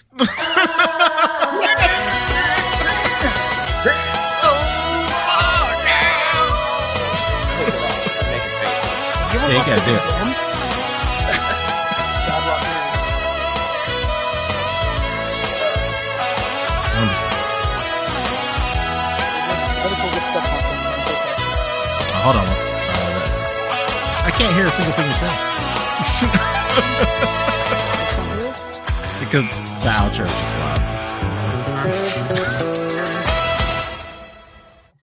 S2: so far down.
S6: Yeah, you gotta do it. Hold on. I can't hear a single thing you're saying. Because the outro is just loud.